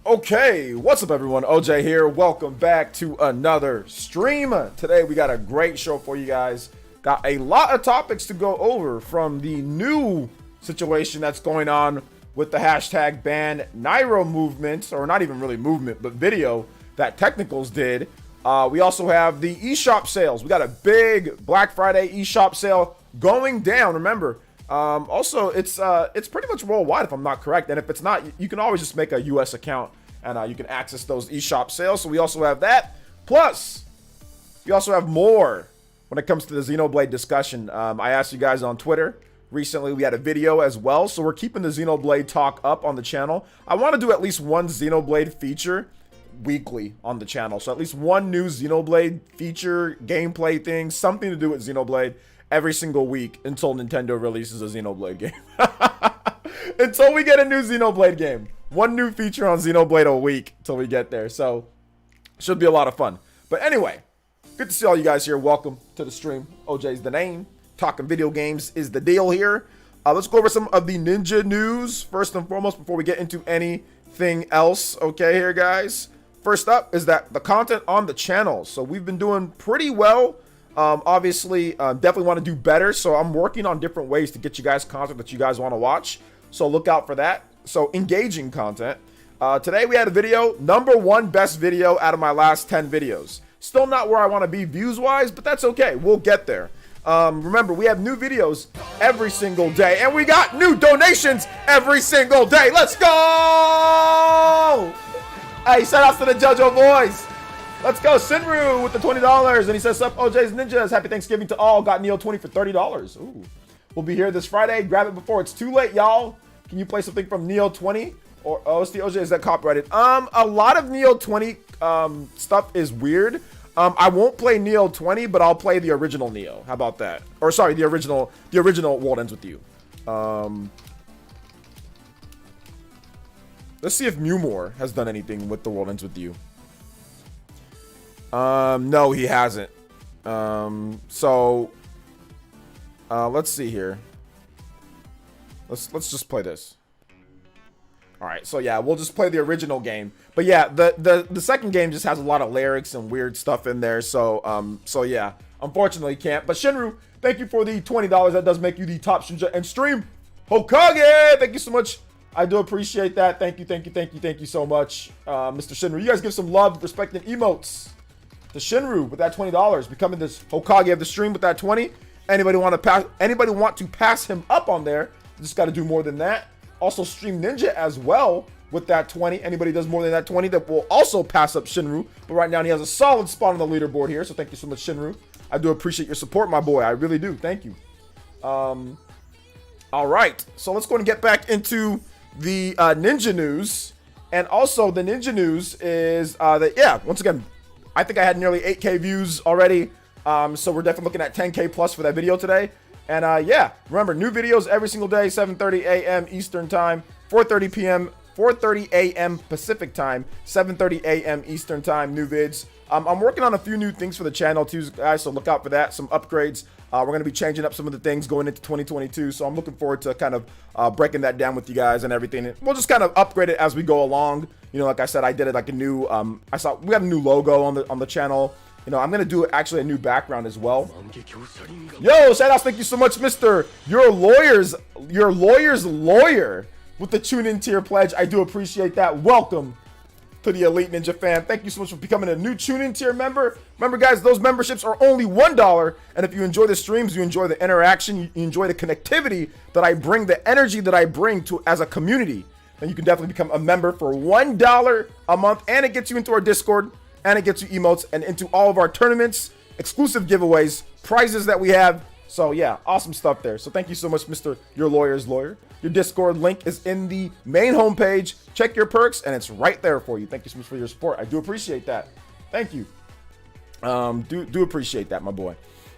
Okay, what's up everyone? OJ here. Welcome back to another stream. Today we got a great show for you guys. Got a lot of topics to go over, from the new situation that's going on with the hashtag ban Nairo movement, or not even really movement, but video that Technicals did. We also have the eShop sales. We got a big Black Friday eShop sale going down. Remember, also it's pretty much worldwide if I'm not correct, and if it's not, you can always just make a US account and you can access those eShop sales. So we also have that, plus we also have more when it comes to the Xenoblade discussion. I asked you guys on Twitter recently, we had a video as well, so we're keeping the Xenoblade talk up on the channel. I want to do at least one Xenoblade feature weekly on the channel, so at least one new Xenoblade feature, gameplay thing, something to do with Xenoblade every single week until Nintendo releases a Xenoblade game. Until we get a new Xenoblade game. One new feature on Xenoblade a week till we get there. So, should be a lot of fun. But anyway, good to see all you guys here. Welcome to the stream. OJ's the name. Talking video games is the deal here. Let's go over some of the Ninja news first and foremost before we get into anything else. Okay, here, guys. First up is that the content on the channel. So, we've been doing pretty well. Obviously, definitely want to do better, so I'm working on different ways to get you guys content that you guys want to watch, so look out for that. So engaging content. Today we had a video, #1 best video out of my last 10 videos. Still not where I want to be views wise, but that's okay, we'll get there. Remember, we have new videos every single day, and we got new donations every single day. Let's go! Hey, shout outs to the JoJo boys. Let's go, Shinru with the $20, and he says, "Sup, OJ's Ninjas. Happy Thanksgiving to all. Got Neo 20 for $30. Ooh, we'll be here this Friday. Grab it before it's too late, y'all. Can you play something from Neo 20 or OJ? Is that copyrighted? A lot of Neo 20 stuff is weird. I won't play Neo 20, but I'll play the original Neo. How about that? Or sorry, the original World Ends With You. Let's see if Mewmore has done anything with the World Ends With You. No, he hasn't. Let's see here. Let's just play this. All right, so yeah, we'll just play the original game. But yeah, the second game just has a lot of lyrics and weird stuff in there. So yeah, unfortunately can't. But Shinru, thank you for the $20. That does make you the top Shinja and stream Hokage. Thank you so much. I do appreciate that. Thank you so much, Mr. Shinru. You guys give some love, respect, and emotes to Shinru with that $20, becoming this Hokage of the stream with that 20. Anybody want to pass him up on there? Just got to do more than that. Also Stream Ninja as well with that 20. Anybody does more than that 20, that will also pass up Shinru. But right now he has a solid spot on the leaderboard here, so thank you so much, Shinru. I do appreciate your support, my boy. I really do. Thank you. All right, so let's go and get back into the Ninja news. And also the Ninja news is that, yeah, once again, I think I had nearly 8K views already. So we're definitely looking at 10K plus for that video today. And yeah, remember, new videos every single day, 7:30 a.m. Eastern time, 4:30 p.m. 4:30 a.m. Pacific time, 7:30 a.m. Eastern time, new vids. I'm working on a few new things for the channel too, guys, so look out for that, some upgrades. We're going to be changing up some of the things going into 2022, so I'm looking forward to kind of breaking that down with you guys and everything. And we'll just kind of upgrade it as we go along. You know, like I said, I did it like a new, we got a new logo on the channel. You know, I'm going to do actually a new background as well. Yo, shout outs, thank you so much, Mr. Your lawyer's lawyer with the tune-in tier pledge. I do appreciate that. Welcome to the Elite Ninja fam. Thank you so much for becoming a new tune-in tier member. Remember, guys, those memberships are only $1. And if you enjoy the streams, you enjoy the interaction, you enjoy the connectivity that I bring, the energy that I bring to as a community, then you can definitely become a member for $1 a month. And it gets you into our Discord, and it gets you emotes and into all of our tournaments, exclusive giveaways, prizes that we have. So yeah, awesome stuff there. So thank you so much, Mr. Your Lawyer's Lawyer. Your Discord link is in the main homepage. Check your perks, and it's right there for you. Thank you so much for your support. I do appreciate that. Thank you. Do appreciate that, my boy.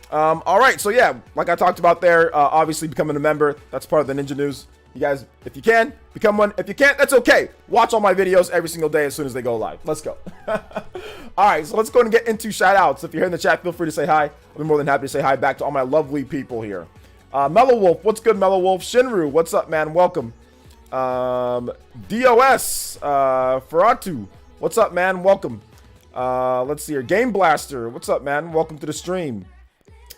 All right, so yeah, like I talked about there, obviously becoming a member, that's part of the Ninja News. You guys, if you can, become one. If you can't, that's okay. Watch all my videos every single day as soon as they go live. Let's go. All right, so let's go and get into shout outs. If you're here in the chat, feel free to say hi. I'll be more than happy to say hi back to all my lovely people here. Mellow Wolf, what's good, Mellow Wolf? Shinru, what's up, man? Welcome. DOS, Ferratu, what's up, man? Welcome. Let's see here. Game Blaster, what's up, man? Welcome to the stream.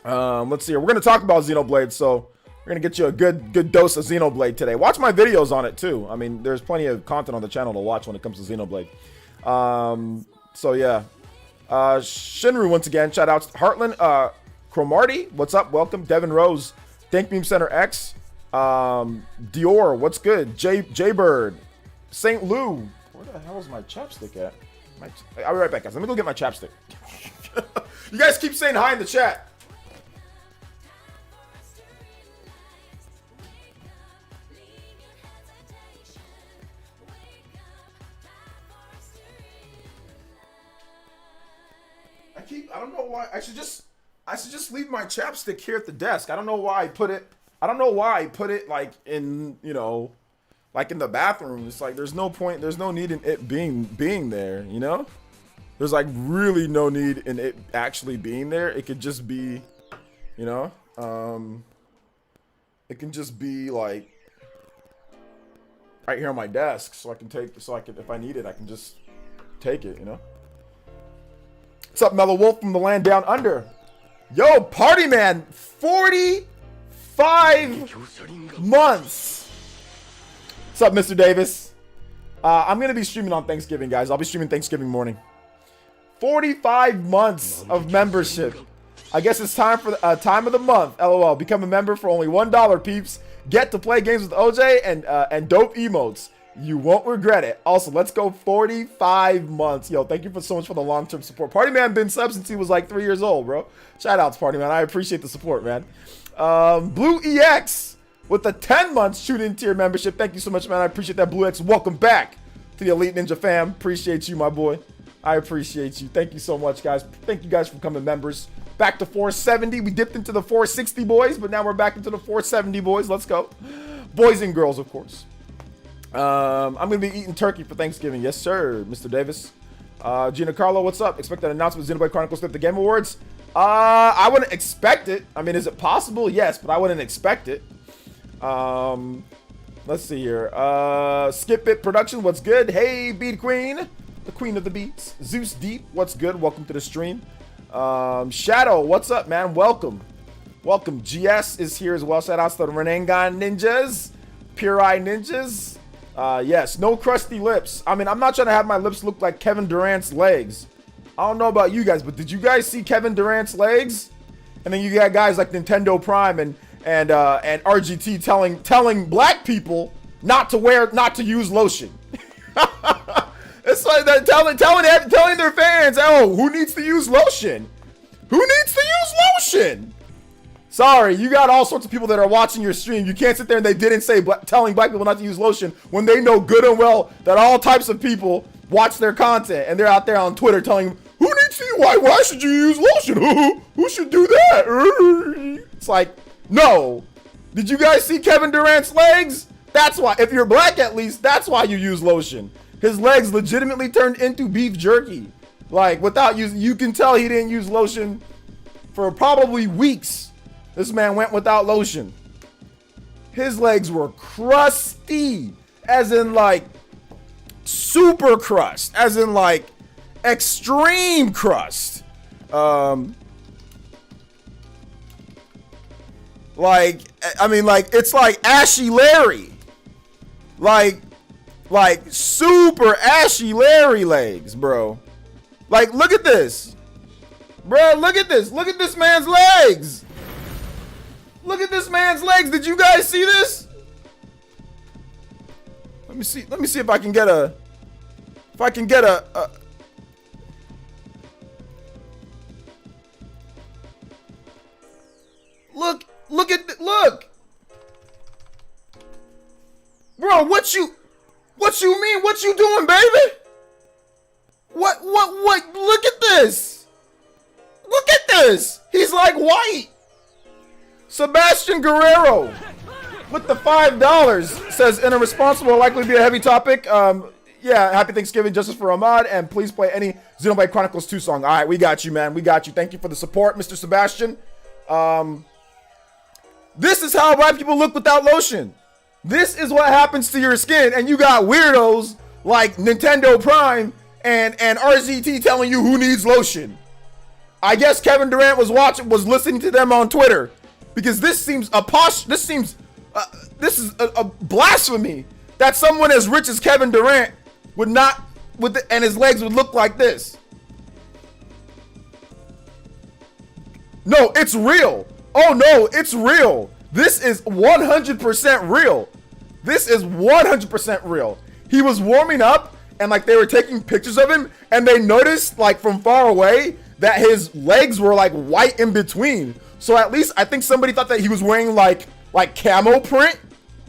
Let's see here. We're going to talk about Xenoblade, so we're going to get you a good dose of Xenoblade today. Watch my videos on it, too. I mean, there's plenty of content on the channel to watch when it comes to Xenoblade. So, yeah. Shinru, once again, shout outs. Heartland, Cromarty, what's up? Welcome. Devin Rose, Dank Beam Center X, Dior, what's good? J-Bird, St. Lou. Where the hell is my chapstick at? I'll be right back, guys. Let me go get my chapstick. You guys keep saying hi in the chat. I don't know why. I should just leave my chapstick here at the desk. I don't know why I put it like in, you know, like in the bathroom. It's like there's no point, there's no need in it being there, you know? There's like really no need in it actually being there. It could just be, you know, it can just be like right here on my desk, so I can if I need it, I can just take it, you know? What's up, Mellow Wolf from the land down under? Yo, Party Man, 45 months. What's up, Mr. Davis? I'm going to be streaming on Thanksgiving, guys. I'll be streaming Thanksgiving morning. 45 months of membership. I guess it's time for the time of the month. LOL. Become a member for only $1, peeps. Get to play games with OJ and dope emotes. You won't regret it. Also, let's go 45 months. Yo, thank you so much for the long-term support. Party Man been sub since he was like 3 years old, bro. Shout out to Party Man. I appreciate the support, man. Blue EX with the 10 months shoot-in tier membership. Thank you so much, man. I appreciate that, Blue X. Welcome back to the Elite Ninja fam. Appreciate you, my boy. I appreciate you. Thank you so much, guys. Thank you guys for becoming members. Back to 470. We dipped into the 460 boys, but now we're back into the 470 boys. Let's go. Boys and girls, of course. I'm going to be eating turkey for Thanksgiving. Yes, sir, Mr. Davis. Gina Carlo, what's up? Expect an announcement of Xenoblade Chronicles at the Game Awards? I wouldn't expect it. I mean, is it possible? Yes, but I wouldn't expect it. Let's see here. Skip It Production, what's good? Hey, Beat Queen, the queen of the beats. Zeus Deep, what's good? Welcome to the stream. Shadow, what's up, man? Welcome. Welcome. GS is here as well. Shout outs to the Renangan Ninjas. Pure Eye Ninjas. Yes, no crusty lips. I mean, I'm not trying to have my lips look like Kevin Durant's legs. I don't know about you guys, but did you guys see Kevin Durant's legs? And then you got guys like Nintendo Prime and RGT telling black people not to use lotion. It's like that telling their fans, oh, who needs to use lotion? Who needs to use lotion? Sorry, you got all sorts of people that are watching your stream. You can't sit there and they didn't say telling black people not to use lotion when they know good and well that all types of people watch their content and they're out there on Twitter telling them, who needs to use, why should you use lotion? Who should do that? It's like, No. Did you guys see Kevin Durant's legs? That's why, if you're black at least, that's why you use lotion. His legs legitimately turned into beef jerky. Like, without using, you can tell he didn't use lotion for probably weeks. This man went without lotion. His legs were crusty, as in like super crust, as in like extreme crust. Like, I mean, like, it's like Ashy Larry. Like super Ashy Larry legs, bro. Like, look at this. Bro, look at this. Look at this man's legs. Look at this man's legs. Did you guys see this? Let me see if I can get a look. Bro, what you mean? What you doing, baby? What? Look at this. Look at this. He's like white. Sebastian Guerrero with the $5 says, in a responsible, will likely be a heavy topic. Yeah, happy Thanksgiving, justice for Ahmad, and please play any Xenoblade Chronicles 2 song. All right, we got you, man. We got you. Thank you for the support, Mr. Sebastian. This is how white people look without lotion. This is what happens to your skin, and you got weirdos like Nintendo Prime and RZT telling you who needs lotion. I guess Kevin Durant was listening to them on Twitter, because this seems this is a blasphemy that someone as rich as Kevin Durant would not, and his legs would look like this. No, it's real. Oh no, it's real. This is 100% real. This is 100% real. He was warming up, and like they were taking pictures of him, and they noticed like from far away that his legs were like white in between. So at least I think somebody thought that he was wearing like camo print,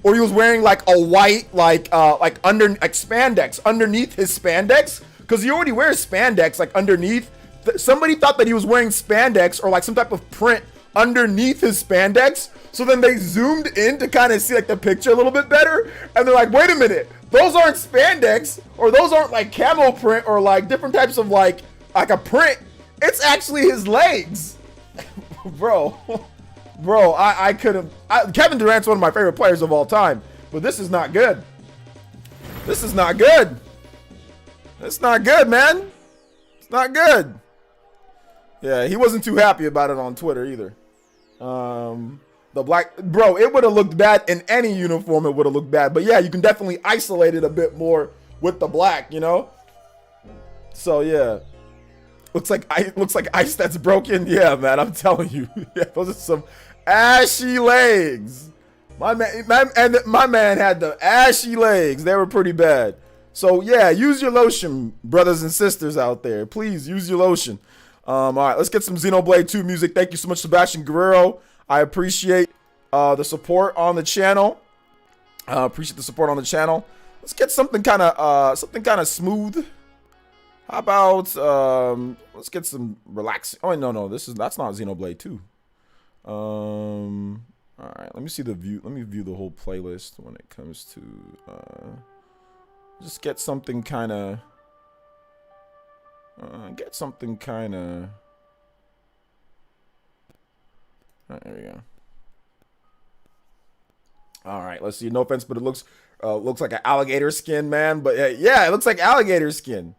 or he was wearing like a white spandex underneath his spandex, because he already wears spandex like underneath. Somebody thought that he was wearing spandex or like some type of print underneath his spandex. So then they zoomed in to kind of see like the picture a little bit better, and they're like, wait a minute, those aren't spandex, or those aren't like camo print or like different types of like a print. It's actually his legs. bro I couldn't. Kevin Durant's one of my favorite players of all time, but this is not good. This is not good. It's not good, man. It's not good. Yeah, he wasn't too happy about it on Twitter either. The black, bro, it would have looked bad in any uniform. It would have looked bad, but yeah, you can definitely isolate it a bit more with the black, you know. So yeah, looks like ice that's broken. Yeah, man, I'm telling you, yeah, those are some ashy legs. My man had the ashy legs. They were pretty bad. So yeah, use your lotion, brothers and sisters out there. Please use your lotion. All right, let's get some Xenoblade 2 music. Thank you so much, Sebastian Guerrero. I appreciate the support on the channel. Appreciate the support on the channel. Let's get something kind of smooth. How about let's get some relaxing. Oh no, that's not Xenoblade 2. All right, let me see the view. Let me view the whole playlist when it comes to just get something kind of. Get something kind of. There we go. All right, let's see. No offense, but it looks like an alligator skin, man. But yeah, it looks like alligator skin.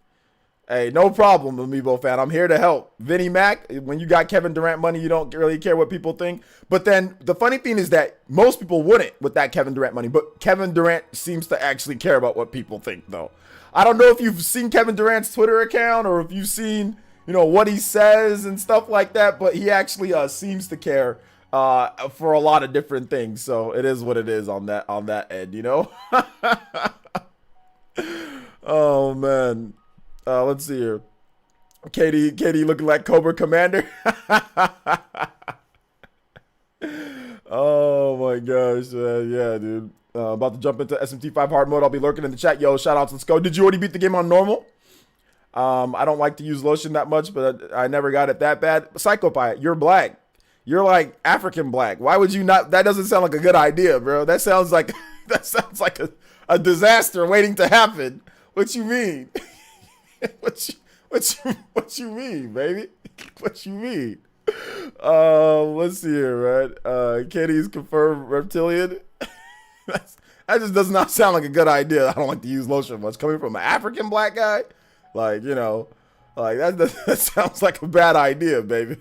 Hey, no problem, Amiibo fan. I'm here to help. Vinnie Mac, when you got Kevin Durant money, you don't really care what people think. But then the funny thing is that most people wouldn't with that Kevin Durant money. But Kevin Durant seems to actually care about what people think, though. I don't know if you've seen Kevin Durant's Twitter account or if you've seen, you know, what he says and stuff like that. But he actually seems to care for a lot of different things. So it is what it is on that end, you know. Oh man. Let's see here. Katie looking like Cobra Commander. Oh my gosh. Yeah, dude. About to jump into SMT5 hard mode. I'll be lurking in the chat. Yo, shout outs. Let's go. Did you already beat the game on normal? I don't like to use lotion that much, but I never got it that bad. Psychopie, you're black. You're like African black. Why would you not? That doesn't sound like a good idea, bro. That sounds like a disaster waiting to happen. What you mean? what you mean, baby? What you mean? Let's see here, right? Katie's confirmed reptilian. That just does not sound like a good idea. I don't like to use lotion much. Coming from an African black guy, like, you know, like that sounds like a bad idea, baby.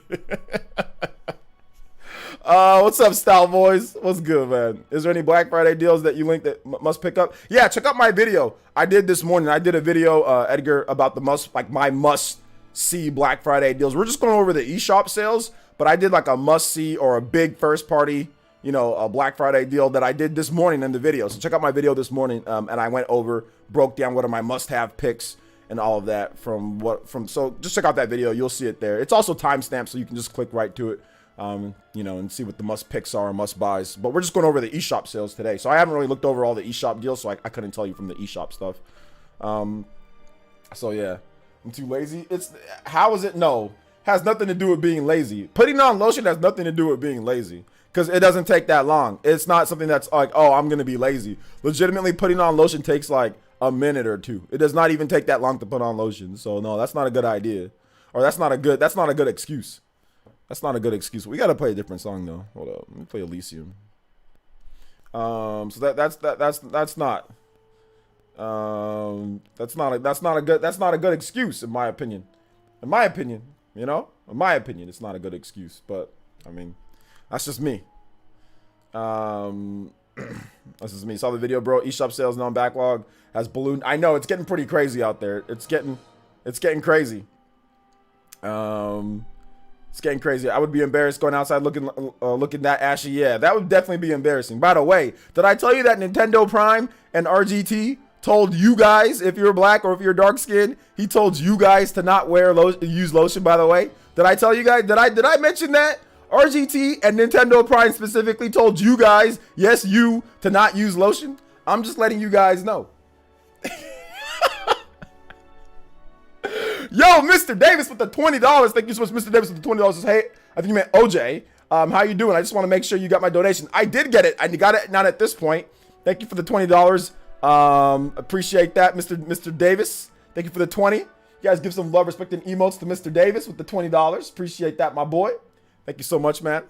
What's up, Style Boys? What's good, man? Is there any Black Friday deals that you link that must pick up? Yeah, check out my video I did this morning. I did a video, Edgar, about the my must see Black Friday deals. We're just going over the eShop sales, but I did like a must see or a big first party, you know, a Black Friday deal that I did this morning in the video. So check out my video this morning, and I went over, broke down what are my must-have picks and all of that so just check out that video. You'll see it there. It's also timestamped, so you can just click right to it, you know, and see what the must picks are and must buys. But we're just going over the eShop sales today. So I haven't really looked over all the eShop deals, so I couldn't tell you from the eShop stuff. So yeah, I'm too lazy. How is it? No, has nothing to do with being lazy. Putting on lotion has nothing to do with being lazy, because it doesn't take that long. It's not something that's like, oh, I'm going to be lazy. Legitimately, putting on lotion takes like a minute or two. It does not even take that long to put on lotion. So no, that's not a good idea. Or that's not a good excuse. That's not a good excuse. We got to play a different song though. Hold up. Let me play Elysium. So that's not a good excuse in my opinion. In my opinion, you know? In my opinion, it's not a good excuse, but I mean, that's just me. This is me. Saw the video, bro. eShop sales now in backlog has ballooned. I know it's getting pretty crazy out there. It's getting crazy. It's getting crazy. I would be embarrassed going outside looking that ashy. Yeah, that would definitely be embarrassing. By the way, did I tell you that Nintendo Prime and RGT told you guys, if you're black or if you're dark skinned, he told you guys to not use lotion? By the way, did I tell you guys? Did I mention that? RGT and Nintendo Prime specifically told you guys, yes, you, to not use lotion. I'm just letting you guys know. Yo, Mr. Davis with the $20. Thank you so much, Mr. Davis with the $20. Says, hey, I think you meant OJ. How you doing? I just want to make sure you got my donation. I did get it. I got it not at this point. Thank you for the $20. Appreciate that, Mr. Davis. Thank you for the 20. You guys give some love, respect, and emotes to Mr. Davis with the $20. Appreciate that, my boy. Thank you so much, man.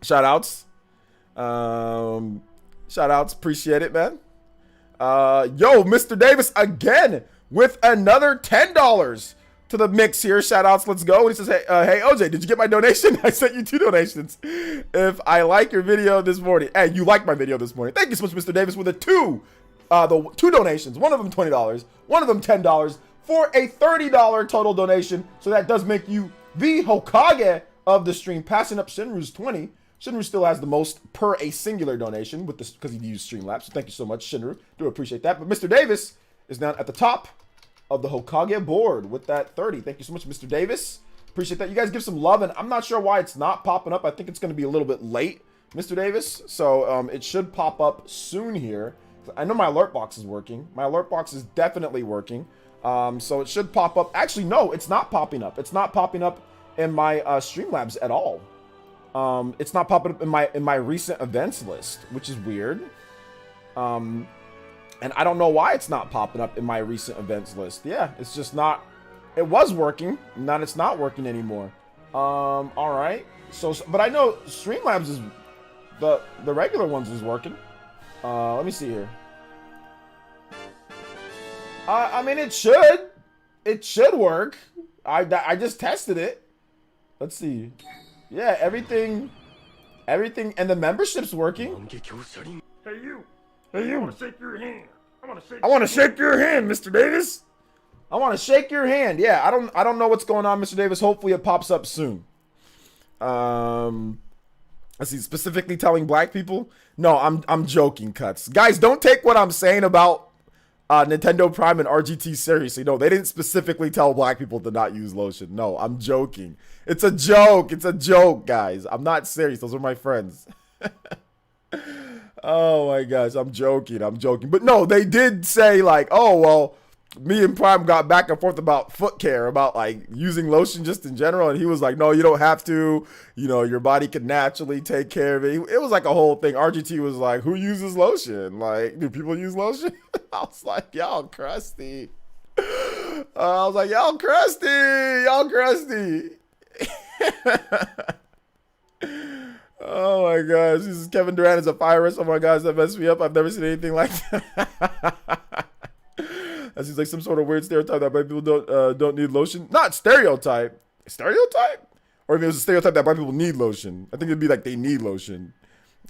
Shout outs. Appreciate it, man. Yo, Mr. Davis again with another $10 to the mix here. Shout outs. Let's go. And he says, hey, OJ, did you get my donation? I sent you 2 donations. If I like your video this morning. Hey, you liked my video this morning. Thank you so much, Mr. Davis, with the 2 donations. One of them $20, one of them $10 for a $30 total donation. So that does make you the Hokage of the stream, passing up Shinru's 20. Shinru still has the most per a singular donation with this because he used Streamlabs. So thank you so much, Shinru. Do appreciate that. But Mr. Davis is now at the top of the Hokage board with that 30. Thank you so much, Mr. Davis. Appreciate that. You guys give some love, and I'm not sure why it's not popping up. I think it's going to be a little bit late, Mr. Davis. So it should pop up soon here. I know my alert box is working. My alert box is definitely working. So it should pop up. Actually, no, it's not popping up. It's not popping up in my Streamlabs at all. It's not popping up in my recent events list, which is weird. And I don't know why it's not popping up in my recent events list. Yeah, it's just not. It was working, now it's not working anymore. All right. So, but I know Streamlabs is the regular ones is working. Let me see here. I mean, it should work. I just tested it. Let's see. Yeah, everything, and the membership's working. Hey you. Hey you. I want to shake your hand. I want to shake your hand, Mr. Davis. I want to shake your hand. Yeah, I don't know what's going on, Mr. Davis. Hopefully it pops up soon. Let's see, specifically telling black people. No, I'm joking, Cuts. Guys, don't take what I'm saying about Nintendo Prime and RGT seriously. No, they didn't specifically tell black people to not use lotion. No, I'm joking. It's a joke. It's a joke, guys. I'm not serious. Those are my friends. Oh my gosh, I'm joking. But no, they did say like, oh, well, me and Prime got back and forth about foot care, about like using lotion just in general. And he was like, no, you don't have to. You know, your body can naturally take care of it. It was like a whole thing. RGT was like, who uses lotion? Like, do people use lotion? I was like, y'all crusty. I was like, y'all crusty. Y'all crusty. Oh my gosh. This is Kevin Durant is a virus. Oh my gosh, that messed me up. I've never seen anything like that. That seems like some sort of weird stereotype that black people don't need lotion. Not stereotype. Stereotype? Or if it was a stereotype that black people need lotion. I think it'd be like they need lotion.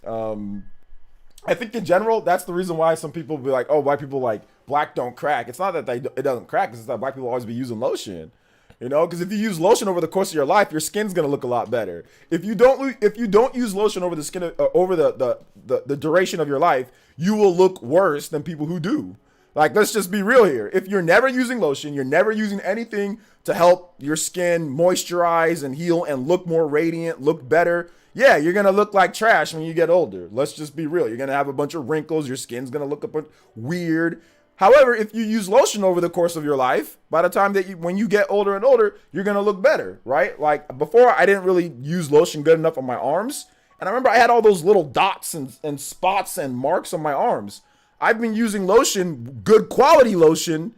I think in general, that's the reason why some people be like, oh, white people like black don't crack. It's not that it doesn't crack. It's that black people always be using lotion. You know, because if you use lotion over the course of your life, your skin's gonna look a lot better. If you don't use lotion over the skin over the duration of your life, you will look worse than people who do. Like, let's just be real here. If you're never using lotion, you're never using anything to help your skin moisturize and heal and look more radiant, look better. Yeah, you're going to look like trash when you get older. Let's just be real. You're going to have a bunch of wrinkles. Your skin's going to look a bit weird. However, if you use lotion over the course of your life, by the time that when you get older and older, you're going to look better, right? Like before, I didn't really use lotion good enough on my arms. And I remember I had all those little dots and spots and marks on my arms. I've been using lotion, good quality lotion,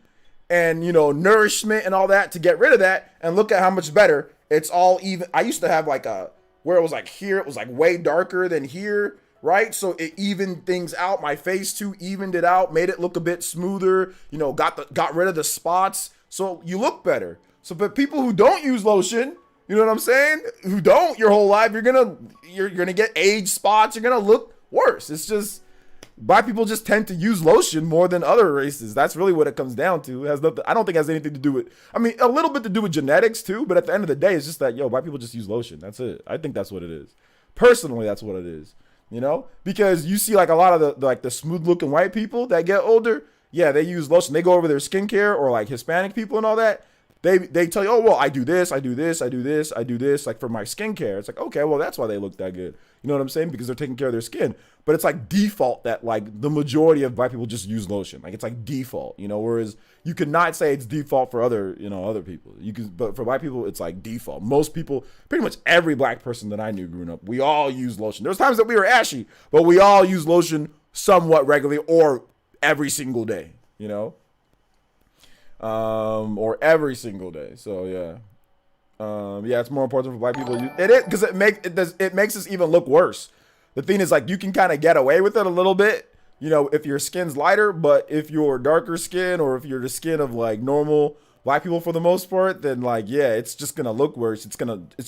and, you know, nourishment and all that to get rid of that. And look at how much better. It's all even. I used to have like where it was like here, it was like way darker than here, right? So it evened things out. My face too evened it out, made it look a bit smoother, you know, got rid of the spots. So you look better. So, but people who don't use lotion, you know what I'm saying? Who don't your whole life, you're gonna get age spots. You're gonna look worse. It's just. Black people just tend to use lotion more than other races. That's really what it comes down to. It has nothing. I don't think it has anything to do with. I mean, a little bit to do with genetics too. But at the end of the day, it's just that black people just use lotion. That's it. I think that's what it is. Personally, that's what it is. You know, because you see like a lot of the smooth looking white people that get older. Yeah, they use lotion. They go over their skincare, or like Hispanic people and all that. They tell you, oh, well, I do this, I do this, I do this, I do this, like for my skincare. It's like, okay, well, that's why they look that good. You know what I'm saying? Because they're taking care of their skin. But it's like default that like the majority of black people just use lotion. Like it's like default, you know, whereas you could not say it's default for other people. You can, but for black people, it's like default. Most people, pretty much every black person that I knew growing up, we all use lotion. There was times that we were ashy, but we all use lotion somewhat regularly or every single day, you know? Or every single day. So yeah. Yeah, it's more important for black people. It is because it makes us even look worse. The thing is, like, you can kind of get away with it a little bit, you know, if your skin's lighter, but if you're darker skin or if you're the skin of like normal black people for the most part, then like, yeah, it's just gonna look worse. It's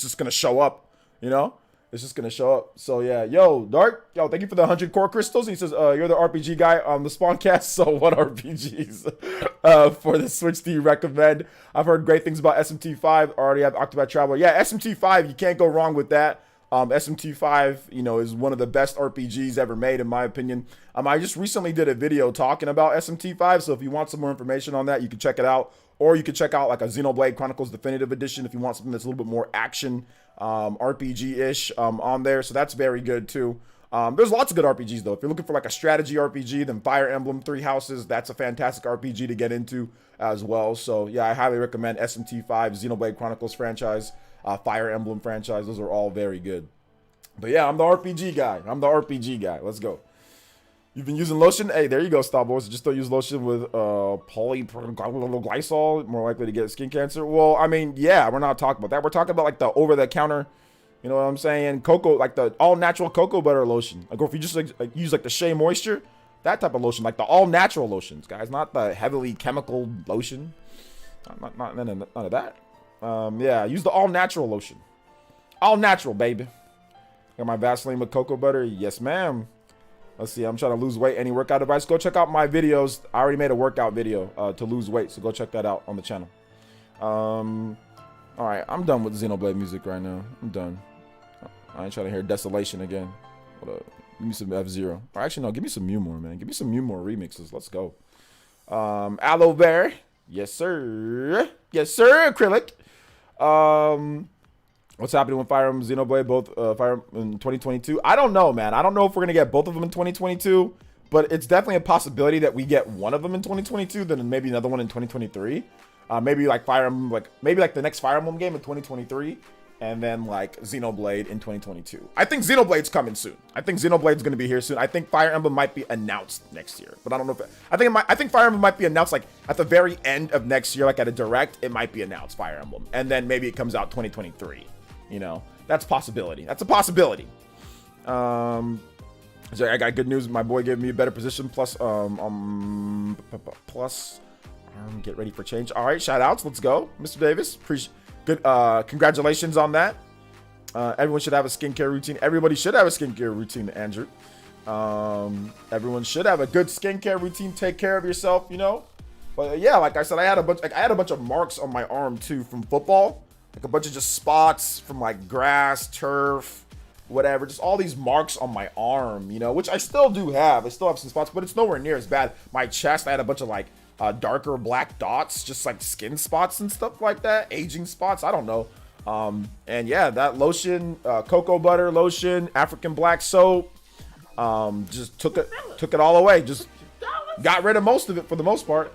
just gonna show up, you know? It's just gonna show up. So yeah, yo, Dark, yo, thank you for the 100 core crystals. He says, you're the RPG guy on the Spawncast. So what RPGs for the Switch do you recommend? I've heard great things about SMT5. Already have Octopath Traveler. Yeah, SMT5, you can't go wrong with that. SMT5, you know, is one of the best RPGs ever made, in my opinion. I just recently did a video talking about SMT5. So if you want some more information on that, you can check it out. Or you could check out like a Xenoblade Chronicles Definitive Edition if you want something that's a little bit more action RPG-ish on there. So that's very good too. There's lots of good RPGs though. If you're looking for like a strategy RPG, then Fire Emblem Three Houses, that's a fantastic RPG to get into as well. So yeah, I highly recommend SMT5, Xenoblade Chronicles franchise, Fire Emblem franchise. Those are all very good. But yeah, I'm the RPG guy. Let's go. You've been using lotion? Hey, there you go, Star Wars. Just don't use lotion with polyglycol, more likely to get skin cancer. Well, I mean, yeah, we're not talking about that. We're talking about like the over-the-counter, you know what I'm saying? Cocoa, like the all-natural cocoa butter lotion. Like, or if you just like use like the Shea Moisture, that type of lotion, like the all-natural lotions, guys, not the heavily chemical lotion. None of that. Yeah, use the all-natural lotion. All natural, baby. Got my Vaseline with cocoa butter. Yes, ma'am. Let's see, I'm trying to lose weight. Any workout advice? Go check out my videos. I already made a workout video to lose weight, so go check that out on the channel. All right, I'm done with Xenoblade music right now. I'm done. I ain't trying to hear Desolation again. Hold up. Give me some F-Zero. Or actually, no, give me some Mew more, man. Give me some Mew more remixes. Let's go. Aloe Vera. Yes, sir. Yes, sir, Acrylic. What's happening with Fire Emblem Xenoblade, both Fire in 2022? I don't know, man. I don't know if we're going to get both of them in 2022. but it's definitely a possibility that we get one of them in 2022, then maybe another one in 2023. Maybe like Fire Emblem, maybe like the next Fire Emblem game in 2023, and then like Xenoblade in 2022. I think Xenoblade's coming soon. I think Xenoblade's going to be here soon. I think Fire Emblem might be announced next year, but I don't know if I think Fire Emblem might be announced like at the very end of next year, like at a direct. It might be announced, Fire Emblem, and then maybe it comes out 2023. You know, that's a possibility. That's a possibility. So I got good news. My boy gave me a better position. Plus, get ready for change. All right, shout outs. Let's go, Mr. Davis. Good. Congratulations on that. Everyone should have a skincare routine. Everybody should have a skincare routine, Andrew. Everyone should have a good skincare routine. Take care of yourself, you know. But yeah, like I said, I had a bunch of marks on my arm too from football. Like a bunch of just spots from like grass, turf, whatever. Just all these marks on my arm, you know, which I still do have. I still have some spots, but it's nowhere near as bad. My chest, I had a bunch of like darker black dots, just like skin spots and stuff like that. Aging spots, I don't know. And yeah, that lotion, cocoa butter lotion, African black soap, just took it all away. Just got rid of most of it for the most part.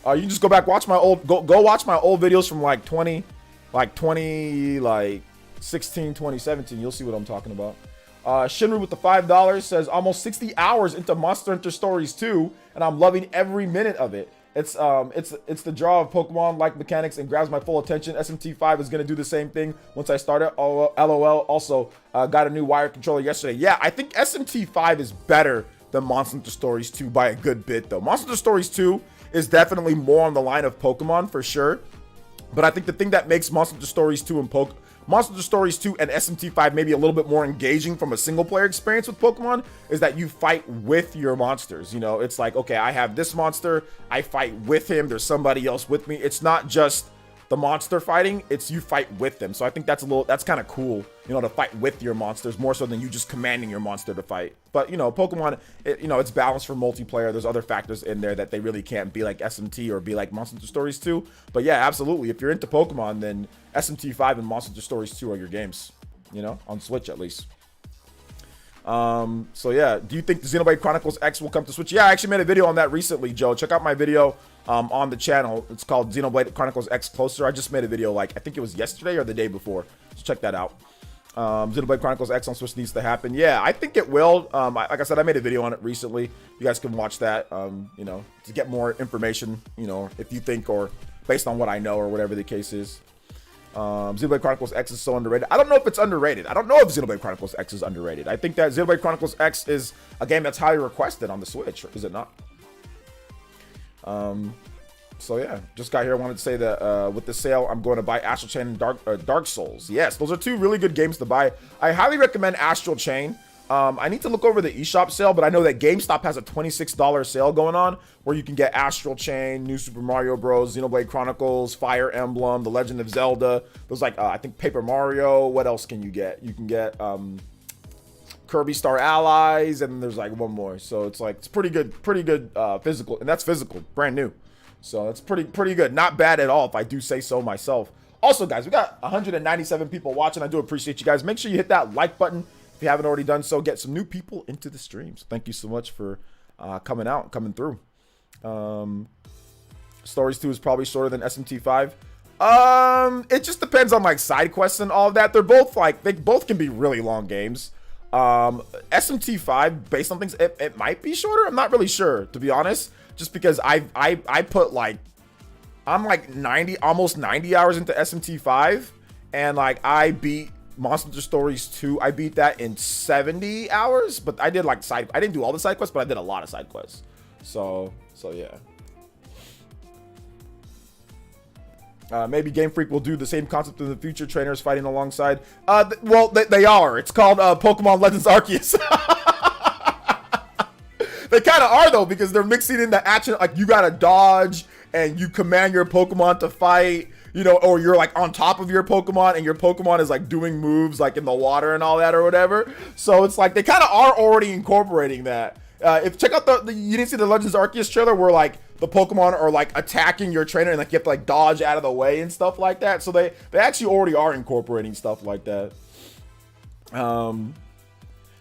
You can just go back, watch my old, go watch my old videos from like 2016, 2017. You'll see what I'm talking about. Shinru with the $5 says almost 60 hours into Monster Hunter Stories 2, and I'm loving every minute of it. It's the draw of Pokemon-like mechanics and grabs my full attention. SMT5 is gonna do the same thing once I start it. LOL. Also, got a new wire controller yesterday. Yeah, I think SMT5 is better than Monster Hunter Stories 2 by a good bit, though. Monster Hunter Stories 2 is definitely more on the line of Pokemon for sure. But I think the thing that makes Monster Hunter Stories 2 and SMT5 maybe a little bit more engaging from a single player experience with Pokemon is that you fight with your monsters. You know, it's like, okay, I have this monster, I fight with him, there's somebody else with me. It's not just the monster fighting, it's you fight with them. So I think that's kind of cool, you know, to fight with your monsters more so than you just commanding your monster to fight. But, you know, Pokemon, it's balanced for multiplayer. There's other factors in there that they really can't be like SMT or be like Monster Hunter Stories 2. But yeah, absolutely. If you're into Pokemon, then SMT5 and Monster Hunter Stories 2 are your games, you know, on Switch at least. So yeah, do you think the Xenoblade Chronicles X will come to Switch? Yeah, I actually made a video on that recently, Joe. Check out my video on the channel. It's called Xenoblade Chronicles X Closer. I just made a video like, I think it was yesterday or the day before. So check that out. Xenoblade Chronicles X on Switch needs to happen. Yeah, I think it will. Like I said, I made a video on it recently. You guys can watch that, you know, to get more information, you know, if you think or based on what I know or whatever the case is. Xenoblade Chronicles X is so underrated. I don't know if it's underrated. I don't know if Xenoblade Chronicles X is underrated. I think that Xenoblade Chronicles X is a game that's highly requested on the Switch, or is it not? So yeah, just got here. I wanted to say that with the sale, I'm going to buy Astral Chain and Dark Souls. Yes, those are two really good games to buy. I highly recommend Astral Chain. I need to look over the eShop sale, but I know that GameStop has a $26 sale going on where you can get Astral Chain, New Super Mario Bros, Xenoblade Chronicles, Fire Emblem, The Legend of Zelda. There's like, I think Paper Mario. What else can you get? You can get Kirby Star Allies, and there's like one more. So it's like, it's pretty good physical, and that's physical, brand new. So it's pretty good. Not bad at all, if I do say so myself. Also, guys, we got 197 people watching. I do appreciate you guys. Make sure you hit that like button if you haven't already done so. Get some new people into the streams. Thank you so much for coming through. Stories 2 is probably shorter than SMT5. It just depends on like side quests and all of that. They both can be really long games. SMT5, based on things, it might be shorter. I'm not really sure, to be honest. Just because I put like, I'm like almost 90 hours into SMT5, and like I beat Monster Hunter Stories 2. I beat that in 70 hours, but I did like I didn't do all the side quests, but I did a lot of side quests. So yeah. Maybe Game Freak will do the same concept in the future. Trainers fighting alongside. Well, they are. It's called Pokemon Legends Arceus. They kind of are though, because they're mixing in the action. Like you gotta dodge and you command your Pokemon to fight. You know, or you're like on top of your Pokemon and your Pokemon is like doing moves like in the water and all that or whatever. So it's like they kind of are already incorporating that. If check out you didn't see the Legends Arceus trailer where like the Pokemon are like attacking your trainer and like you have to like dodge out of the way and stuff like that. So they actually already are incorporating stuff like that.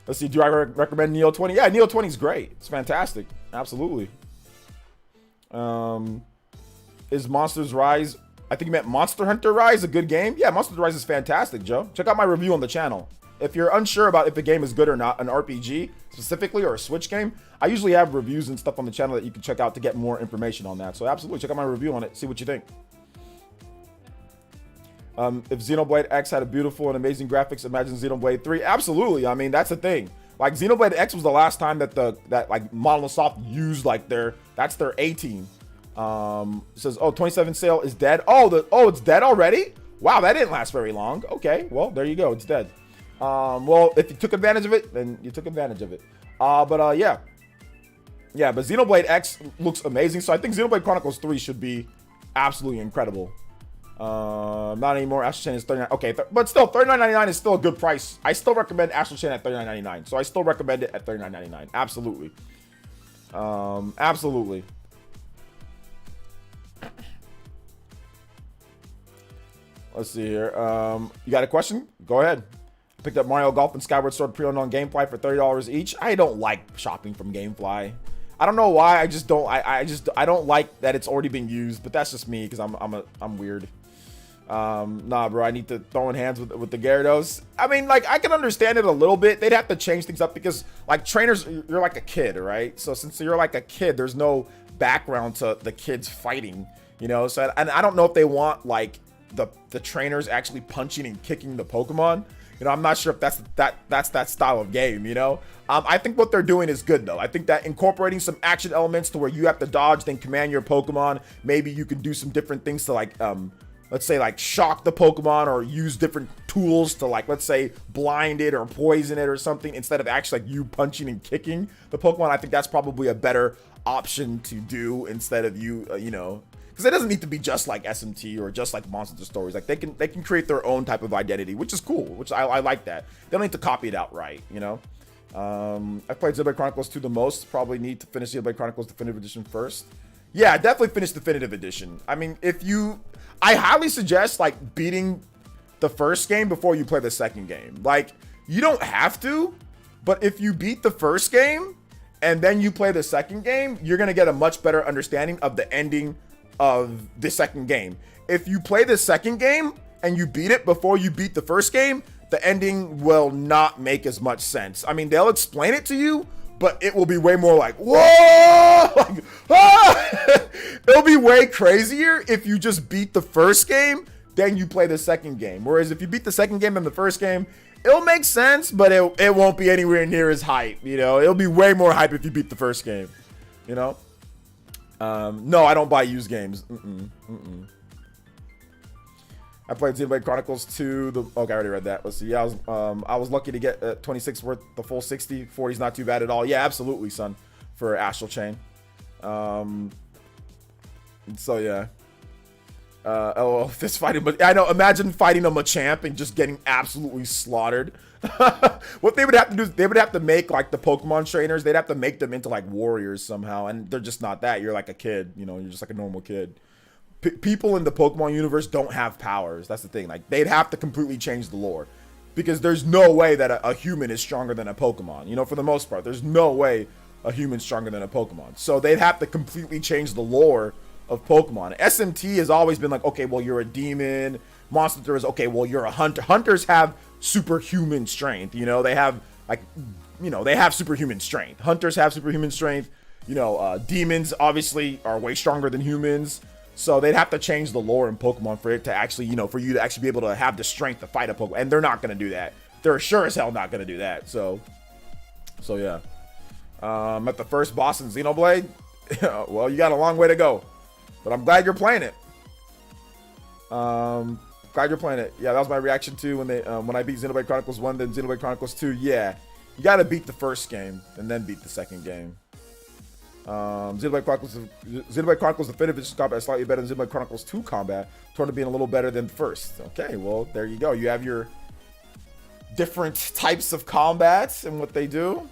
Let's see. Do I recommend Neo 20? Yeah, Neo 20 is great. It's fantastic. Absolutely. Is Monsters Rise? I think you meant Monster Hunter Rise, a good game. Yeah, Monsters Rise is fantastic, Joe. Check out my review on the channel. If you're unsure about if a game is good or not, an RPG specifically or a Switch game, I usually have reviews and stuff on the channel that you can check out to get more information on that. So absolutely, check out my review on it. See what you think. If Xenoblade X had a beautiful and amazing graphics, imagine Xenoblade 3. Absolutely. I mean, that's the thing. Like Xenoblade X was the last time that like Monolith Soft used like that's their A team. It says, oh, 27 sale is dead. Oh, it's dead already? Wow, that didn't last very long. Okay, well, there you go. It's dead. Well, if you took advantage of it, then you took advantage of it. Yeah. Yeah, but Xenoblade X looks amazing. So I think Xenoblade Chronicles 3 should be absolutely incredible. Not anymore. Astral Chain is $39. Okay, but still, $39.99 is still a good price. I still recommend Astral Chain at $39.99. So I still recommend it at $39.99. Absolutely. Absolutely. Let's see here. You got a question? Go ahead. I picked up Mario Golf and Skyward Sword pre-owned on GameFly for $30 each. I don't like shopping from GameFly. I don't know why. I just don't. I don't like that it's already being used. But that's just me because I'm weird. Nah, bro. I need to throw in hands with the Gyarados. I mean, like I can understand it a little bit. They'd have to change things up because like trainers, you're like a kid, right? So since you're like a kid, there's no background to the kids fighting, you know. So and I don't know if they want like the trainers actually punching and kicking the Pokemon. You know, I'm not sure if that's that style of game, you know. I think what they're doing is good though. I think that incorporating some action elements to where you have to dodge, then command your Pokemon. Maybe you can do some different things to like, let's say like shock the Pokemon or use different tools to like, let's say blind it or poison it or something instead of actually like you punching and kicking the Pokemon. I think that's probably a better option to do instead of you, you know. Because it doesn't need to be just like SMT or just like Monster Stories. Like they can create their own type of identity, which is cool. Which I like that. They don't need to copy it outright, you know. I played Xenoblade Chronicles 2 the most. Probably need to finish Xenoblade Chronicles Definitive Edition first. Yeah, definitely finish Definitive Edition. I mean, I highly suggest like beating the first game before you play the second game. Like you don't have to, but if you beat the first game and then you play the second game, you're gonna get a much better understanding of the ending of the second game. If you play the second game and you beat it before you beat the first game, the ending will not make as much sense. I mean, they'll explain it to you, but it will be way more like, whoa! Like, ah! It'll be way crazier if you just beat the first game, then you play the second game. Whereas if you beat the second game and the first game, it'll make sense, but it won't be anywhere near as hype, you know? It'll be way more hype if you beat the first game, you know? No, I don't buy used games. I played Xenoblade Chronicles 2. Okay, I already read that. Let's see. Yeah, I was lucky to get 26 worth the full 60. 40's not too bad at all. Yeah, absolutely, son. For Astral Chain. So yeah. LOL, fist fighting, but I know. Imagine fighting a Machamp and just getting absolutely slaughtered. What they would have to do is they would have to make like the Pokemon trainers. They'd have to make them into like warriors somehow, and they're just not that. You're like a kid, you know. You're just like a normal kid. People in the Pokemon universe don't have powers. That's the thing. Like they'd have to completely change the lore, because there's no way that a human is stronger than a Pokemon. You know, for the most part, there's no way a human's stronger than a Pokemon. So they'd have to completely change the lore of Pokemon. SMT has always been like, okay, well, you're a demon. Monster Hunter is, okay, well, you're a hunter. Hunters have superhuman strength, you know. They have like, you know, they have superhuman strength. Hunters have superhuman strength. You know, demons obviously are way stronger than humans. So they'd have to change the lore in Pokemon for it to actually, you know, for you to actually be able to have the strength to fight a Pokemon. And they're not going to do that. They're sure as hell not going to do that. So yeah. At the first boss in Xenoblade, well, you got a long way to go. But I'm glad you're playing it. Glad you're playing it. Yeah, that was my reaction to when I beat Xenoblade Chronicles 1, then Xenoblade Chronicles 2. Yeah, you gotta beat the first game and then beat the second game. Xenoblade Chronicles Definitive Edition combat is slightly better than Xenoblade Chronicles 2 combat, toward being a little better than the first. Okay, well, there you go. You have your different types of combats and what they do.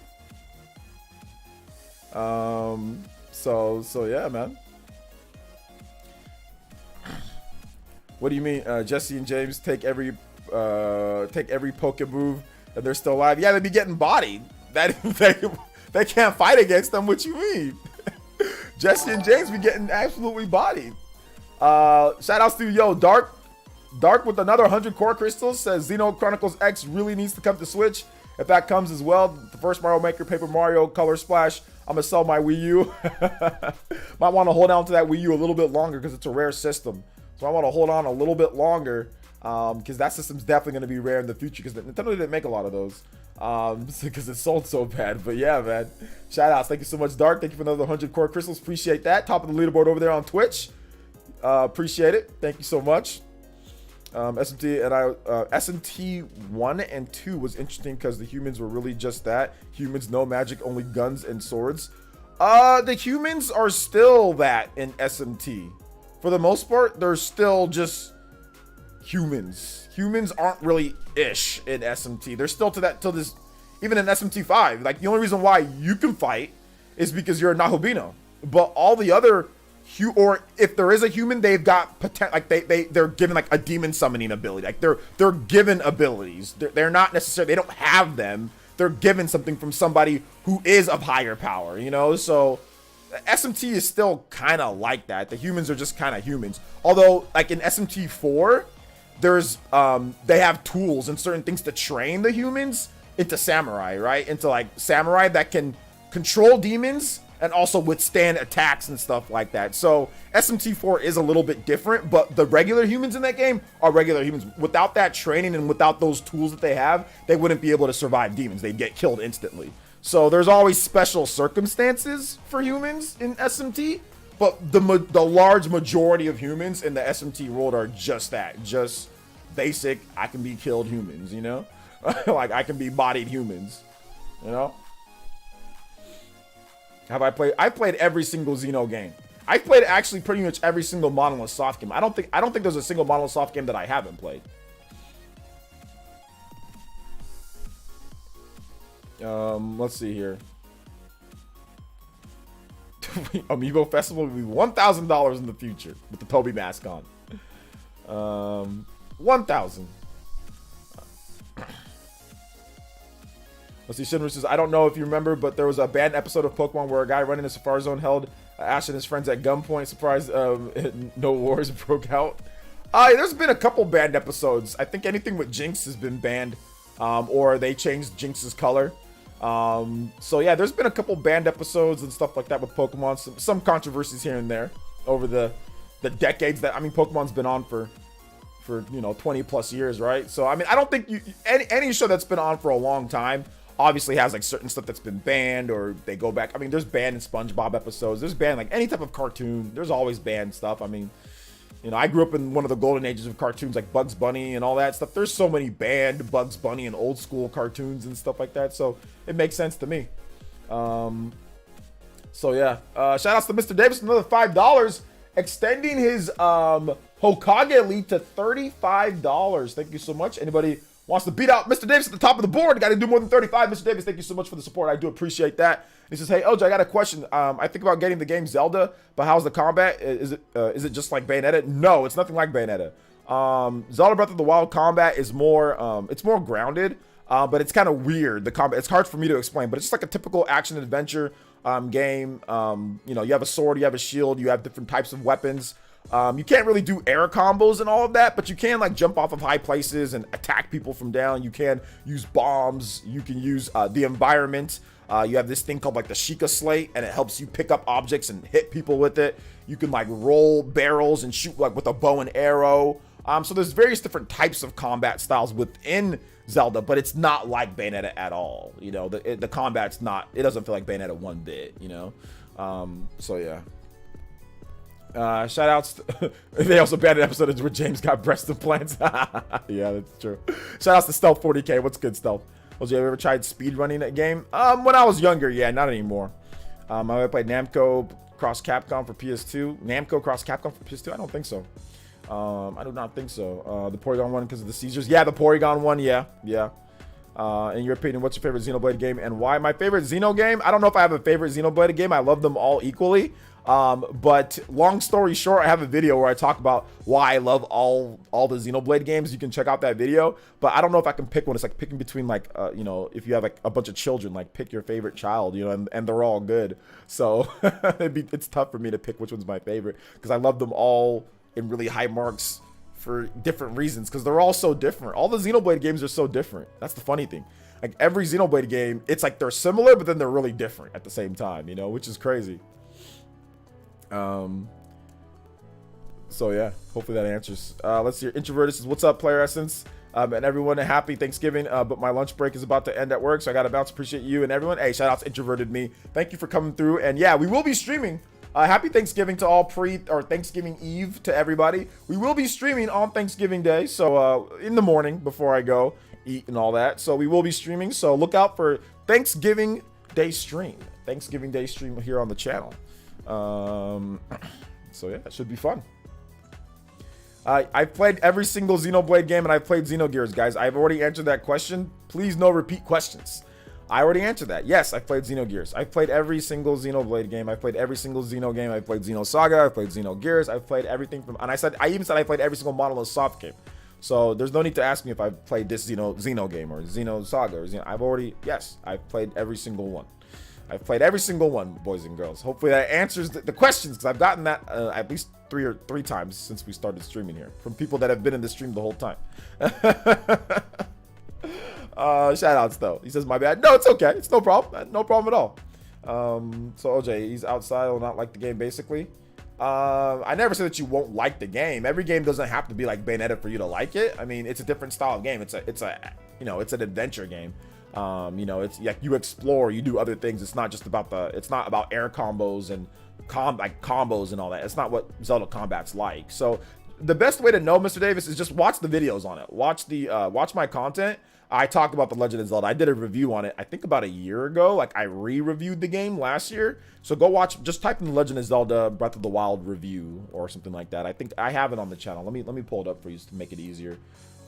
So yeah, man. What do you mean? Jesse and James take every Poke move and they're still alive. Yeah, they'd be getting bodied. That they can't fight against them. What you mean? Jesse and James be getting absolutely bodied. Shout outs to Dark with another 100 core crystals. Says Xenoblade Chronicles X really needs to come to Switch. If that comes as well, the first Mario Maker, Paper Mario, Color Splash. I'm gonna sell my Wii U. Might want to hold on to that Wii U a little bit longer because it's a rare system. So I want to hold on a little bit longer because that system's definitely going to be rare in the future because Nintendo didn't make a lot of those because it sold so bad. But yeah, man, shout outs. Thank you so much, Dark. Thank you for another 100 core crystals. Appreciate that. Top of the leaderboard over there on Twitch. Appreciate it. Thank you so much. SMT 1 and 2 was interesting because the humans were really just that. Humans, no magic, only guns and swords. The humans are still that in SMT. For the most part, they're still just humans. Humans aren't really ish in SMT. They're still to that till this, even in SMT 5. Like the only reason why you can fight is because you're a Nahobino. But all the other or if there is a human, they've got potential. Like they're given like a demon summoning ability. Like they're given abilities. They're not necessarily. They don't have them. They're given something from somebody who is of higher power. You know, so SMT is still kind of like that. The humans are just kind of humans. Although, like in SMT 4, there's they have tools and certain things to train the humans into samurai, right? Into like samurai that can control demons and also withstand attacks and stuff like that. So SMT4 is a little bit different, but the regular humans in that game are regular humans. Without that training and without those tools that they have, they wouldn't be able to survive demons. They'd get killed instantly. So there's always special circumstances for humans in SMT, but the large majority of humans in the SMT world are just that, just basic, I can be killed humans, you know? Like I can be bodied humans, you know? Have I played? I've played every single Xeno game. I've played actually pretty much every single Monolith soft game. I don't think there's a single Monolith soft game that I haven't played. Let's see here. Amiibo Festival will be $1,000 in the future with the Toby mask on. 1,000. Let's see, Shinru says, I don't know if you remember, but there was a banned episode of Pokemon where a guy running a Safari Zone held Ash and his friends at gunpoint. Surprised no wars broke out. There's been a couple banned episodes. I think anything with Jinx has been banned, or they changed Jinx's color. So yeah, there's been a couple banned episodes and stuff like that with Pokemon. Some controversies here and there over the decades that, I mean, Pokemon's been on for you know 20 plus years, right? So I mean, I don't think any show that's been on for a long time obviously has like certain stuff that's been banned, or they go back. I mean, there's banned in SpongeBob episodes. There's banned like any type of cartoon. There's always banned stuff. I mean, you know, I grew up in one of the golden ages of cartoons like Bugs Bunny and all that stuff. There's so many banned Bugs Bunny and old school cartoons and stuff like that. So it makes sense to me. So yeah, shout outs to Mr. Davis, another $5, extending his Hokage lead to $35. Thank you so much. Anybody wants to beat out Mr. Davis at the top of the board, got to do more than 35. Mr. Davis, thank you so much for the support. I do appreciate that. He says, hey, OJ, I got a question. I think about getting the game Zelda, but how's the combat? Is it just like Bayonetta? No, it's nothing like Bayonetta. Zelda Breath of the Wild combat is more, it's more grounded, but it's kind of weird. The combat, it's hard for me to explain, but it's just like a typical action adventure game. You know, you have a sword, you have a shield, you have different types of weapons. You can't really do air combos and all of that, but you can like jump off of high places and attack people from down. You can use bombs. You can use the environment. You have this thing called like the Sheikah Slate, and it helps you pick up objects and hit people with it. You can like roll barrels and shoot like with a bow and arrow. So there's various different types of combat styles within Zelda, but it's not like Bayonetta at all. You know, the combat's not, it doesn't feel like Bayonetta one bit, you know? So yeah. Shout outs to, they also banned an episode where James got breast implants. Yeah, that's true. Shout outs to Stealth 40K. What's good, Stealth? Have you ever tried speedrunning a game? When I was younger, yeah, not anymore. I played Namco Cross Capcom for PS2. Namco Cross Capcom for PS2? I don't think so. I do not think so. The Porygon one because of the seizures. Yeah, the Porygon one, yeah. In your opinion, what's your favorite Xenoblade game and why? My favorite Xeno game? I don't know if I have a favorite Xenoblade game. I love them all equally. But long story short, I have a video where I talk about why I love all the Xenoblade games. You can check out that video. But I don't know if I can pick one. It's like picking between like, you know, if you have like a bunch of children, like pick your favorite child, you know, and they're all good. So it's tough for me to pick which one's my favorite because I love them all in really high marks for different reasons because they're all so different. All the Xenoblade games are so different. That's the funny thing. Like every Xenoblade game, it's like they're similar, but then they're really different at the same time, you know, which is crazy. So yeah, hopefully that answers. Let's see. Introverted says, "What's up, PlayerEssence? And everyone, a happy Thanksgiving. But my lunch break is about to end at work, so I gotta bounce. Appreciate you and everyone. Hey, shout out to Introverted Me. Thank you for coming through. And yeah, we will be streaming. Happy Thanksgiving to all Thanksgiving Eve to everybody. We will be streaming on Thanksgiving Day, so in the morning before I go eat and all that. So we will be streaming. So look out for Thanksgiving Day stream. Thanksgiving Day stream here on the channel. So yeah, it should be fun. I've played every single Xenoblade game and I've played Xenogears, guys. I've already answered that question. Please no repeat questions. I already answered that. Yes, I've played Xenogears. I've played every single Xenoblade game. I've played every single Xeno game. I've played Xenosaga. I've played Xenogears. I've played everything from, and I even said I played every single Monolith Soft game. So there's no need to ask me if I've played this Xeno game or Xenosaga or Xeno. Yes, I've played every single one. I've played every single one, boys and girls. Hopefully that answers the questions, because I've gotten that at least three times since we started streaming here from people that have been in the stream the whole time. Shout outs though. He says, my bad. No, it's okay. It's no problem. No problem at all. So OJ, he's outside, will not like the game basically. I never said that you won't like the game. Every game doesn't have to be like Bayonetta for you to like it. I mean, it's a different style of game. It's an adventure game. It's like you explore, you do other things. It's not just about it's not about air combos and combos and all that. It's not what Zelda combat's like. So the best way to know, Mr. Davis, is just watch the videos on it. Watch my content. I talked about The Legend of Zelda. I did a review on it, I think about a year ago. Like I re-reviewed the game last year. So go watch, just type in The Legend of Zelda Breath of the Wild review or something like that. I think I have it on the channel. Let me pull it up for you just to make it easier.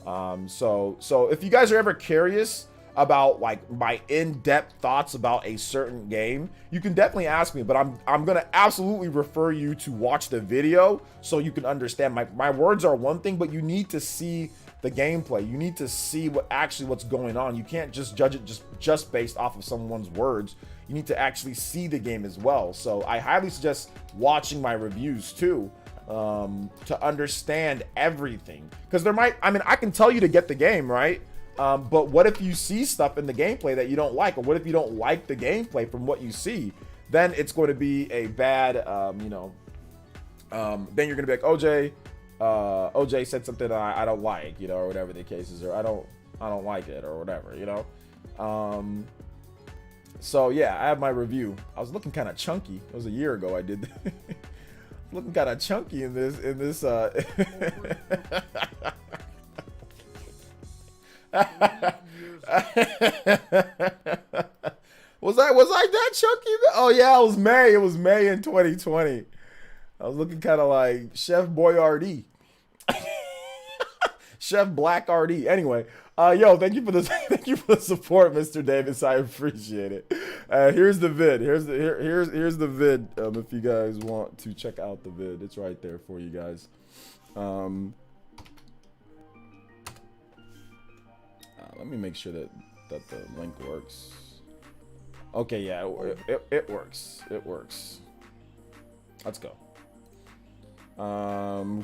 So if you guys are ever curious about like my in-depth thoughts about a certain game, you can definitely ask me, but I'm gonna absolutely refer you to watch the video so you can understand. My words are one thing, but you need to see the gameplay. You need to see what's going on. You can't just judge it just based off of someone's words. You need to actually see the game as well. So I highly suggest watching my reviews too, to understand everything, because I can tell you to get the game right. But what if you see stuff in the gameplay that you don't like? Or what if you don't like the gameplay from what you see? Then it's going to be a bad, then you're going to be like, OJ said something I don't like, or whatever the case is, or I don't like it or whatever, So yeah, I have my review. I was looking kind of chunky. It was a year ago I did looking kind of chunky in this was I that chunky? Oh yeah, it was May in 2020. I was looking kind of like Chef Boyardee. Chef Black RD. Anyway, thank you for the support, Mr. Davis. I appreciate it. Here's the vid. Here's the vid. If you guys want to check out the vid, it's right there for you guys. Let me make sure that the link works. Okay, yeah, it works. It works. Let's go.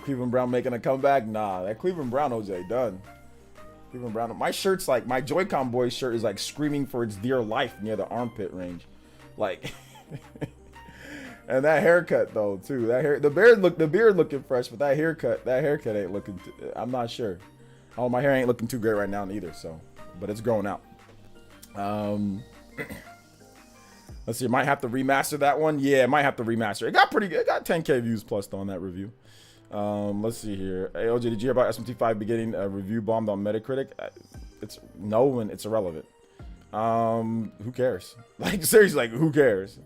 Cleveland Brown making a comeback? Nah, that Cleveland Brown OJ done. Cleveland Brown. My shirt's like, my Joy-Con boy shirt is like screaming for its dear life near the armpit range. Like, and that haircut though too. The beard looking fresh, but that haircut ain't looking. I'm not sure. Oh, my hair ain't looking too great right now either, so, but it's growing out. Let's see, I might have to remaster that one. Yeah, I might have to remaster. It got pretty good. It got 10K views plus though on that review. Let's see here. Hey, OJ, did you hear about SMT5 beginning a review bombed on Metacritic? It's irrelevant. Who cares? Like, seriously, like, who cares?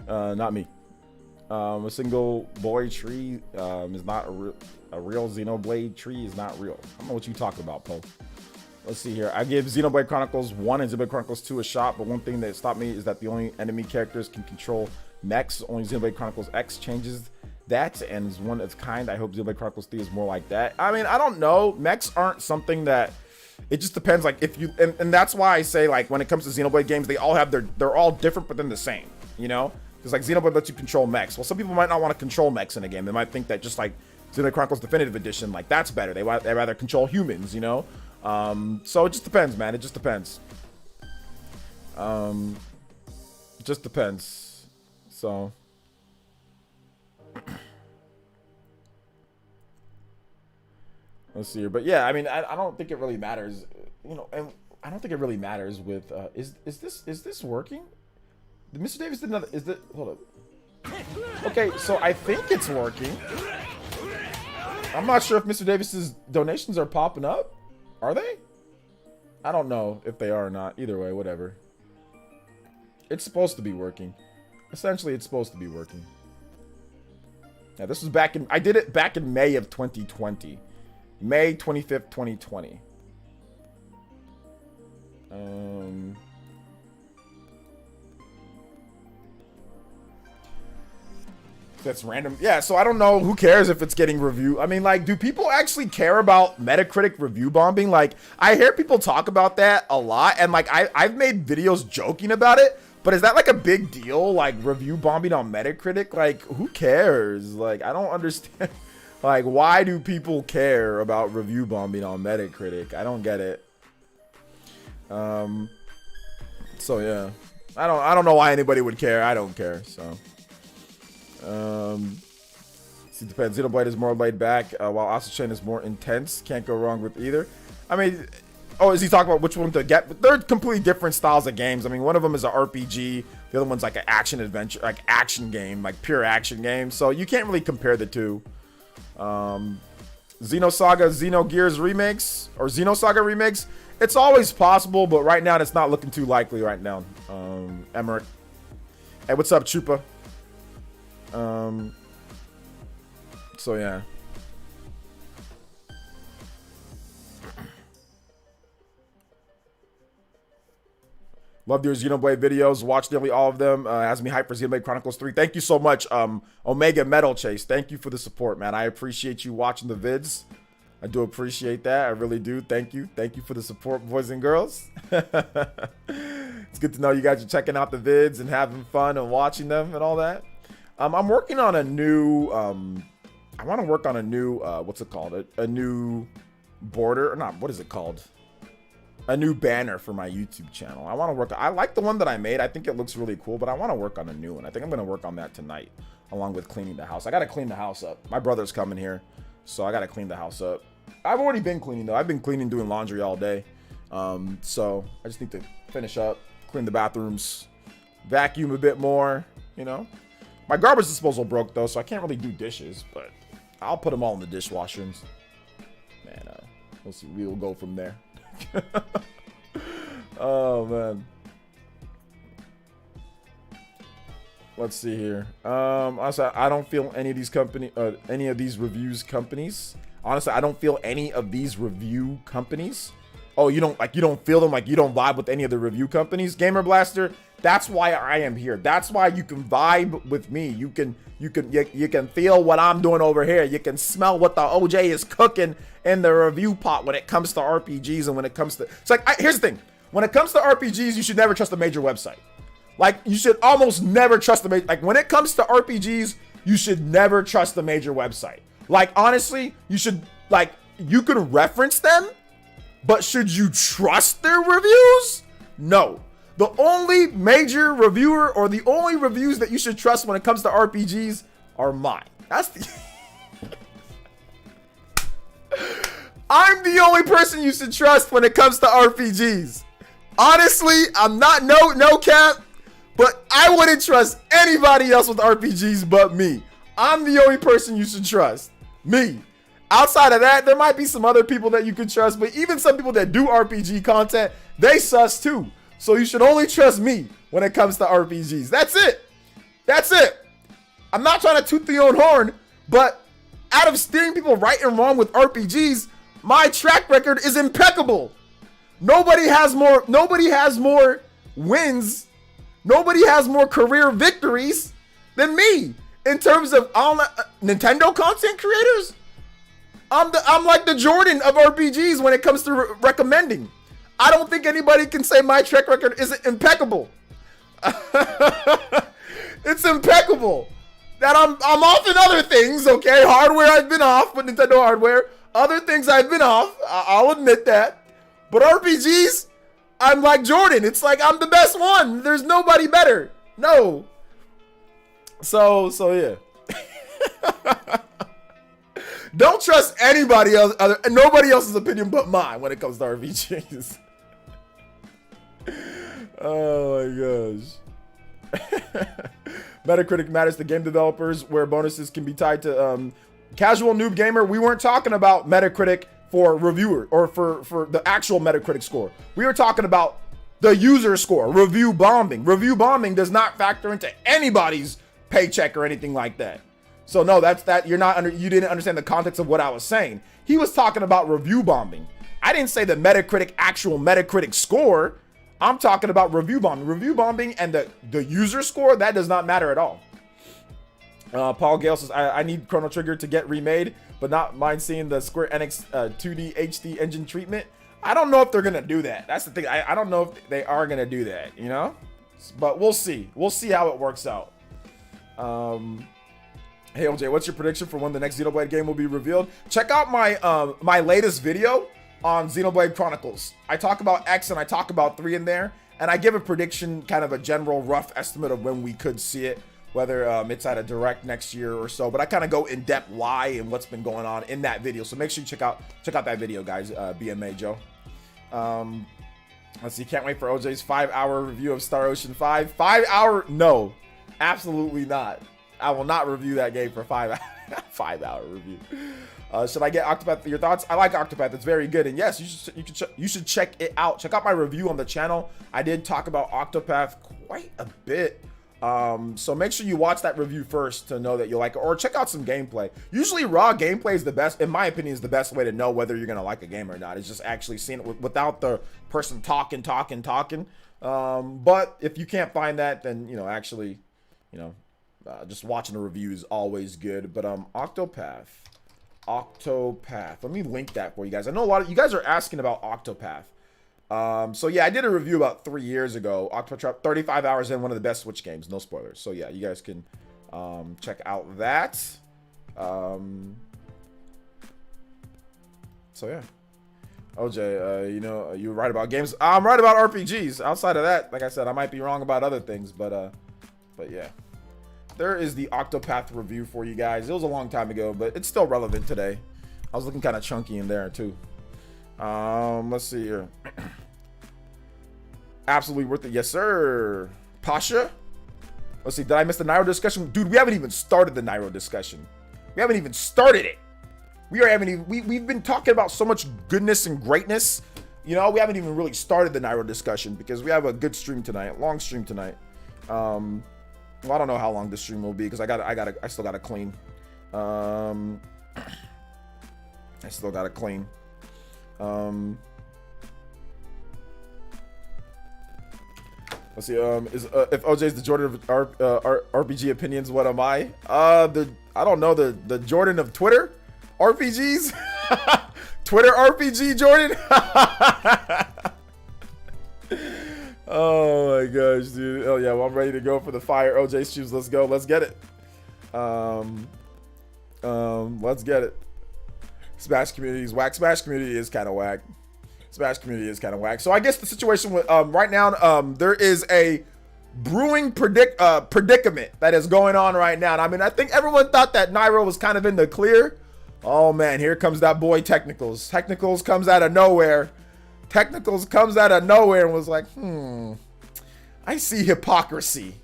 Not me. A single boy tree is not a real Xenoblade tree is not real. I don't know what you talking about, Poe. Let's see here. I give Xenoblade Chronicles 1 and Xenoblade Chronicles 2 a shot, but one thing that stopped me is that the only enemy characters can control mechs. Only Xenoblade Chronicles X changes that, and is one that's kind. I hope Xenoblade Chronicles 3 is more like that. I mean, I don't know. Mechs aren't something that... It just depends, like, if you... And that's why I say, like, when it comes to Xenoblade games, they all have they're all different, but then the same, you know? Because, like, Xenoblade lets you control mechs. Well, some people might not want to control mechs in a game. They might think that just, like, Xenoblade Chronicles Definitive Edition, like, that's better. They rather control humans, you know? So it just depends, man. It just depends. It just depends. So... Let's see here, but yeah, I mean, I don't think it really matters, you know, and I don't think it really matters with is this working? Mr. Davis did another. Is that? Hold up. Okay, so I think it's working. I'm not sure if Mr. Davis's donations are popping up. Are they? I don't know if they are or not. Either way, whatever. It's supposed to be working. Essentially, it's supposed to be working. Yeah, this was back in. I did it back in May of 2020. May 25th, 2020. That's random. Yeah, so I don't know. Who cares if it's getting review? I mean, like, do people actually care about Metacritic review bombing? Like, I hear people talk about that a lot, and like, I've made videos joking about it. But is that like a big deal? Like, review bombing on Metacritic? Like, who cares? Like, I don't understand. Like, why do people care about review bombing on Metacritic? I don't get it. So yeah, I don't know why anybody would care. I don't care. So, it depends. Xenoblade is more laid back, while Astral Chain is more intense. Can't go wrong with either. I mean, oh, is he talking about which one to get? But they're completely different styles of games. I mean, one of them is an RPG. The other one's like an action adventure, like action game, like pure action game. So you can't really compare the two. Xenosaga, Xenogears remakes or Xenosaga remakes, it's always possible, but right now it's not looking too likely right now. Emmerich, hey, what's up, Chupa? So yeah, loved your Xenoblade videos. Watched nearly all of them. Has me hyped for Xenoblade Chronicles 3. Thank you so much, Omega Metal Chase. Thank you for the support, man. I appreciate you watching the vids. I do appreciate that. I really do. Thank you. Thank you for the support, boys and girls. It's good to know you guys are checking out the vids and having fun and watching them and all that. I'm working on a new... I want to work on a new... what's it called? A new border. Or not, what is it called? A new banner for my YouTube channel. I want to work. I like the one that I made. I think it looks really cool, but I want to work on a new one. I think I'm going to work on that tonight, along with cleaning the house. I got to clean the house up. My brother's coming here, so I got to clean the house up. I've already been cleaning though. I've been cleaning, doing laundry all day. So I just need to finish up, clean the bathrooms, vacuum a bit more. You know, my garbage disposal broke though, so I can't really do dishes, but I'll put them all in the dishwasher. Man, we'll see. We'll go from there. Oh man, let's see here. Honestly, I don't feel any of these reviews companies. Honestly, I don't feel any of these review companies. Oh, you don't feel them, like you don't vibe with any of the review companies. Gamer Blaster, that's why I am here. That's why you can vibe with me. You can feel what I'm doing over here. You can smell what the OJ is cooking in the review pot when it comes to RPGs and when it comes to... It's like, here's the thing. When it comes to RPGs, you should never trust a major website. Like, you should almost never trust the major... Like, when it comes to RPGs, you should never trust the major website. Like, honestly, you should... Like, you could reference them, but should you trust their reviews? No. The only major reviewer or the only reviews that you should trust when it comes to RPGs are mine. That's the... I'm the only person you should trust when it comes to RPGs. Honestly, I'm not no cap, but I wouldn't trust anybody else with RPGs but me. I'm the only person you should trust. Me. Outside of that, there might be some other people that you could trust, but even some people that do RPG content, they sus too. So you should only trust me when it comes to RPGs. That's it. That's it. I'm not trying to toot the own horn, but out of steering people right and wrong with RPGs, my track record is impeccable. Nobody has more wins. Nobody has more career victories than me in terms of Nintendo content creators. I'm like the Jordan of RPGs when it comes to recommending. I don't think anybody can say my track record isn't impeccable. It's impeccable. That I'm off in other things, okay? Hardware I've been off with Nintendo hardware. Other things I've been off. I'll admit that. But RPGs, I'm like Jordan. It's like I'm the best one. There's nobody better. No. So yeah. Don't trust anybody else, nobody else's opinion but mine when it comes to RPGs. Oh my gosh. Metacritic matters to game developers where bonuses can be tied to casual noob gamer. We weren't talking about Metacritic for reviewer or for the actual Metacritic score. We were talking about the user score, review bombing. Review bombing does not factor into anybody's paycheck or anything like that. So no, you didn't understand the context of what I was saying. He was talking about review bombing. I didn't say the actual Metacritic score. I'm talking about review bombing. Review bombing and the user score, that does not matter at all. Paul Gale says, I need Chrono Trigger to get remade, but not mind seeing the Square Enix 2D HD engine treatment. I don't know if they're going to do that. That's the thing. I don't know if they are going to do that, you know? But we'll see. We'll see how it works out. Hey, OJ, what's your prediction for when the next Xenoblade game will be revealed? Check out my latest video on Xenoblade Chronicles. I talk about X and I talk about 3 in there, and I give a prediction, kind of a general rough estimate of when we could see it, whether it's at a direct next year or so. But I kind of go in depth why and what's been going on in that video. So make sure you check out that video, guys. BMA Joe. Let's see. Can't wait for OJ's 5-hour review of Star Ocean 5. 5-hour? No, absolutely not. I will not review that game for 5-hour review. Should I get Octopath? Your thoughts? I like Octopath. It's very good. And yes, you should check it out. Check out my review on the channel. I did talk about Octopath quite a bit. So make sure you watch that review first to know that you like it, or check out some gameplay. Usually raw gameplay is the best, in my opinion, is the best way to know whether you're going to like a game or not. It's just actually seeing it without the person talking. But if you can't find that, then, just watching a review is always good. But Octopath. Let me link that for you guys. I know a lot of you guys are asking about Octopath. So yeah, I did a review about 3 years ago. Octopath, 35 hours in, one of the best Switch games, no spoilers. So yeah, you guys can check out that. So yeah, OJ, you're right about games. I'm right about RPGs. Outside of that, like I said, I might be wrong about other things, but yeah. There is the Octopath review for you guys. It was a long time ago, but it's still relevant today. I was looking kind of chunky in there too. Let's see here. Absolutely worth it. Yes, sir. Pasha. Let's see. Did I miss the Nairo discussion? Dude, we haven't even started the Nairo discussion. We haven't even started it. We've been talking about so much goodness and greatness. We haven't even really started the Nairo discussion because we have a good stream tonight, long stream tonight. Well, I don't know how long this stream will be because I still gotta clean. Let's see. If OJ's the Jordan of RPG opinions, what am I? I don't know, the Jordan of Twitter RPGs. Twitter RPG Jordan. Oh my gosh, dude. Oh yeah, well, I'm ready to go for the fire OJ shoes. Let's go. Let's get it. Let's get it. Smash community is whack. Smash community is kind of whack. So I guess the situation with right now, there is a brewing predicament that is going on right now. And I mean, I think everyone thought that Nairo was kind of in the clear. Oh man, here comes that boy Technicals. Technicals comes out of nowhere and was like, I see hypocrisy.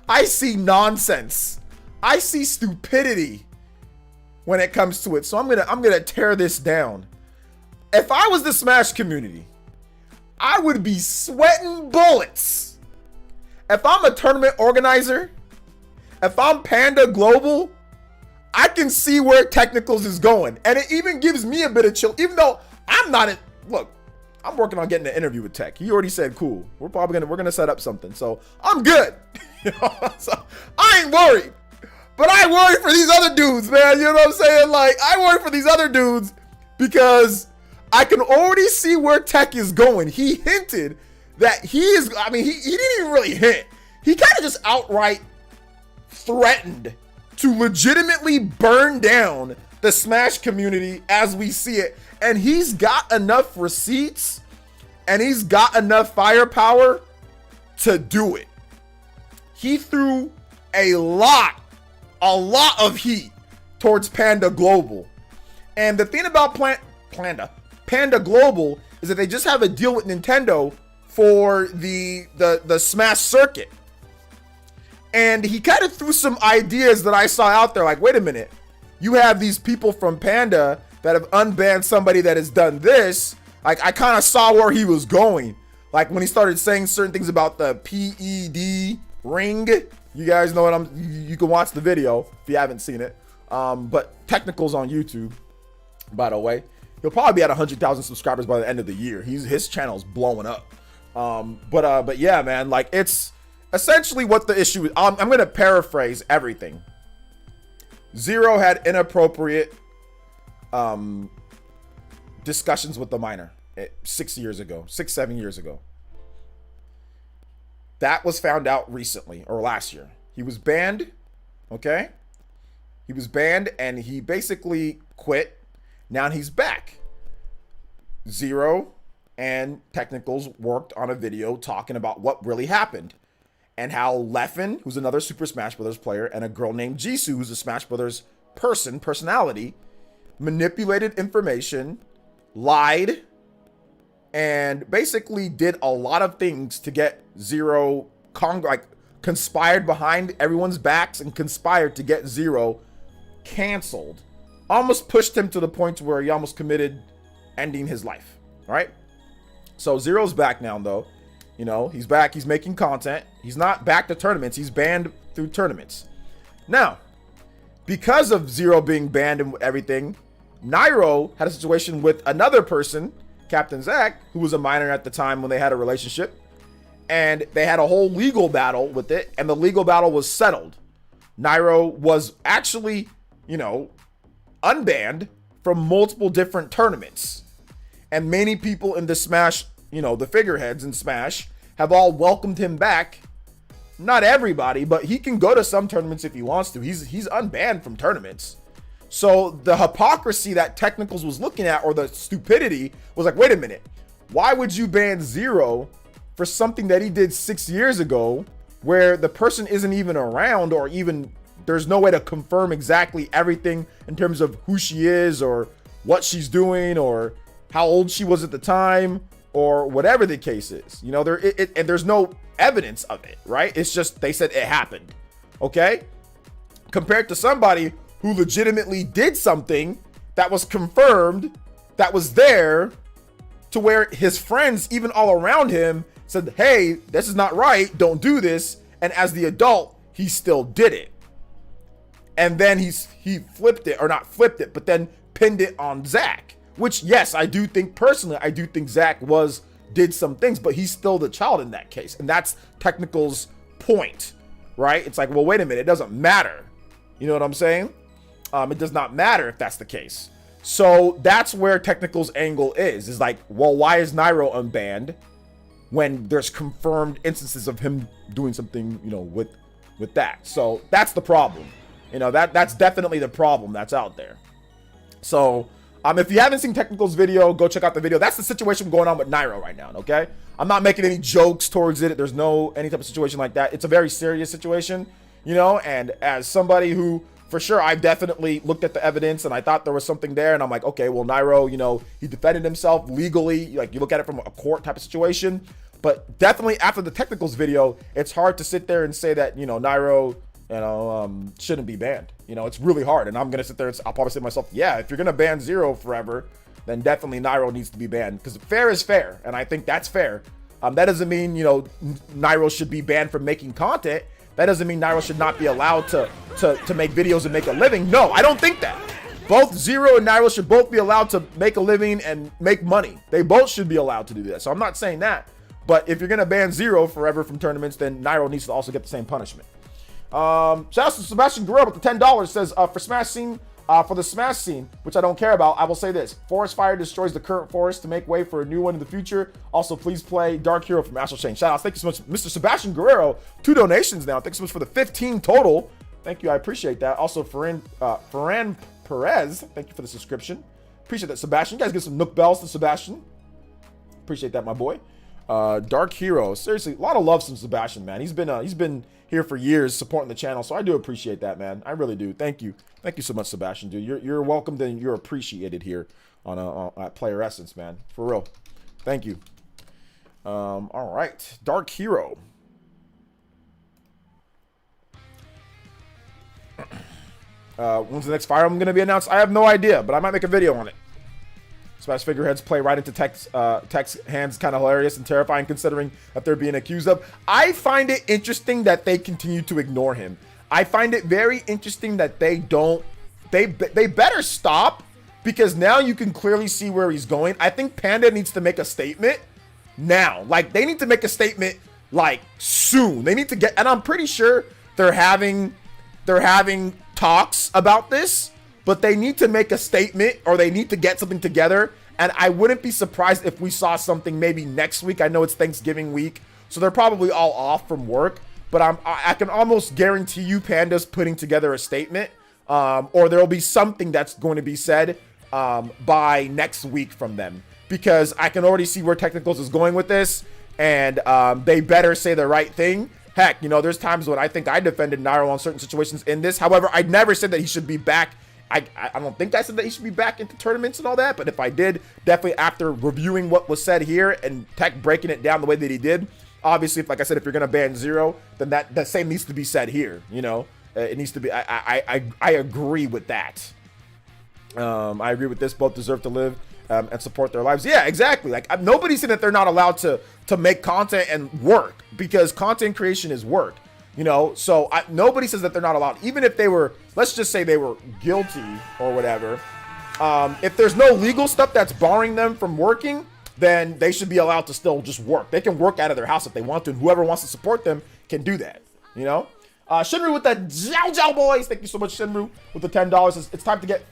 I see nonsense. I see stupidity when it comes to it. So I'm gonna tear this down. If I was the Smash community, I would be sweating bullets. If I'm a tournament organizer, if I'm Panda Global, I can see where Technicals is going. And it even gives me a bit of chill, even though I'm not look, I'm working on getting an interview with Tech. He already said, cool. We're gonna set up something. So I'm good. You know, so I ain't worried. But I worry for these other dudes, man. You know what I'm saying? Like, I worry for these other dudes because I can already see where Tech is going. He hinted that he didn't even really hint. He kind of just outright threatened to legitimately burn down the Smash community as we see it. And he's got enough receipts and he's got enough firepower to do it. He threw a lot of heat towards Panda Global. And the thing about Panda Global is that they just have a deal with Nintendo for the Smash circuit. And he kind of threw some ideas that I saw out there, like, wait a minute, you have these people from Panda that have unbanned somebody that has done this. Like, I kind of saw where he was going. Like, when he started saying certain things about the PED ring. You guys know what you can watch the video if you haven't seen it. But Technicals on YouTube, by the way. He'll probably be at 100,000 subscribers by the end of the year. His channel's blowing up. But yeah, man, like, it's essentially what the issue is. I'm going to paraphrase everything. Zero had inappropriate discussions with the minor 7 years ago. That was found out recently, or last year. He was banned, okay? He was banned and he basically quit. Now he's back. Zero and Technicals worked on a video talking about what really happened and how Leffen, who's another Super Smash Bros. Player, and a girl named Jisoo, who's a Smash Bros. Personality, manipulated information, lied, and basically did a lot of things to get Zero conspired behind everyone's backs and conspired to get Zero canceled. Almost pushed him to the point where he almost committed ending his life. All right. So Zero's back now, though. You know, he's back. He's making content. He's not back to tournaments. He's banned through tournaments. Now, because of Zero being banned and everything, Nairo had a situation with another person, Captain Zach, who was a minor at the time when they had a relationship. And they had a whole legal battle with it. And the legal battle was settled. Nairo was actually, you know, unbanned from multiple different tournaments. And many people in the Smash, you know, the figureheads in Smash have all welcomed him back. Not everybody, but he can go to some tournaments if he wants to. He's unbanned from tournaments. So the hypocrisy that Technicals was looking at, or the stupidity, was like, wait a minute. Why would you ban Zero for something that he did 6 years ago where the person isn't even around, or even there's no way to confirm exactly everything in terms of who she is or what she's doing or how old she was at the time or whatever the case is. You know, and there's no evidence of it, right? It's just they said it happened. Okay? Compared to somebody who legitimately did something that was confirmed, that was there, to where his friends, even all around him, said, hey, this is not right, don't do this. And as the adult, he still did it. And then he flipped it, or not flipped it, but then pinned it on Zach. Which, yes, I do think Zach did some things, but he's still the child in that case. And that's Technical's point, right? It's like, well, wait a minute, it doesn't matter. You know what I'm saying? It does not matter if that's the case. So that's where Technical's angle is like, well, why is Nairo unbanned when there's confirmed instances of him doing something, you know, with that? So that's the problem. You know, that's definitely the problem that's out there. So if you haven't seen Technical's video, go check out the video. That's the situation going on with Nairo right now, okay? I'm not making any jokes towards it. There's any type of situation like that. It's a very serious situation, you know, and as somebody who, for sure, I definitely looked at the evidence and I thought there was something there, and I'm like, okay, well, Nairo, you know, he defended himself legally. Like, you look at it from a court type of situation, but definitely after the Technicals video, it's hard to sit there and say that, you know, Nairo, you know, shouldn't be banned. You know, it's really hard. And I'm going to sit there and I'll probably say to myself, yeah, if you're going to ban Zero forever, then definitely Nairo needs to be banned, because fair is fair. And I think that's fair. That doesn't mean, you know, Nairo should be banned from making content. That doesn't mean Nairo should not be allowed to make videos and make a living. No, I don't think that. Both Zero and Nairo should both be allowed to make a living and make money. They both should be allowed to do that. So I'm not saying that. But if you're going to ban Zero forever from tournaments, then Nairo needs to also get the same punishment. Shout out to Sebastian Guerrero with the $10. Says, for Smash Scene, for the Smash Scene, which I don't care about, I will say this. Forest Fire destroys the current forest to make way for a new one in the future. Also, please play Dark Hero from Astral Chain. Shout out. Thank you so much, Mr. Sebastian Guerrero. 2 donations now. Thanks so much for the 15 total. Thank you. I appreciate that. Also, Ferran Perez, thank you for the subscription. Appreciate that, Sebastian. You guys get some Nook Bells to Sebastian. Appreciate that, my boy. Dark Hero. Seriously, a lot of love from Sebastian, man. He's been here for years supporting the channel, so I do appreciate that, man. I really do. Thank you. Thank you so much, Sebastian, dude. You're welcomed and you're appreciated here at PlayerEssence, man. For real. Thank you. All right. Dark Hero. When's the next Fire Emblem going to be announced? I have no idea, but I might make a video on it. Smash Figureheads play right into Tech's hands, kind of hilarious and terrifying considering that they're being accused of. I find it interesting that they continue to ignore him. I find it very interesting that they better stop, because now you can clearly see where he's going. I think Panda needs to make a statement now. Like, they need to make a statement like soon. They need to get, and I'm pretty sure they're having talks about this, but they need to make a statement or they need to get something together. And I wouldn't be surprised if we saw something maybe next week. I know it's Thanksgiving week, so they're probably all off from work, but I can almost guarantee you Panda's putting together a statement, or there'll be something that's going to be said by next week from them, because I can already see where Technicals is going with this, and they better say the right thing. Heck, you know, there's times when I think I defended Nairo on certain situations in this. However, I never said that he should be back. I don't think I said that he should be back into tournaments and all that, but if I did, definitely after reviewing what was said here and Tech breaking it down the way that he did, obviously, like I said, if you're going to ban Zero, then that same needs to be said here, you know? It needs to be, I agree with that. I agree with this. Both deserve to live and support their lives. Yeah, exactly. Like, nobody's saying that they're not allowed to make content and work, because content creation is work, you know? So nobody says that they're not allowed, even if they were, let's just say they were guilty or whatever. If there's no legal stuff that's barring them from working, then they should be allowed to still just work. They can work out of their house if they want to, and whoever wants to support them can do that, you know? Shinru with the Zhao boys. Thank you so much, Shinru, with the $10. It's time to get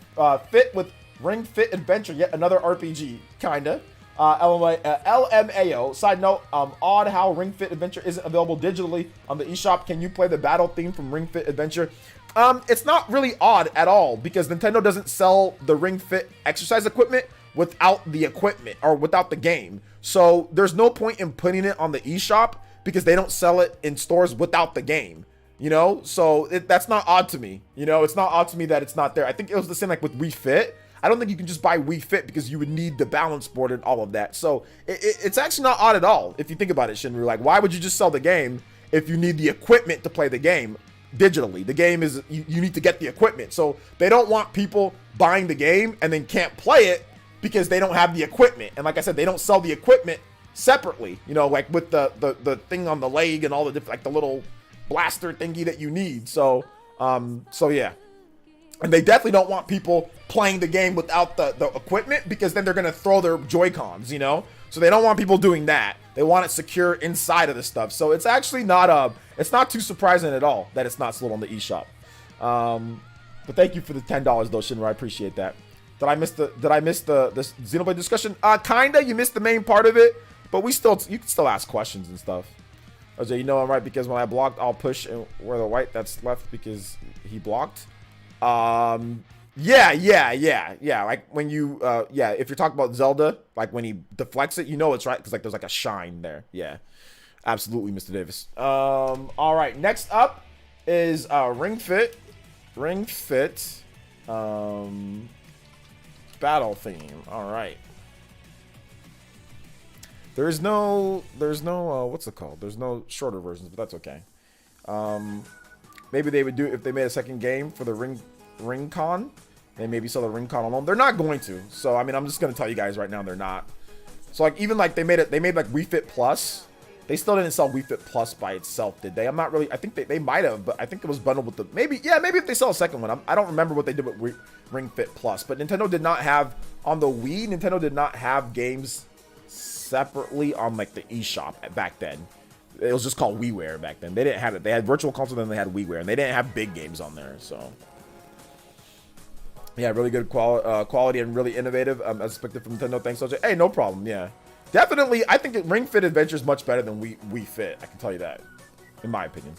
fit with Ring Fit Adventure, yet another RPG, kinda. LMAO. Side note, odd how Ring Fit Adventure isn't available digitally on the eShop. Can you play the battle theme from Ring Fit Adventure? It's not really odd at all, because Nintendo doesn't sell the Ring Fit exercise equipment without the equipment or without the game. So there's no point in putting it on the eShop, because they don't sell it in stores without the game. You know, so that's not odd to me. You know, it's not odd to me that it's not there. I think it was the same like with Wii Fit. I don't think you can just buy Wii Fit, because you would need the balance board and all of that. So it's actually not odd at all if you think about it, Shinru. Like, why would you just sell the game if you need the equipment to play the game digitally? The game is, you need to get the equipment. So they don't want people buying the game and then can't play it because they don't have the equipment. And like I said, they don't sell the equipment separately, you know, like with the thing on the leg and all the different, like the little blaster thingy that you need. So yeah. And they definitely don't want people playing the game without the equipment, because then they're going to throw their Joy-Cons, you know? So they don't want people doing that. They want it secure inside of the stuff. So it's actually not it's not too surprising at all that it's not sold on the eShop. But thank you for the $10 though, Shinra. I appreciate that. Did I miss the Xenoblade discussion? Kinda. You missed the main part of it, but you can still ask questions and stuff. OJ, you know I'm right, because when I blocked, I'll push and where the white that's left because he blocked. Yeah. Like when you, if you're talking about Zelda, like when he deflects it, you know it's right, because like there's like a shine there. Yeah, absolutely, Mr. Davis. All right, next up is Ring Fit, battle theme. All right. There's no what's it called? There's no shorter versions, but that's okay. Maybe they would do it if they made a second game for the Ring Con. They maybe sell the Ring Con alone. They're not going to. So I mean, I'm just gonna tell you guys right now, they're not. So like even like they made like Wii Fit Plus, They still didn't sell Wii Fit Plus by itself, did they? I'm not really. I think they might have, but I think it was bundled with the maybe. Yeah, maybe if they sell a second one. I don't remember what they did with Ring Fit Plus, but Nintendo did not have on the Wii. Nintendo did not have games separately on like the eShop back then. It was just called WiiWare back then. They didn't have it. They had Virtual Console, then they had WiiWare, and they didn't have big games on there. So yeah, really good quality and really innovative. As expected from Nintendo. Thanks, OJ. Hey, no problem. Yeah. Definitely, I think Ring Fit Adventure is much better than Wii Fit. I can tell you that, in my opinion.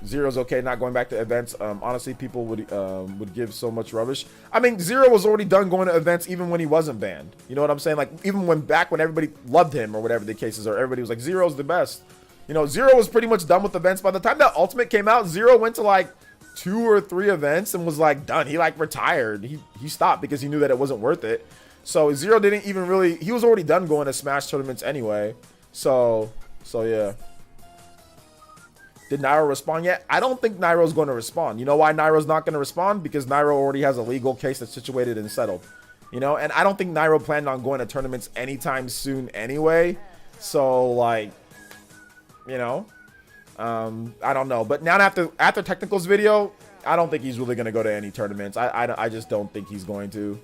Zero's okay, not going back to events. Honestly, people would give so much rubbish. I mean, Zero was already done going to events even when he wasn't banned. You know what I'm saying? Like, even when everybody loved him or whatever the cases are, everybody was like, Zero's the best. You know, Zero was pretty much done with events. By the time that Ultimate came out, Zero went to like 2 or 3 events and was like done. He like retired. He stopped because he knew that it wasn't worth it. So Zero didn't even really, he was already done going to Smash tournaments anyway. So yeah. Did Nairo respond yet? I don't think Nairo's going to respond. You know why Nairo's not going to respond? Because Nairo already has a legal case that's situated and settled. You know, and I don't think Nairo planned on going to tournaments anytime soon anyway. So like, you know, I don't know. But now after Technical's video, I don't think he's really going to go to any tournaments. I just don't think he's going to.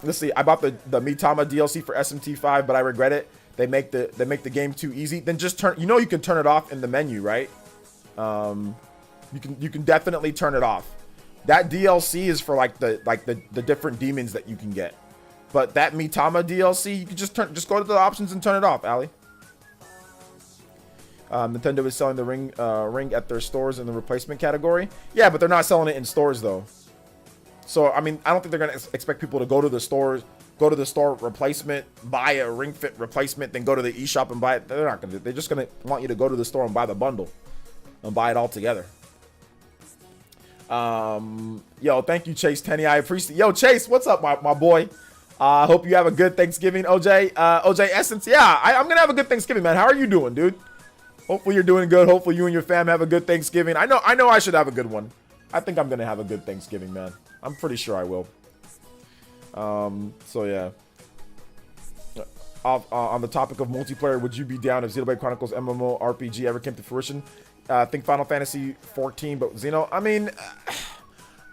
Let's see. I bought the Mitama DLC for SMT5, but I regret it. They make the game too easy. Then just turn. You know you can turn it off in the menu, right? You can definitely turn it off. That DLC is for like the different demons that you can get. But that Mitama DLC, you can just go to the options and turn it off, Ali. Nintendo is selling the ring at their stores in the replacement category. Yeah, but they're not selling it in stores though. So, I mean, I don't think they're going to expect people to go to the store replacement, buy a Ring Fit replacement, then go to the eShop and buy it. They're not going to. They're just going to want you to go to the store and buy the bundle and buy it all together. Yo, thank you, Chase Tenny. I appreciate. Yo, Chase, what's up, my boy? Hope you have a good Thanksgiving, OJ. OJ Essence, yeah, I'm going to have a good Thanksgiving, man. How are you doing, dude? Hopefully you're doing good. Hopefully you and your fam have a good Thanksgiving. I know I should have a good one. I think I'm going to have a good Thanksgiving, man. I'm pretty sure I will. So yeah. On the topic of multiplayer, would you be down if Xenoblade Chronicles MMORPG ever came to fruition? I think Final Fantasy 14, but Xeno. I mean,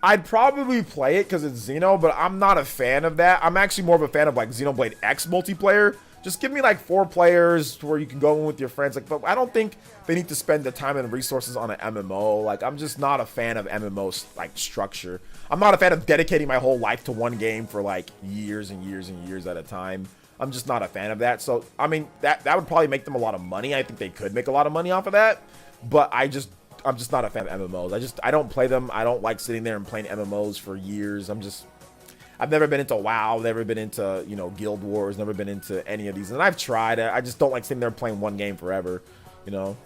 I'd probably play it because it's Xeno, but I'm not a fan of that. I'm actually more of a fan of like Xenoblade X multiplayer. Just give me like 4 players where you can go in with your friends. Like, but I don't think they need to spend the time and resources on an MMO. Like, I'm just not a fan of MMO like structure. I'm not a fan of dedicating my whole life to one game for like years and years and years at a time. I'm just not a fan of that. So, I mean, that would probably make them a lot of money. I think they could make a lot of money off of that. But I'm just not a fan of MMOs. I don't play them. I don't like sitting there and playing MMOs for years. I've never been into WoW, never been into, you know, Guild Wars, never been into any of these. And I've tried. I just don't like sitting there playing one game forever, you know.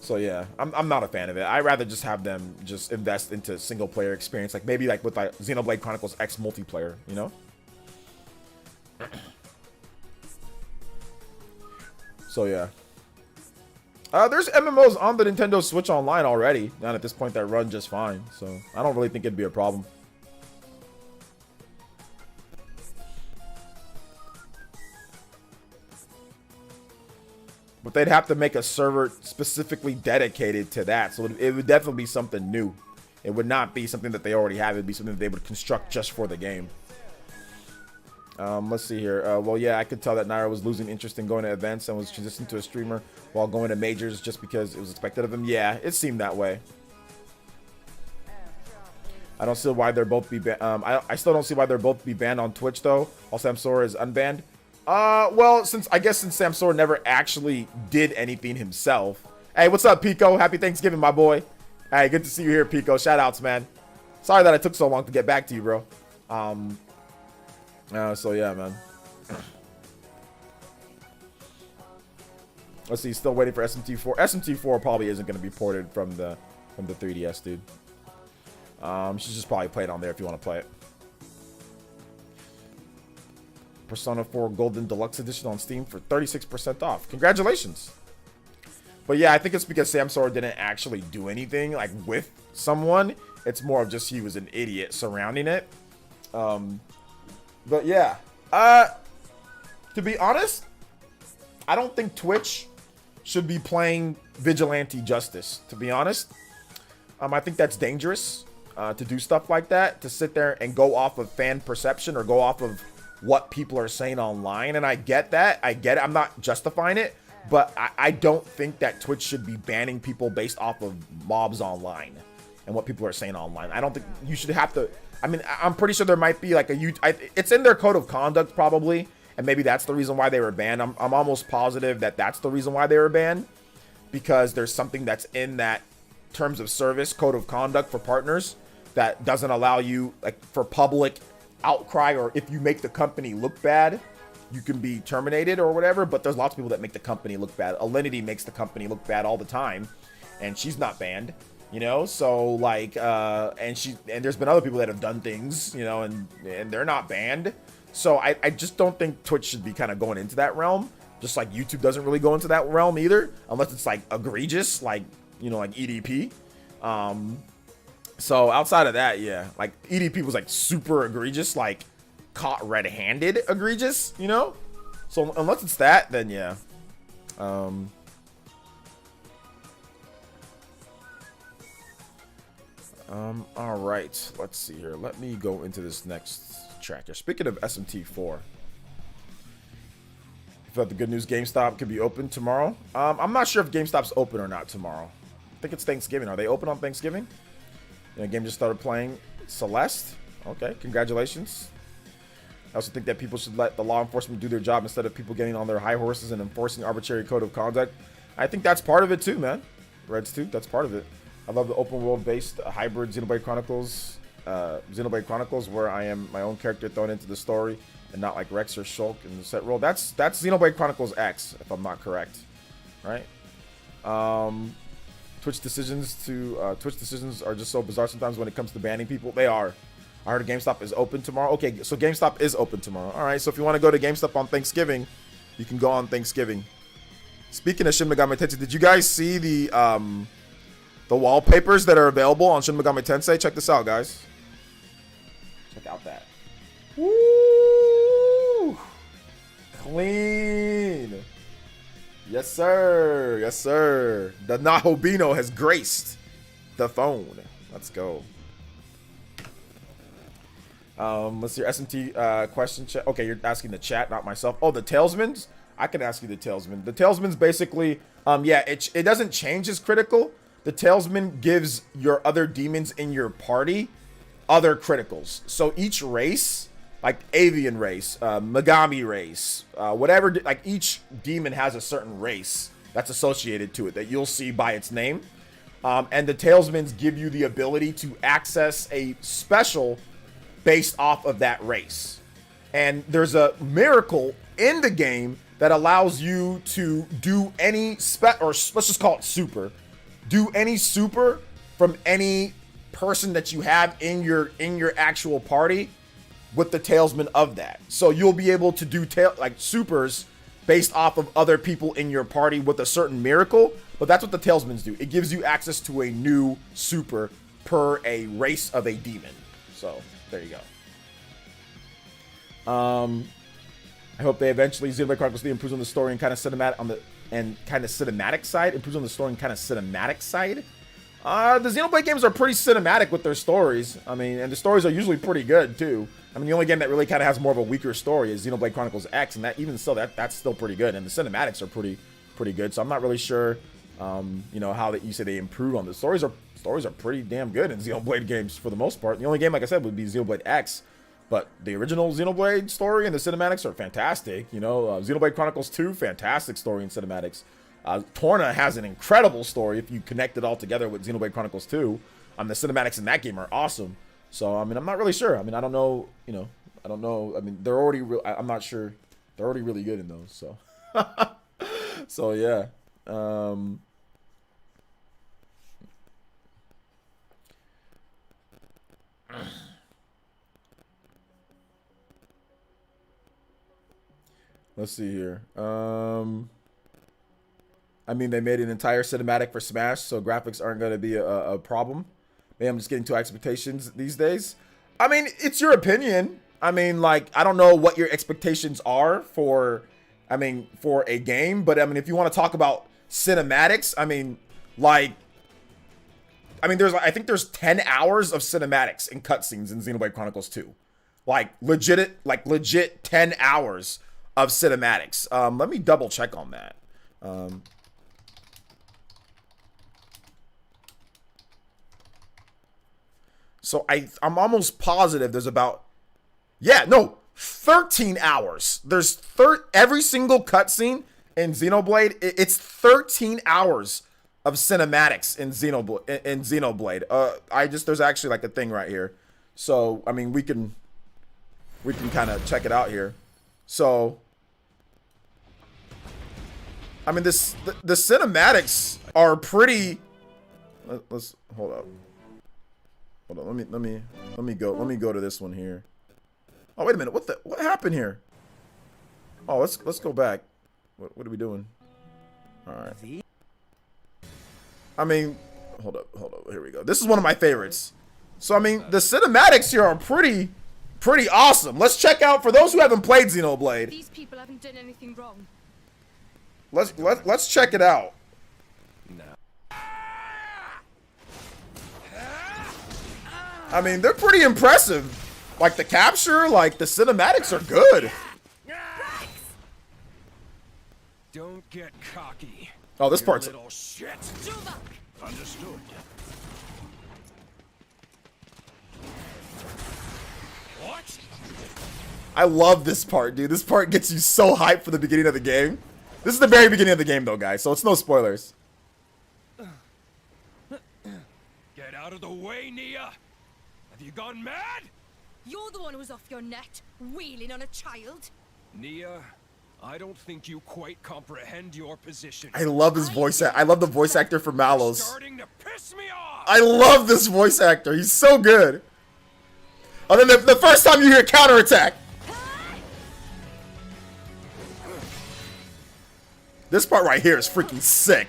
So yeah, I'm not a fan of it. I'd rather just have them just invest into single player experience, like maybe like with like Xenoblade Chronicles X multiplayer, you know. So yeah. There's MMOs on the Nintendo Switch Online already, and at this point that run just fine, so I don't really think it'd be a problem. But they'd have to make a server specifically dedicated to that, so it would definitely be something new. It would not be something that they already have. It'd be something that they would construct just for the game. Let's see here. Well, yeah, I could tell that Nairo was losing interest in going to events and was transitioning to a streamer while going to majors just because it was expected of him. Yeah, it seemed that way. I don't see why they're both be I still don't see why they're both be banned on Twitch though. While Samsora is unbanned. Well, since Samsora never actually did anything himself. Hey, what's up, Pico? Happy Thanksgiving, my boy. Hey, good to see you here, Pico. Shout outs, man. Sorry that I took so long to get back to you, bro. So yeah, man. Let's see, still waiting for SMT4. SMT4 probably isn't going to be ported from the 3DS, dude. You should just probably play it on there if you want to play it. Persona 4 Golden Deluxe Edition on Steam for 36% off. Congratulations. But yeah, I think it's because Samsora didn't actually do anything like with someone. It's more of just he was an idiot surrounding it. But yeah, to be honest, I don't think Twitch should be playing vigilante justice, to be honest. I think that's dangerous to do stuff like that, to sit there and go off of fan perception or go off of what people are saying online. And I get that. I get it. I'm not justifying it, but I don't think that Twitch should be banning people based off of mobs online and what people are saying online. I don't think you should have to. I mean, I'm pretty sure there might be like it's in their code of conduct probably, and maybe that's the reason why they were banned. I'm almost positive that that's the reason why they were banned, because there's something that's in that terms of service code of conduct for partners that doesn't allow you, like, for public outcry, or if you make the company look bad, you can be terminated or whatever. But there's lots of people that make the company look bad. Alinity makes the company look bad all the time, and she's not banned, you know. So like and there's been other people that have done things, you know, and they're not banned. So I just don't think Twitch should be kind of going into that realm, just like YouTube doesn't really go into that realm either, unless it's like egregious, like, you know, like EDP. So outside of that, yeah, like EDP was like super egregious, like caught red-handed egregious, you know. So unless it's that, then yeah. All right, let's see here. Let me go into this next track here. Speaking of SMT4, I thought the good news, GameStop could be open tomorrow. I'm not sure if GameStop's open or not tomorrow. I think it's Thanksgiving. Are they open on Thanksgiving? The game just started playing. Celeste. Okay, congratulations. I also think that people should let the law enforcement do their job instead of people getting on their high horses and enforcing arbitrary code of conduct. I think that's part of it too, man. Reds too, that's part of it. I love the open world based hybrid Xenoblade Chronicles. Where I am my own character thrown into the story and not like Rex or Shulk in the set role. That's Xenoblade Chronicles X, if I'm not correct. Right? Twitch decisions are just so bizarre sometimes when it comes to banning people. They are. I heard GameStop is open tomorrow. Okay, so GameStop is open tomorrow. All right, so if you want to go to GameStop on Thanksgiving, you can go on Thanksgiving. Speaking of Shin Megami Tensei, did you guys see the wallpapers that are available on Shin Megami Tensei? Check this out, guys. Check out that. Woo! Clean. Yes, sir. Yes, sir. The Nahobino has graced the phone. Let's go. Let's see your SMT question chat. Okay, you're asking the chat, not myself. Oh, the Tailsman's? I can ask you the Tailsman. The Tailsman's basically, yeah, it doesn't change as critical. The Tailsman gives your other demons in your party other criticals. So each race, like Avian race, Megami race, whatever, like each demon has a certain race that's associated to it that you'll see by its name. And the Tailsmans give you the ability to access a special based off of that race. And there's a miracle in the game that allows you to do any or let's just call it super. Do any super from any person that you have in your actual party with the Tailsman of that. So you'll be able to do supers based off of other people in your party with a certain miracle. But that's what the Tailsmans do. It gives you access to a new super per a race of a demon. So there you go. I hope they eventually Xenoblade Chronicles 3 improves on the story and kind of cinematic side. Improves on the story and kind of cinematic side. The Xenoblade games are pretty cinematic with their stories. I mean, and the stories are usually pretty good too. I mean, the only game that really kind of has more of a weaker story is Xenoblade Chronicles X, and that even still that's still pretty good. And the cinematics are pretty good. So I'm not really sure, you know, how that you say they improve on the stories are pretty damn good in Xenoblade games for the most part. The only game, like I said, would be Xenoblade X. But the original Xenoblade story and the cinematics are fantastic. You know, Xenoblade Chronicles 2, fantastic story and cinematics. Torna has an incredible story if you connect it all together with Xenoblade Chronicles 2. The cinematics in that game are awesome. So, I mean, I'm not really sure. I mean, I don't know, you know, I don't know. I mean, they're already I'm not sure. They're already really good in those, so. So, yeah. Let's see here. I mean, they made an entire cinematic for Smash, so graphics aren't going to be a problem. Maybe I'm just getting too high expectations these days. I mean, it's your opinion. I mean, like, I don't know what your expectations are for, I mean, for a game, but I mean, if you want to talk about cinematics, I mean, like, I think there's 10 hours of cinematics and cutscenes in Xenoblade Chronicles 2. Like, legit 10 hours of cinematics. Let me double check on that. So I'm almost positive there's about, yeah, no, 13 hours. There's every single cutscene in Xenoblade, it's 13 hours of cinematics in Xenoblade. There's actually like a thing right here. So, I mean, we can kind of check it out here. So, I mean, the cinematics are pretty. Let's hold up. Hold on. Let me go to this one here. Oh, wait a minute. What happened here? Oh, let's go back. What are we doing? All right. I mean, hold up. Here we go. This is one of my favorites. So, I mean, the cinematics here are pretty awesome. Let's check out, for those who haven't played Xenoblade. These people haven't done anything wrong. Let's check it out. No. I mean, they're pretty impressive. Like the capture, like the cinematics are good. Don't get cocky. Oh, this part's little shit. Understood. What? I love this part, dude. This part gets you so hyped for the beginning of the game. This is the very beginning of the game, though, guys, so it's no spoilers. Get out of the way, Nia. Have you gone mad? You're the one who was off your nut, wheeling on a child. Nia, I don't think you quite comprehend your position. I love his voice. I love the voice actor for Malos. Starting to piss me off. I love this voice actor. He's so good. Oh, then the first time you hear counterattack. This part right here is freaking sick.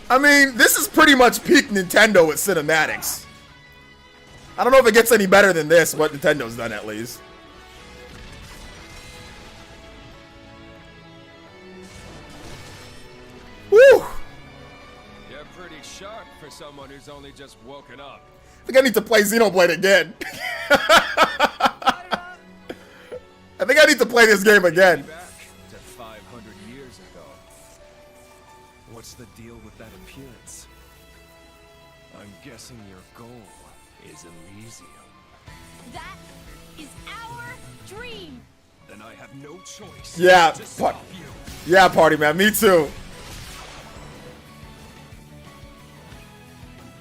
I mean, this is pretty much peak Nintendo with cinematics. I don't know if it gets any better than this, what Nintendo's done at least. Woo! You're pretty sharp for someone who's only just woken up. I think I need to play Xenoblade again. I think I need to play this game again. Back to 500 years ago. What's the deal with that appearance? I'm guessing your goal is Elysium. That is our dream. Then I have no choice. Yeah, to stop you. Yeah, party man, me too.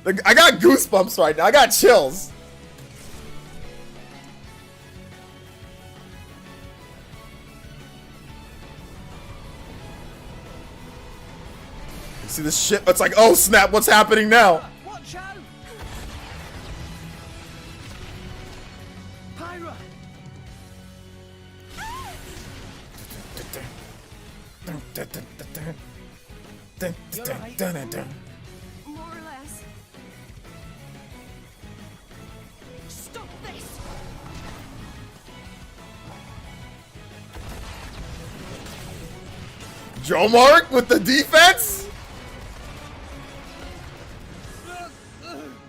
I got goosebumps right now. I got chills. You see this shit? It's like, oh snap, what's happening now? Watch out! Pyra! More or less. Stop this! Joe Mark with the defense?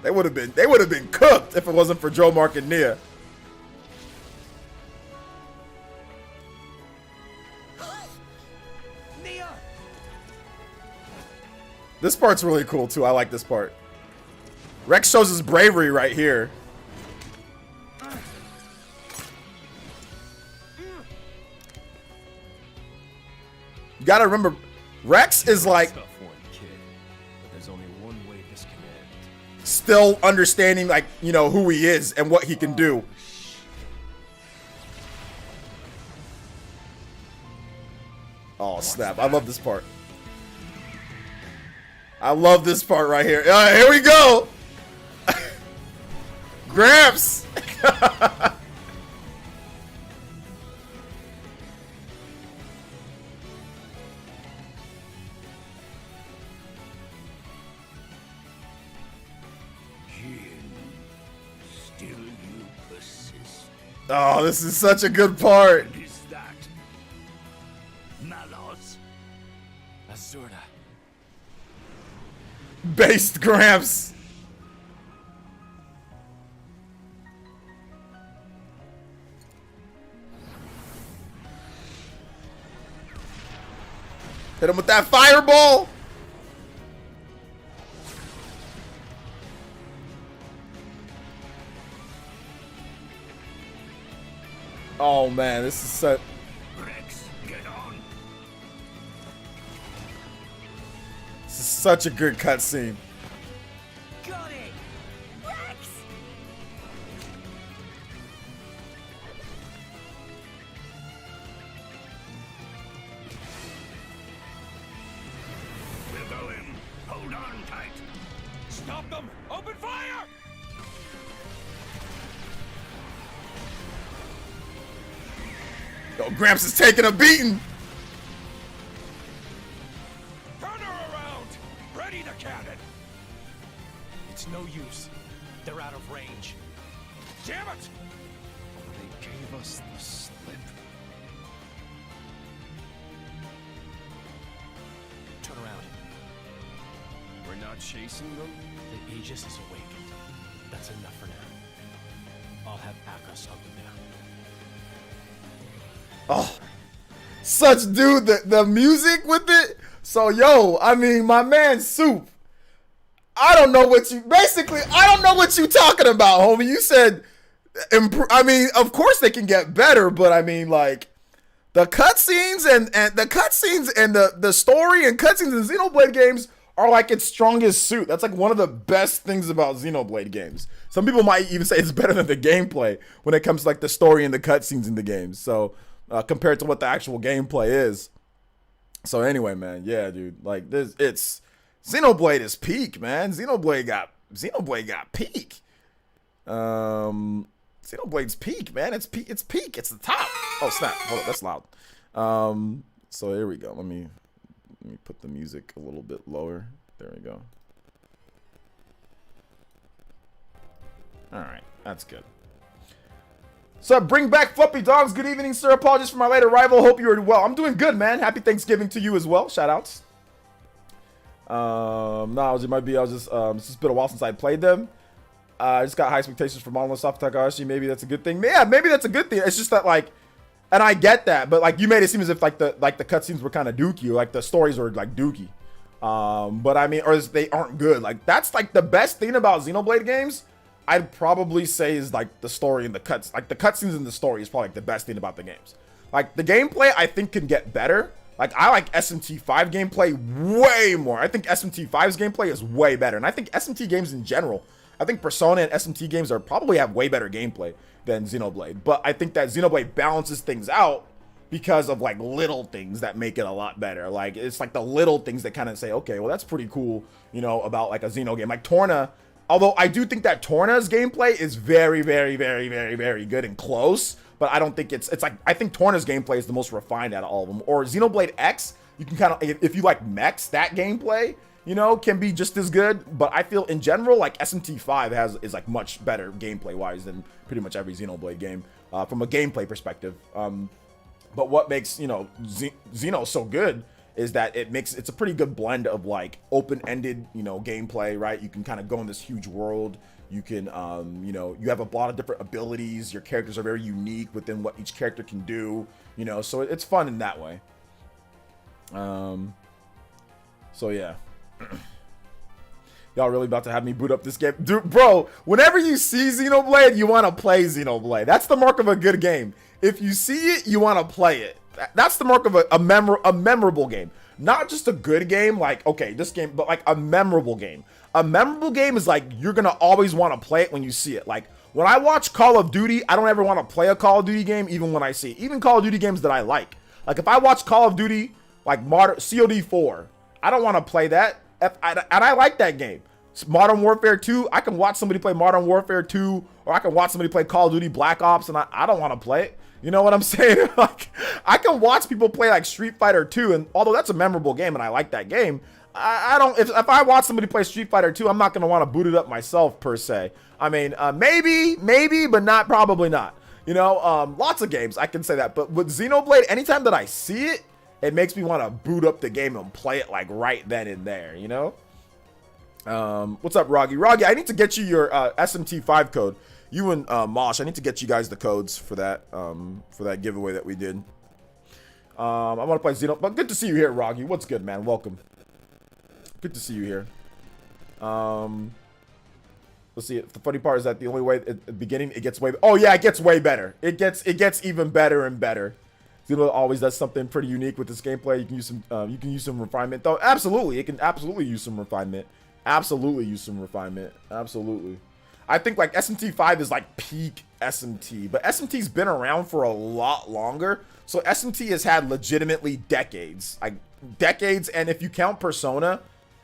They would have been cooked if it wasn't for Joe Mark and Nia. Nia! This part's really cool too. I like this part. Rex shows his bravery right here. You gotta remember, Rex is like Tough one, kid. But there's only one way this can end. still understanding, like, you know, who he is and what he can do. Oh snap! I love this part. I love this part right here. Here we go. Gramps. Oh, this is such a good part. What is that? Malos? Azurda. Based Gramps. Hit him with that fireball. Oh man, this is so. Rex, get on. This is such a good cutscene. Got it! Rex! We'll go in. Hold on tight. Stop them! Open fire! Yo, Gramps is taking a beating. Turn her around! Ready the cannon! It's no use. They're out of range. Damn it! They gave us the slip. Turn around. We're not chasing them? The Aegis is awakened. That's enough for now. I'll have Akos hunt them down. Oh, such dude, the music with it. So yo, I mean, my man Soup. I don't know what you talking about, homie. You said, I mean, of course they can get better, but I mean, like the cutscenes and the story and cutscenes in Xenoblade games are like its strongest suit. That's like one of the best things about Xenoblade games. Some people might even say it's better than the gameplay when it comes to like the story and the cutscenes in the games. So. Compared to what the actual gameplay is. So anyway, man, yeah, dude, like this, it's Xenoblade is peak, man. Xenoblade got peak. Xenoblade's peak, man. It's peak. It's the top. Oh snap! Hold up, that's loud. So here we go. Let me put the music a little bit lower. There we go. All right, that's good. So bring back Fluffy Dogs. Good evening, sir. Apologies for my late arrival. Hope you are well. I'm doing good, man. Happy Thanksgiving to you as well. Shout outs. No, it might be. It's just been a while since I played them. I just got high expectations for Monolith Soft Takahashi. Maybe that's a good thing. Yeah, maybe that's a good thing. It's just that like, and I get that, but like you made it seem as if like the cutscenes were kind of dookie, or like the stories were like dookie. But I mean, or they aren't good. Like that's like the best thing about Xenoblade games. I'd probably say is like the story and the cuts. Like the cutscenes and the story is probably like the best thing about the games. Like the gameplay, I think can get better. Like I like SMT5 gameplay way more. I think SMT5's gameplay is way better, and I think SMT games in general. I think Persona and SMT games are probably have way better gameplay than Xenoblade. But I think that Xenoblade balances things out because of like little things that make it a lot better. Like it's like the little things that kind of say, okay, well that's pretty cool, you know, about like a Xeno game. Like Torna. Although I do think that Torna's gameplay is very, very, very, very, very good and close, but I don't think it's like, I think Torna's gameplay is the most refined out of all of them. Or Xenoblade X, you can kind of, if you like mechs, that gameplay, you know, can be just as good. But I feel in general, like SMT5 is like much better gameplay wise than pretty much every Xenoblade game from a gameplay perspective. But what makes, you know, Xeno so good is that it's a pretty good blend of like open-ended, you know, gameplay, right? You can kind of go in this huge world. You can, you know, you have a lot of different abilities. Your characters are very unique within what each character can do, you know, so it's fun in that way. So yeah. Y'all really about to have me boot up this game? Dude, bro, whenever you see Xenoblade, you want to play Xenoblade. That's the mark of a good game. If you see it, you want to play it. That's the mark of a memorable game. Not just a good game, like, okay, this game, but like a memorable game. A memorable game is like, you're going to always want to play it when you see it. Like, when I watch Call of Duty, I don't ever want to play a Call of Duty game, even when I see it. Even Call of Duty games that I like. Like, if I watch Call of Duty, like COD 4, I don't want to play that. And I like that game. Modern Warfare 2, I can watch somebody play Modern Warfare 2, or I can watch somebody play Call of Duty Black Ops, and I don't want to play it. You know what I'm saying? Like, I can watch people play like Street Fighter 2, and although that's a memorable game and I like that game, I don't. If I watch somebody play Street Fighter 2, I'm not gonna want to boot it up myself per se. I mean, maybe, but not probably not. You know, lots of games I can say that, but with Xenoblade, anytime that I see it, it makes me want to boot up the game and play it like right then and there, you know? What's up, Roggy? Roggy, I need to get you your SMT5 code. You and Mosh, I need to get you guys the codes for that giveaway that we did. I want to play Xenoblade, but good to see you here, Roggy. What's good, man? Welcome. Good to see you here. Let's see. The funny part is that the only way at the beginning it gets way. Oh yeah, it gets way better. It gets even better and better. Xenoblade always does something pretty unique with this gameplay. You can use some refinement though. Absolutely, it can absolutely use some refinement. Absolutely use some refinement. Absolutely. I think like SMT5 is like peak SMT, but SMT's been around for a lot longer. So SMT has had legitimately decades, like decades. And if you count Persona,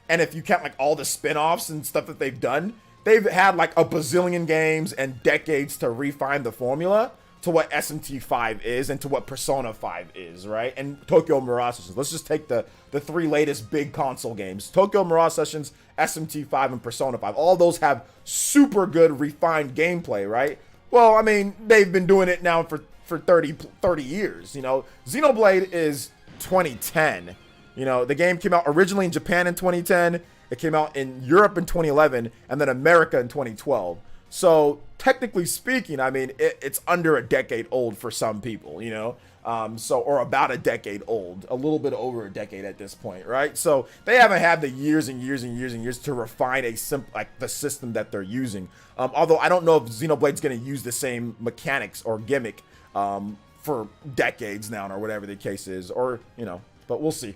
and if you count like all the spin-offs and stuff that they've done, they've had like a bazillion games and decades to refine the formula to what SMT5 is and to what Persona 5 is, right? And Tokyo Mirage Sessions. Let's just take the three latest big console games. Tokyo Mirage Sessions, SMT5, and Persona 5. All those have super good refined gameplay, right? Well, I mean, they've been doing it now for 30 years, you know? Xenoblade is 2010. You know, the game came out originally in Japan in 2010. It came out in Europe in 2011, and then America in 2012. So technically speaking, I mean, it's under a decade old for some people, you know, or about a decade old, a little bit over a decade at this point, right? So they haven't had the years and years and years and years to refine the system that they're using. Although I don't know if Xenoblade's going to use the same mechanics or gimmick for decades now, or whatever the case is, or, you know, but we'll see.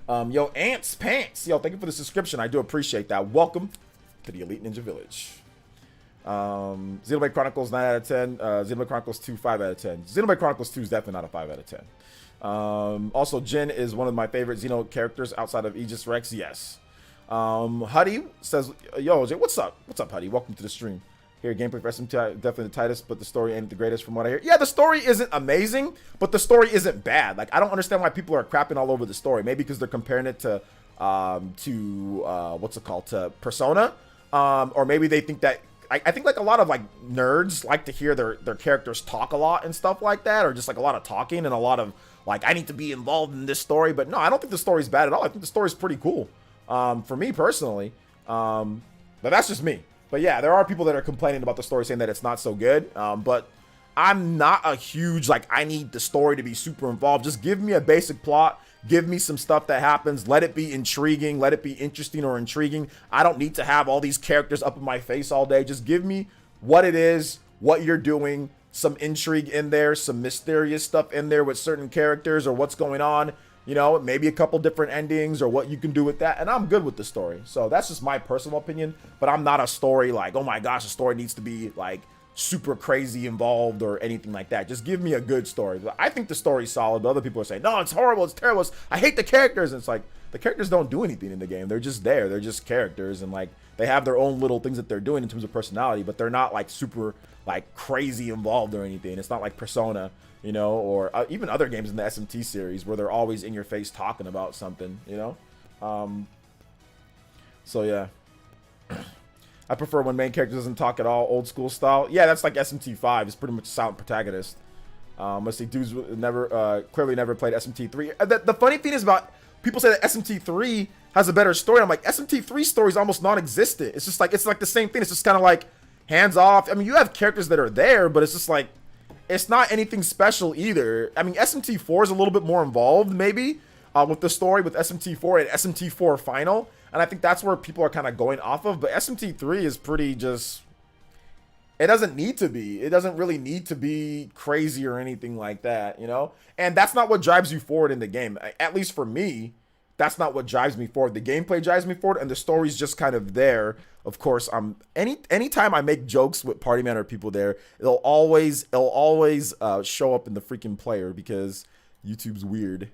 Yo, Ants Pants, yo, thank you for the subscription. I do appreciate that. Welcome to the Elite Ninja Village. Xenoblade Chronicles 9 out of 10. Xenoblade Chronicles 2 5 out of 10. Xenoblade Chronicles 2 is definitely not a 5 out of 10. Also, Jin is one of my favorite Xeno characters outside of Aegis Rex. Yes. Huddy says, yo, Jay, what's up? What's up, Huddy? Welcome to the stream. Here, gameplay for SMT, definitely the tightest, but the story ain't the greatest from what I hear. Yeah, the story isn't amazing, but the story isn't bad. Like, I don't understand why people are crapping all over the story. Maybe because they're comparing it to what's it called, to Persona, or maybe they think that. I think like a lot of like nerds like to hear their characters talk a lot and stuff like that, or just like a lot of talking and a lot of like, I need to be involved in this story. But no, I don't think the story's bad at all. I think the story's pretty cool, for me personally. But that's just me. But yeah, there are people that are complaining about the story, saying that it's not so good. But I'm not a huge, like, I need the story to be super involved. Just give me a basic plot. Give me some stuff that happens. Let it be intriguing. Let it be interesting or intriguing. I don't need to have all these characters up in my face all day. Just give me what it is, what you're doing, some intrigue in there, some mysterious stuff in there with certain characters or what's going on. You know, maybe a couple different endings or what you can do with that. And I'm good with the story. So that's just my personal opinion. But I'm not a story like, oh my gosh, the story needs to be like super crazy involved or anything like that. Just give me a good story. I think the story's solid, but other people are saying, no, it's horrible, it's terrible, I hate the characters. And it's like, the characters don't do anything in the game. They're just there. They're just characters, and like they have their own little things that they're doing in terms of personality, but they're not like super like crazy involved or anything. It's not like Persona, you know, or even other games in the SMT series where they're always in your face talking about something, you know. So yeah. I prefer when main character doesn't talk at all, old school style. Yeah, that's like SMT5. It's pretty much a silent protagonist. Let's see, dudes clearly never played SMT3. The funny thing is about people say that SMT3 has a better story. I'm like, SMT3 story is almost non-existent. It's just like, it's like the same thing. It's just kind of like hands off. I mean, you have characters that are there, but it's just like, it's not anything special either. I mean, SMT4 is a little bit more involved maybe with the story with SMT4 and SMT4 Final. And I think that's where people are kind of going off of. But SMT3 is pretty just... It doesn't need to be. It doesn't really need to be crazy or anything like that, you know? And that's not what drives you forward in the game. At least for me, that's not what drives me forward. The gameplay drives me forward, and the story's just kind of there. Of course, anytime I make jokes with Party Man or people there, it'll always show up in the freaking player because YouTube's weird.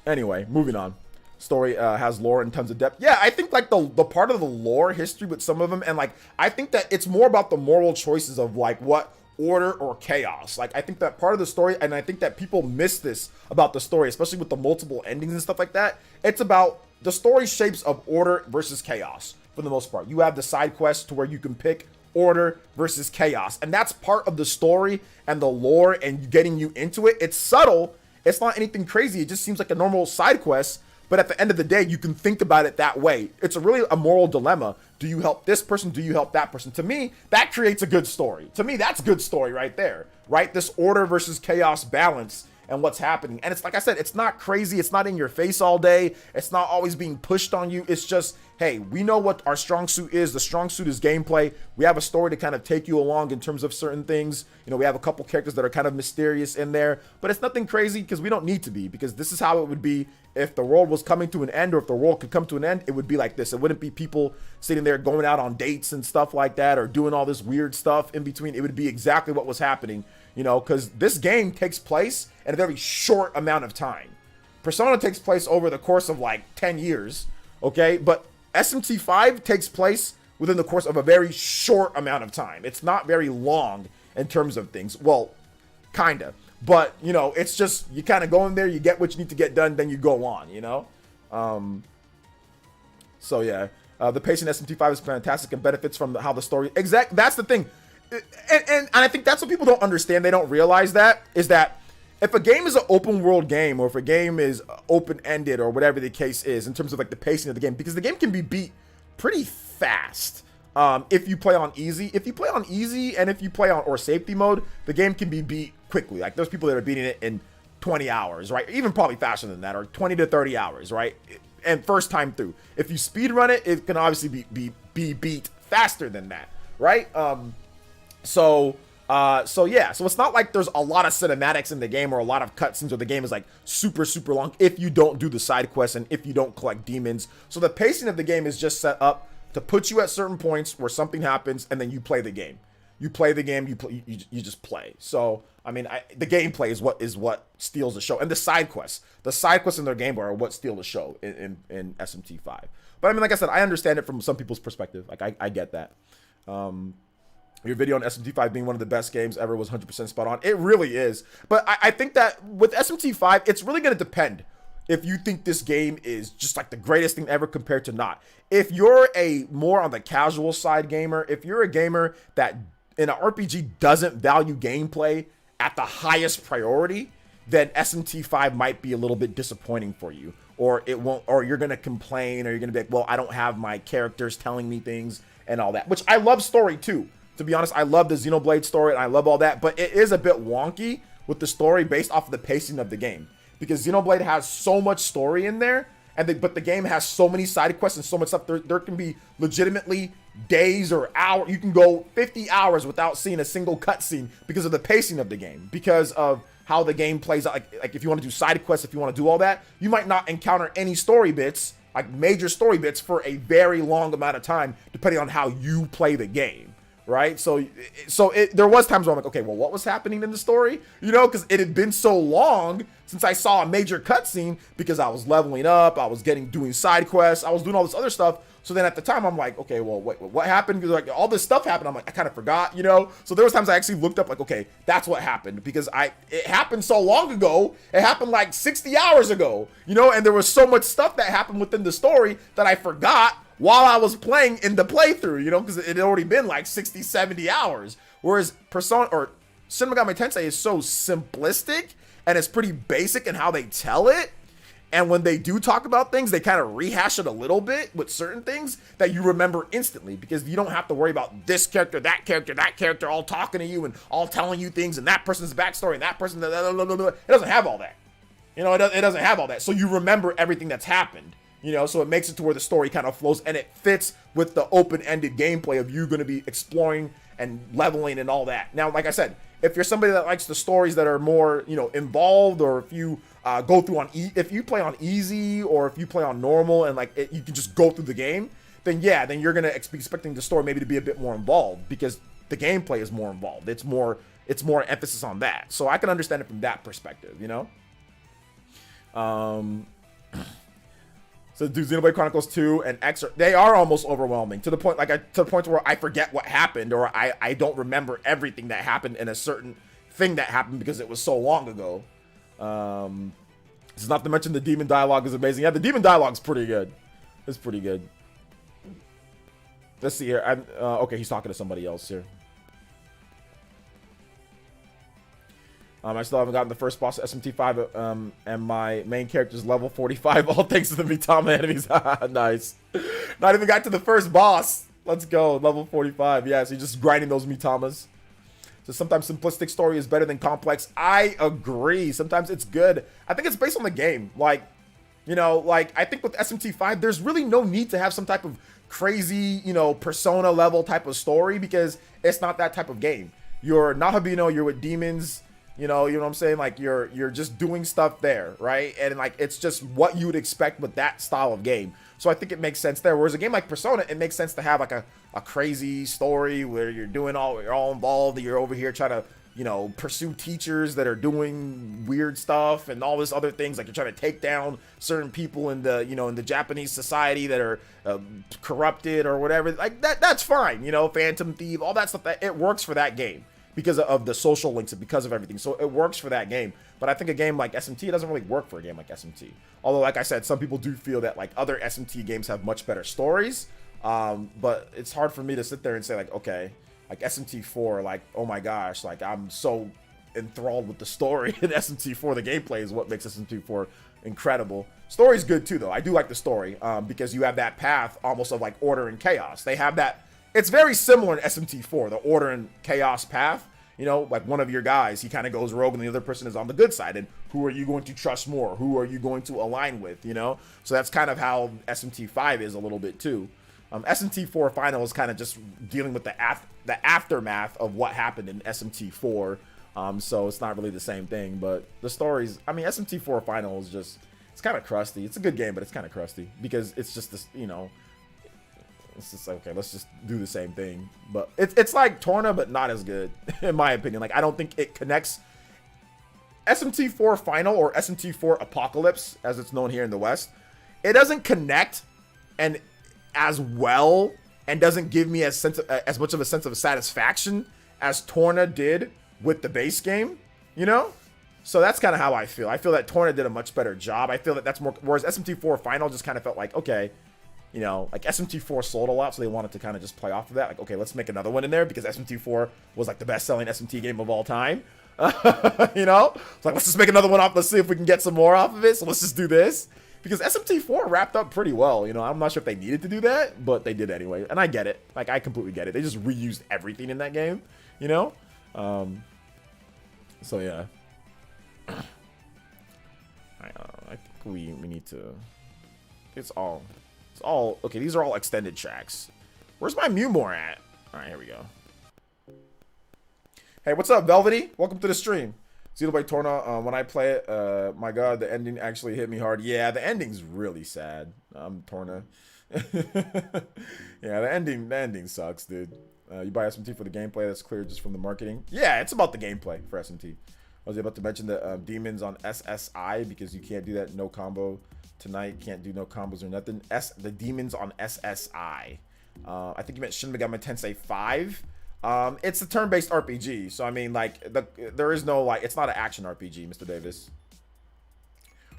Anyway, moving on. Story has lore and tons of depth. Yeah, I think like the part of the lore history with some of them, and like I think that it's more about the moral choices of like what order or chaos. Like I think that part of the story, and I think that people miss this about the story, especially with the multiple endings and stuff like that. It's about the story shapes of order versus chaos for the most part. You have the side quests to where you can pick order versus chaos. And that's part of the story and the lore and getting you into it. It's subtle. It's not anything crazy. It just seems like a normal side quest. But at the end of the day, you can think about it that way. It's really a moral dilemma. Do you help this person? Do you help that person? To me, that creates a good story. To me, that's good story right there, right? This order versus chaos balance and what's happening. And it's like I said, it's not crazy. It's not in your face all day. It's not always being pushed on you. It's just, hey, we know what our strong suit is. The strong suit is gameplay. We have a story to kind of take you along in terms of certain things. You know, we have a couple characters that are kind of mysterious in there, but it's nothing crazy because we don't need to be, because this is how it would be if the world was coming to an end, or if the world could come to an end. It would be like this. It wouldn't be people sitting there going out on dates and stuff like that, or doing all this weird stuff in between. It would be exactly what was happening, you know, because this game takes place in a very short amount of time. Persona takes place over the course of like 10 years, okay? But SMT5 takes place within the course of a very short amount of time. It's not very long in terms of things. Well, kinda. But, you know, it's just, you kind of go in there, you get what you need to get done, then you go on, you know? So, yeah. The pacing in SMT5 is fantastic and benefits from how the story... That's the thing. And I think that's what people don't understand. They don't realize that, is that if a game is an open world game, or if a game is open-ended, or whatever the case is, in terms of like the pacing of the game, because the game can be beat pretty fast. If you play on easy, and if you play on or safety mode, the game can be beat quickly. Like there's people that are beating it in 20 hours, right? Even probably faster than that, or 20 to 30 hours, right? And first time through. If you speed run it, it can obviously be beat faster than that, right? So yeah, so it's not like there's a lot of cinematics in the game or a lot of cutscenes, or the game is like super long if you don't do the side quests and if you don't collect demons. So the pacing of the game is just set up to put you at certain points where something happens, and then you play the game. You play the game, you just play. So I mean, the gameplay is what steals the show, and the side quests in their game are what steal the show in SMT5. But I mean, like I said, I understand it from some people's perspective. Like I get that. Your video on SMT5 being one of the best games ever was 100% spot on. It really is. But I think that with SMT5, it's really going to depend if you think this game is just like the greatest thing ever compared to not. If you're a more on the casual side gamer, if you're a gamer that in an RPG doesn't value gameplay at the highest priority, then SMT5 might be a little bit disappointing for you. Or it won't, or you're going to complain, or you're going to be like, well, I don't have my characters telling me things and all that, which I love story too. To be honest, I love the Xenoblade story and I love all that, but it is a bit wonky with the story based off of the pacing of the game, because Xenoblade has so much story in there, but the game has so many side quests and so much stuff. There can be legitimately days or hours. You can go 50 hours without seeing a single cutscene because of the pacing of the game, because of how the game plays out. Like if you want to do side quests, if you want to do all that, you might not encounter any story bits, like major story bits, for a very long amount of time, depending on how you play the game. Right, so there was times where I'm like, okay, well, what was happening in the story? You know, because it had been so long since I saw a major cutscene, because I was leveling up, I was doing side quests, I was doing all this other stuff. So then at the time, I'm like, okay, well, wait, what happened? Because like all this stuff happened. I'm like, I kind of forgot, you know. So there was times I actually looked up, like, okay, that's what happened, because it happened so long ago. It happened like 60 hours ago, you know, and there was so much stuff that happened within the story that I forgot while I was playing in the playthrough, you know, because it had already been like 60, 70 hours. Whereas Persona or Shin Megami Tensei is so simplistic, and it's pretty basic in how they tell it. And when they do talk about things, they kind of rehash it a little bit with certain things that you remember instantly, because you don't have to worry about this character, that character all talking to you and all telling you things, and that person's backstory and that person. It doesn't have all that. You know, it doesn't have all that. So you remember everything that's happened. You know, so it makes it to where the story kind of flows, and it fits with the open-ended gameplay of you going to be exploring and leveling and all that. Now, like I said, if you're somebody that likes the stories that are more, you know, involved, or if you go through if you play on easy, or if you play on normal, and like you can just go through the game, then yeah, then you're going to be expecting the story maybe to be a bit more involved, because the gameplay is more involved. It's more emphasis on that. So I can understand it from that perspective, you know? So do Xenoblade Chronicles 2 and X, they are almost overwhelming to the point where I forget what happened, or I don't remember everything that happened in a certain thing that happened because it was so long ago. This is not to mention the demon dialogue is amazing. Yeah, the demon dialogue's pretty good. It's pretty good. Let's see here. Okay, he's talking to somebody else here. I still haven't gotten the first boss of SMT5, and my main character is level 45, all thanks to the Mitama enemies. Nice. Not even got to the first boss. Let's go, level 45. Yeah, so you're just grinding those Mitamas. So sometimes simplistic story is better than complex. I agree. Sometimes it's good. I think it's based on the game. Like, you know, like, I think with SMT5, there's really no need to have some type of crazy, you know, Persona level type of story because it's not that type of game. You're Nahabino, you're with demons. You know what I'm saying? Like you're just doing stuff there, right? And like it's just what you would expect with that style of game. So I think it makes sense there. Whereas a game like Persona, it makes sense to have like a crazy story where you're all involved. You're over here trying to, you know, pursue teachers that are doing weird stuff and all this other things. Like you're trying to take down certain people in the, you know, in the Japanese society that are corrupted or whatever. Like that's fine. You know, Phantom Thief, all that stuff. That it works for that game. Because of the social links and because of everything. So it works for that game. But I think a game like SMT, it doesn't really work for a game like SMT. Although, like I said, some people do feel that like other SMT games have much better stories. But it's hard for me to sit there and say like, okay, like SMT4, like, oh my gosh, like I'm so enthralled with the story in SMT4. The gameplay is what makes SMT4 incredible. Story's good too, though. I do like the story because you have that path almost of like order and chaos. They have that. It's very similar in SMT4, the order and chaos path. You know, like one of your guys, he kind of goes rogue and the other person is on the good side. And who are you going to trust more? Who are you going to align with, you know? So that's kind of how SMT5 is a little bit too. SMT4 Final is kind of just dealing with the aftermath of what happened in SMT4. So it's not really the same thing. But the stories, I mean, SMT4 Final is just, it's kind of crusty. It's a good game, but it's kind of crusty because it's just this, you know, it's just like, okay, let's just do the same thing. But it's like Torna, but not as good, in my opinion. Like, I don't think it connects. SMT4 Final or SMT4 Apocalypse, as it's known here in the West, it doesn't connect and as well and doesn't give me as much of a sense of satisfaction as Torna did with the base game, you know? So that's kind of how I feel. I feel that Torna did a much better job. I feel that that's more, whereas SMT4 Final just kind of felt like, okay, you know, like SMT4 sold a lot, so they wanted to kind of just play off of that. Like, okay, let's make another one in there because SMT4 was like the best-selling SMT game of all time. You know? It's like, let's just make another one off. Let's see if we can get some more off of it. So let's just do this. Because SMT4 wrapped up pretty well. You know, I'm not sure if they needed to do that, but they did anyway. And I get it. Like, I completely get it. They just reused everything in that game, you know? So, yeah. I think we need to... It's all okay. These are all extended tracks. Where's my Mewmore at? All right, here we go. Hey, what's up, Velvety? Welcome to the stream. Xenoblade Torna. When I play it, my God, the ending actually hit me hard. Yeah, the ending's really sad. Torna. Yeah, the ending sucks, dude. You buy SMT for the gameplay. That's clear just from the marketing. Yeah, it's about the gameplay for SMT. I was about to mention the demons on SSI because you can't do that no combo. Tonight, can't do no combos or nothing. The demons on SSI. I think you meant Shin Megami Tensei 5. It's a turn-based RPG, so I mean, like, there is no, like, it's not an action RPG, Mr. Davis.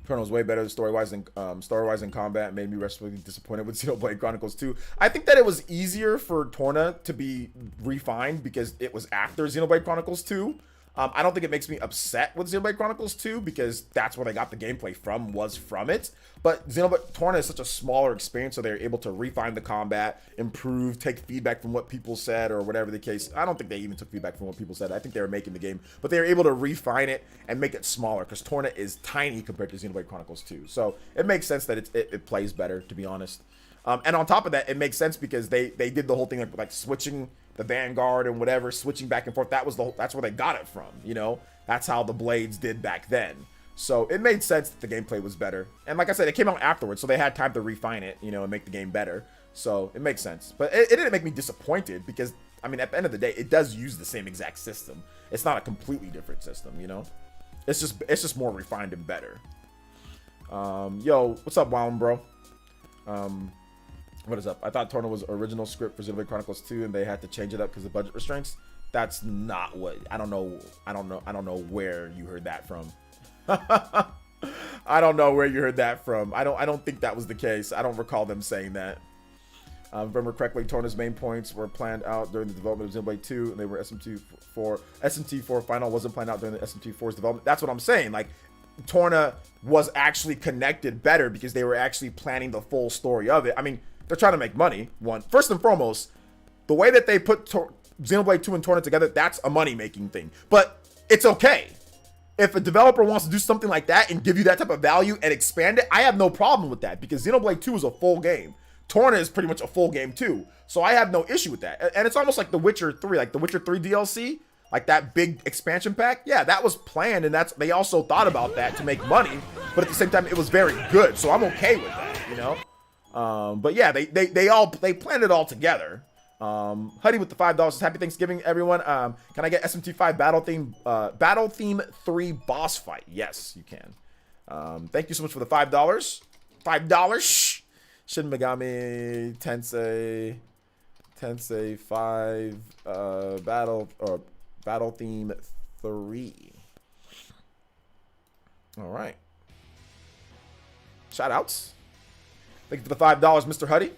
Torna was way better story-wise and combat. Made me restfully disappointed with Xenoblade Chronicles 2. I think that it was easier for Torna to be refined because it was after Xenoblade Chronicles 2. I don't think it makes me upset with Xenoblade Chronicles 2 because that's where they got the gameplay from, was from it. But Xenoblade Torna is such a smaller experience, so they're able to refine the combat, improve, take feedback from what people said or whatever the case. I don't think they even took feedback from what people said. I think they were making the game, but they were able to refine it and make it smaller because Torna is tiny compared to Xenoblade Chronicles 2. So it makes sense that it plays better, to be honest. And on top of that, it makes sense because they did the whole thing like switching the Vanguard and whatever, switching back and forth. That's where they got it from, you know? That's how the Blades did back then. So it made sense that the gameplay was better. And like I said, it came out afterwards, so they had time to refine it, you know, and make the game better. So it makes sense. But it didn't make me disappointed because, I mean, at the end of the day, it does use the same exact system. It's not a completely different system, you know? It's just more refined and better. Yo, what's up, Wound, bro? What is up? I thought Torna was original script for Xenoblade Chronicles 2 and they had to change it up because of budget restraints. That's not what, I don't know where you heard that from. I don't know where you heard that from. I don't think that was the case. I don't recall them saying that. Remember correctly, Torna's main points were planned out during the development of Xenoblade 2, and they were SMT4 final wasn't planned out during the SMT4's development. That's what I'm saying. Like, Torna was actually connected better because they were actually planning the full story of it. I mean, they're trying to make money. First and foremost, the way that they put Xenoblade 2 and Torna together, that's a money-making thing. But it's okay. If a developer wants to do something like that and give you that type of value and expand it, I have no problem with that because Xenoblade 2 is a full game. Torna is pretty much a full game too. So I have no issue with that. And it's almost like The Witcher 3, like The Witcher 3 DLC, like that big expansion pack. Yeah, that was planned, and they also thought about that to make money, but at the same time, it was very good. So I'm okay with that, you know? But yeah, they planned it all together. Huddy with the $5. Happy Thanksgiving, everyone. Can I get SMT5 Battle Theme 3 boss fight? Yes, you can. Thank you so much for the $5. $5. Shin Megami Tensei 5 Battle Theme 3. All right. Shout outs. Thank you for the $5, Mr. Huddy.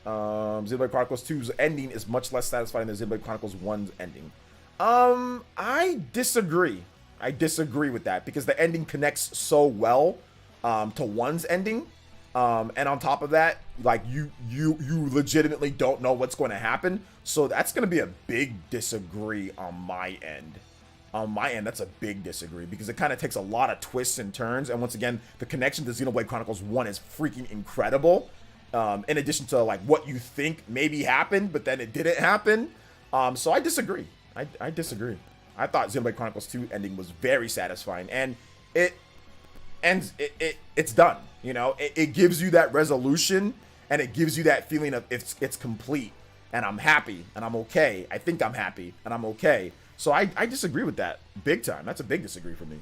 Xenoblade Chronicles 2's ending is much less satisfying than Xenoblade Chronicles 1's ending. I disagree. I disagree with that because the ending connects so well to 1's ending. And on top of that, like you legitimately don't know what's going to happen. So that's going to be a big disagree on my end. On my end, that's a big disagree because it kind of takes a lot of twists and turns. And once again, the connection to Xenoblade Chronicles 1 is freaking incredible. In addition to like what you think maybe happened, but then it didn't happen. So I disagree. I disagree. I thought Xenoblade Chronicles 2 ending was very satisfying, and it ends. It's done. You know, it gives you that resolution, and it gives you that feeling of it's complete, and I'm happy, and I'm okay. I think I'm happy, and I'm okay. So I disagree with that big time. That's a big disagree for me.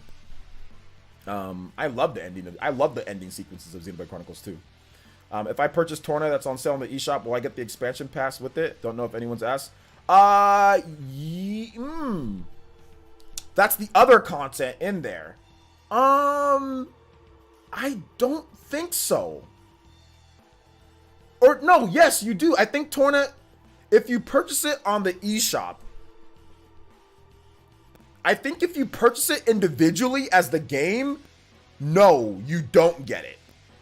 I love the ending. I love the ending sequences of Xenoblade Chronicles 2. If I purchase Torna that's on sale in the eShop, will I get the expansion pass with it? Don't know if anyone's asked. That's the other content in there. I don't think so. Or no, yes, you do. I think Torna, if you purchase it on the eShop, I think if you purchase it individually as the game, no, you don't get it.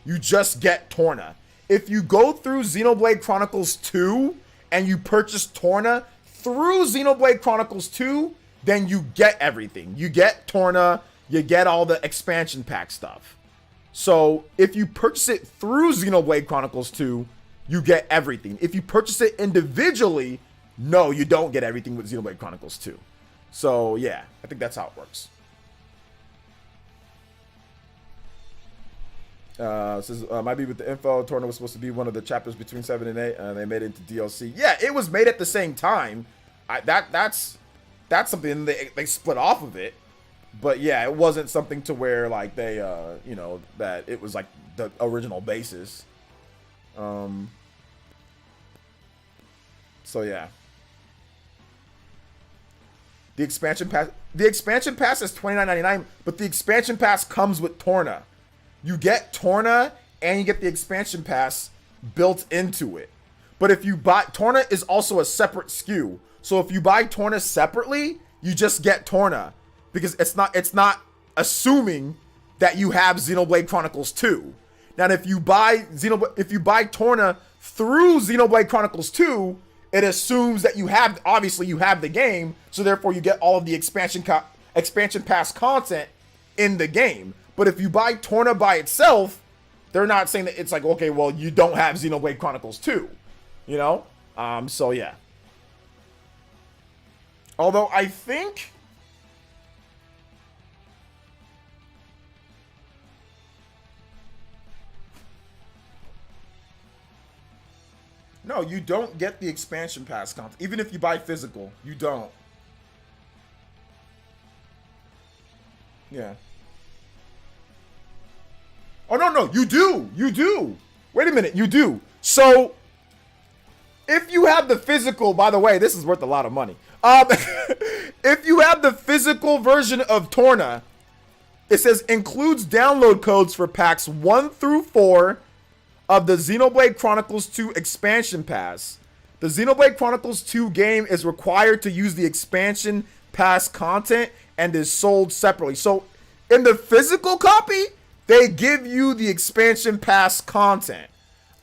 You just get Torna. If you go through Xenoblade Chronicles 2 and you purchase Torna through Xenoblade Chronicles 2, then you get everything. You get Torna, you get all the expansion pack stuff. So if you purchase it through Xenoblade Chronicles 2, you get everything. If you purchase it individually, no, you don't get everything with Xenoblade Chronicles 2. So yeah, I think that's how it works. Says might be with the info. Torna was supposed to be one of the chapters between 7 and 8, and they made it into DLC. Yeah, it was made at the same time. That's something they split off of it. But yeah, it wasn't something to where like they you know, that it was like the original basis. So yeah. The expansion pass is $29.99, but the expansion pass comes with Torna. You get Torna and you get the expansion pass built into it. But if you buy Torna is also a separate SKU. So if you buy Torna separately, you just get Torna because it's not assuming that you have Xenoblade Chronicles 2. Now if you buy Torna through Xenoblade Chronicles 2, it assumes that you have the game, so therefore you get all of the expansion pass content in the game. But if you buy Torna by itself, they're not saying that it's like, okay, well, you don't have Xenoblade Chronicles 2, you know? So yeah. Although I think no, you don't get the expansion pass content. Even if you buy physical, you don't. Yeah. Oh, no, you do. You do. Wait a minute, you do. So, if you have the physical, by the way, this is worth a lot of money. If you have the physical version of Torna, it says includes download codes for packs 1 through 4, of the Xenoblade Chronicles 2 expansion pass. The Xenoblade Chronicles 2 game is required to use the expansion pass content and is sold separately. So in the physical copy, they give you the expansion pass content.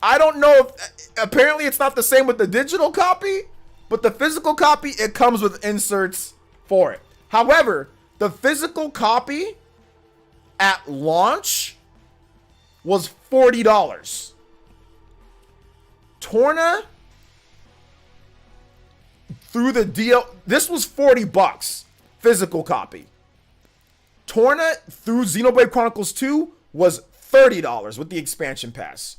I don't know if, apparently it's not the same with the digital copy, but the physical copy, it comes with inserts for it. However, the physical copy at launch was $40. Torna through the deal, this was $40 physical copy. Torna through Xenoblade Chronicles 2 was $30 with the expansion pass.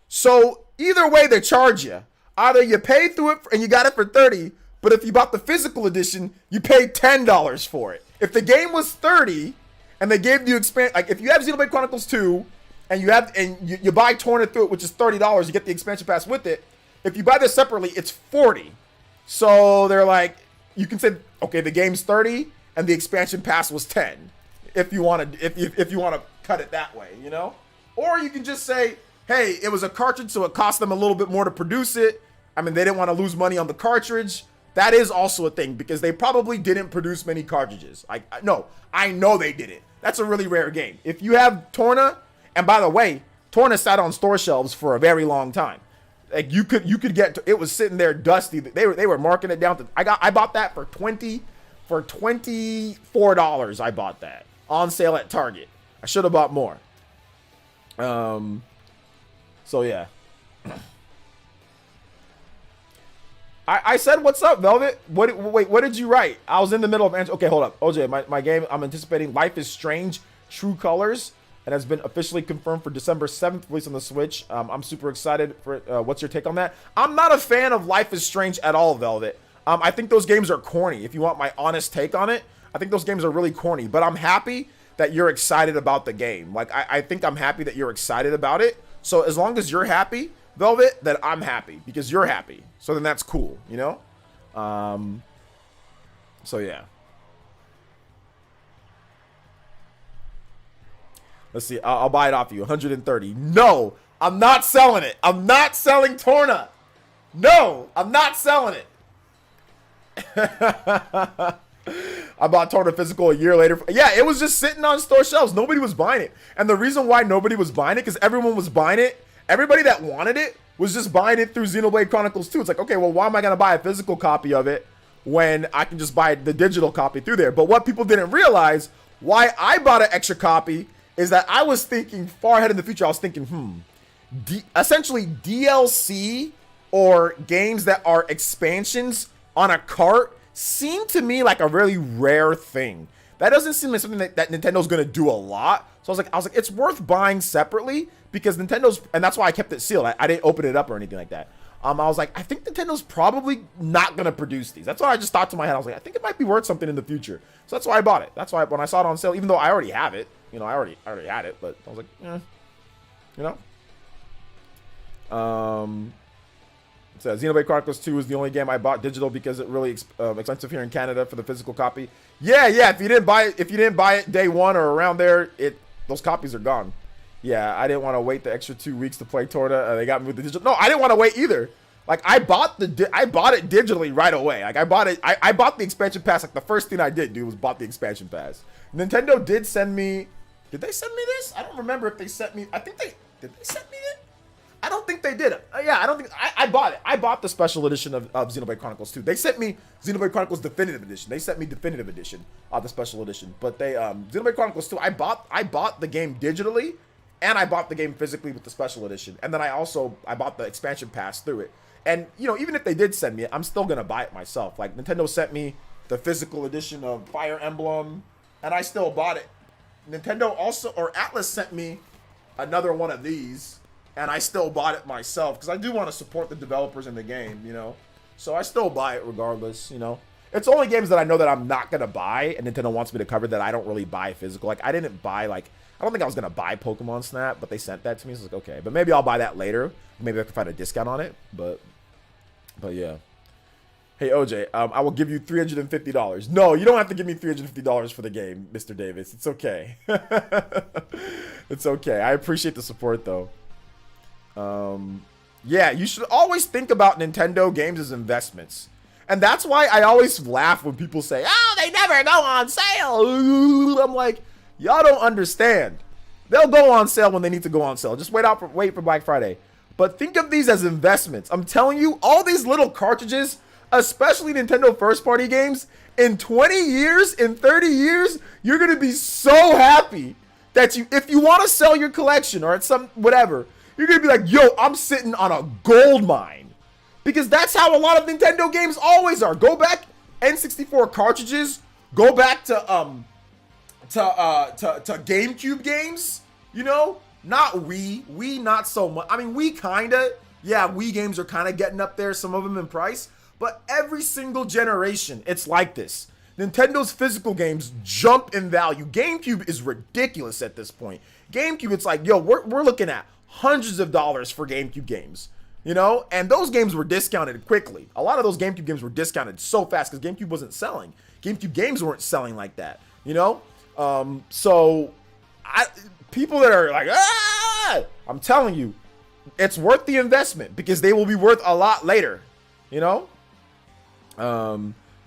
So either way they charge you. Either you pay through it and you got it for $30, but if you bought the physical edition, you paid $10 for it. If the game was $30 and they gave you like if you have Xenoblade Chronicles 2 and you buy Torna through it, which is $30, you get the expansion pass with it. If you buy this separately, it's $40. So they're like, you can say, okay, the game's $30 and the expansion pass was $10. If you want to, if you want to cut it that way, you know, or you can just say, hey, it was a cartridge, so it cost them a little bit more to produce it. I mean, they didn't want to lose money on the cartridge. That is also a thing because they probably didn't produce many cartridges. I know they didn't. That's a really rare game. If you have Torna, and by the way, Torna sat on store shelves for a very long time. Like you could get, it was sitting there dusty. They were marking it down to. I bought that for $24. I bought that on sale at Target. I should have bought more. So yeah. I said, what's up, Velvet? Wait, what did you write? I was in the middle of answering. Okay, hold up. OJ, my game, I'm anticipating Life is Strange True Colors, and has been officially confirmed for December 7th, release on the Switch. I'm super excited for it. What's your take on that? I'm not a fan of Life is Strange at all, Velvet. I think those games are corny. If you want my honest take on it, I think those games are really corny, but I'm happy that you're excited about the game. Like, I think I'm happy that you're excited about it. So as long as you're happy, Velvet, then I'm happy because you're happy. So then that's cool, you know? So yeah. Let's see. I'll buy it off you. 130. No, I'm not selling it. I'm not selling Torna. No, I'm not selling it. I bought Torna physical a year later. Yeah, it was just sitting on store shelves. Nobody was buying it. And the reason why nobody was buying it, because everyone was buying it. Everybody that wanted it was just buying it through Xenoblade Chronicles 2. It's like, okay, well, why am I going to buy a physical copy of it when I can just buy the digital copy through there? But what people didn't realize, why I bought an extra copy, is that I was thinking far ahead in the future. I was thinking, essentially DLC or games that are expansions on a cart seem to me like a really rare thing. That doesn't seem like something that Nintendo's going to do a lot. So I was like, it's worth buying separately because Nintendo's, and that's why I kept it sealed. I didn't open it up or anything like that. I was like, I think Nintendo's probably not going to produce these. That's what I just thought to my head. I was like, I think it might be worth something in the future. So that's why I bought it. That's why when I saw it on sale, even though I already have it, you know, I already had it, but I was like, you know. It says Xenoblade Chronicles 2 is the only game I bought digital because it really expensive here in Canada for the physical copy. Yeah. If you didn't buy it day one or around there, those copies are gone. Yeah, I didn't want to wait the extra 2 weeks to play Torna. They got me with the digital. No, I didn't want to wait either. Like I bought it digitally right away. Like I bought it. I bought the expansion pass. Like the first thing I did, dude, was bought the expansion pass. Nintendo did send me. Did they send me this? I don't remember if they sent me. Did they send me it? I don't think they did. Yeah, I don't think I bought it. I bought the special edition of Xenoblade Chronicles 2. They sent me Xenoblade Chronicles Definitive Edition. They sent me Definitive Edition of the special edition. But they Xenoblade Chronicles 2. I bought the game digitally, and I bought the game physically with the special edition. And then I bought the expansion pass through it. And you know, even if they did send me it, I'm still gonna buy it myself. Like Nintendo sent me the physical edition of Fire Emblem, and I still bought it. Nintendo also, or Atlas, sent me another one of these, and I still bought it myself because I do want to support the developers in the game, you know. So I still buy it regardless, you know. It's only games that I know that I'm not gonna buy, and Nintendo wants me to cover that I don't really buy physical. Like I didn't buy I don't think I was gonna buy Pokemon Snap, but they sent that to me. So I was like, okay, but maybe I'll buy that later. Maybe I can find a discount on it, but yeah. Hey OJ, I will give you $350. No, you don't have to give me $350 for the game, Mr. Davis. It's okay. It's okay. I appreciate the support though. Yeah, you should always think about Nintendo games as investments. And that's why I always laugh when people say, oh, they never go on sale. I'm like, y'all don't understand. They'll go on sale when they need to go on sale. Just wait for Black Friday. But think of these as investments. I'm telling you, all these little cartridges, especially Nintendo first-party games, in 20 years, in 30 years, you're going to be so happy that if you want to sell your collection or at some whatever, you're going to be like, yo, I'm sitting on a gold mine. Because that's how a lot of Nintendo games always are. Go back, N64 cartridges. Go back to GameCube games. You know, not Wii. Wii, not so much. I mean, Wii kinda. Yeah, Wii games are kind of getting up there. Some of them in price. But every single generation, it's like this. Nintendo's physical games jump in value. GameCube is ridiculous at this point. GameCube, it's like, yo, we're looking at hundreds of dollars for GameCube games. You know, and those games were discounted quickly. A lot of those GameCube games were discounted so fast because GameCube wasn't selling. GameCube games weren't selling like that, you know? People that are like, I'm telling you, it's worth the investment because they will be worth a lot later, you know?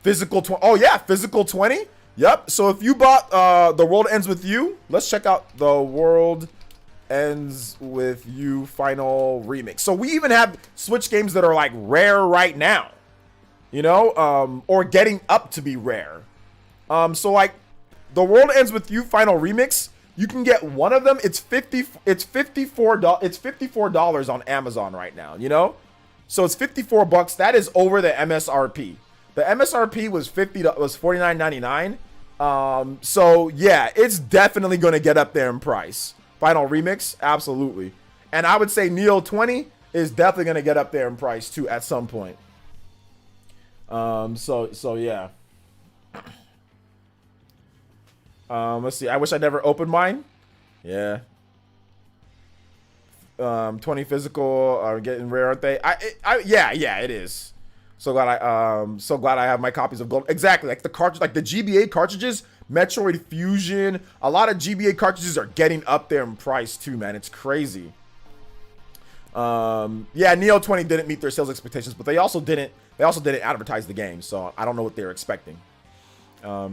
Physical 20. Oh, yeah, physical 20. Yep. So if you bought The World Ends With You, let's check out The World Ends With You Final Remix. So we even have Switch games that are like rare right now, you know, or getting up to be rare. So like The World Ends With You Final Remix, you can get one of them. It's $54 on Amazon right now, you know? So it's $54. That is over the MSRP. The MSRP was $49.99. So yeah, it's definitely going to get up there in price. Final Remix, absolutely. And I would say Neo 20 is definitely going to get up there in price too at some point. So yeah. Let's see. I wish I never opened mine. Yeah. 20 physical are getting rare, aren't they? Yeah, it is. So glad I have my copies of gold. Exactly, like the cartridge, like the GBA cartridges, Metroid Fusion. A lot of GBA cartridges are getting up there in price too, man. It's crazy. Yeah, Neo 20 didn't meet their sales expectations, but they also didn't advertise the game, so I don't know what they're expecting.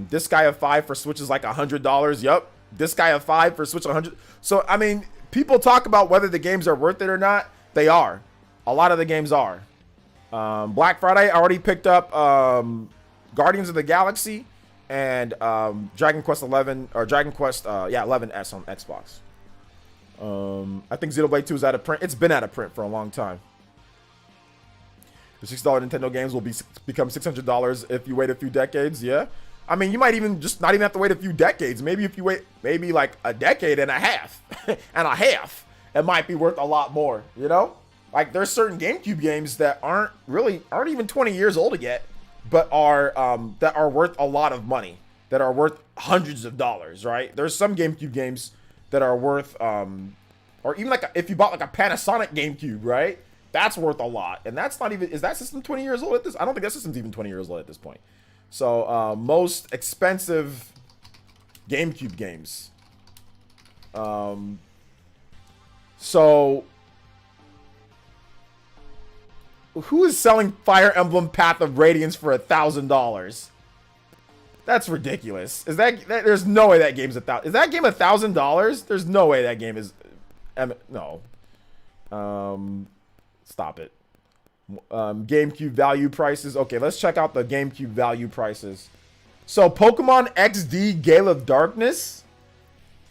This guy of 5 for Switch is like $100. Yup. This guy of 5 for Switch 100. So I mean, people talk about whether the games are worth it or not. They are. A lot of the games are. Black Friday, I already picked up Guardians of the Galaxy and Dragon Quest 11 or Dragon Quest 11S on Xbox. I think Xenoblade 2 is out of print. It's been out of print for a long time. The $6 Nintendo games will become $600 if you wait a few decades. Yeah, I mean, you might even just not even have to wait a few decades. Maybe if you wait maybe like a decade and a half, it might be worth a lot more. You know, like there's certain GameCube games that aren't even 20 years old yet, but that are worth a lot of money, that are worth hundreds of dollars. Right? There's some GameCube games that are worth or even like if you bought like a Panasonic GameCube, right? That's worth a lot. And that's not even, is that system 20 years old at this? I don't think that system's even 20 years old at this point. So, most expensive GameCube games. So, who is selling Fire Emblem Path of Radiance for $1,000? That's ridiculous. There's no way that game's $1,000. Is that game $1,000? There's no way that game is, no. Stop it. GameCube value prices. Okay, let's check out the GameCube value prices. So Pokemon XD Gale of Darkness,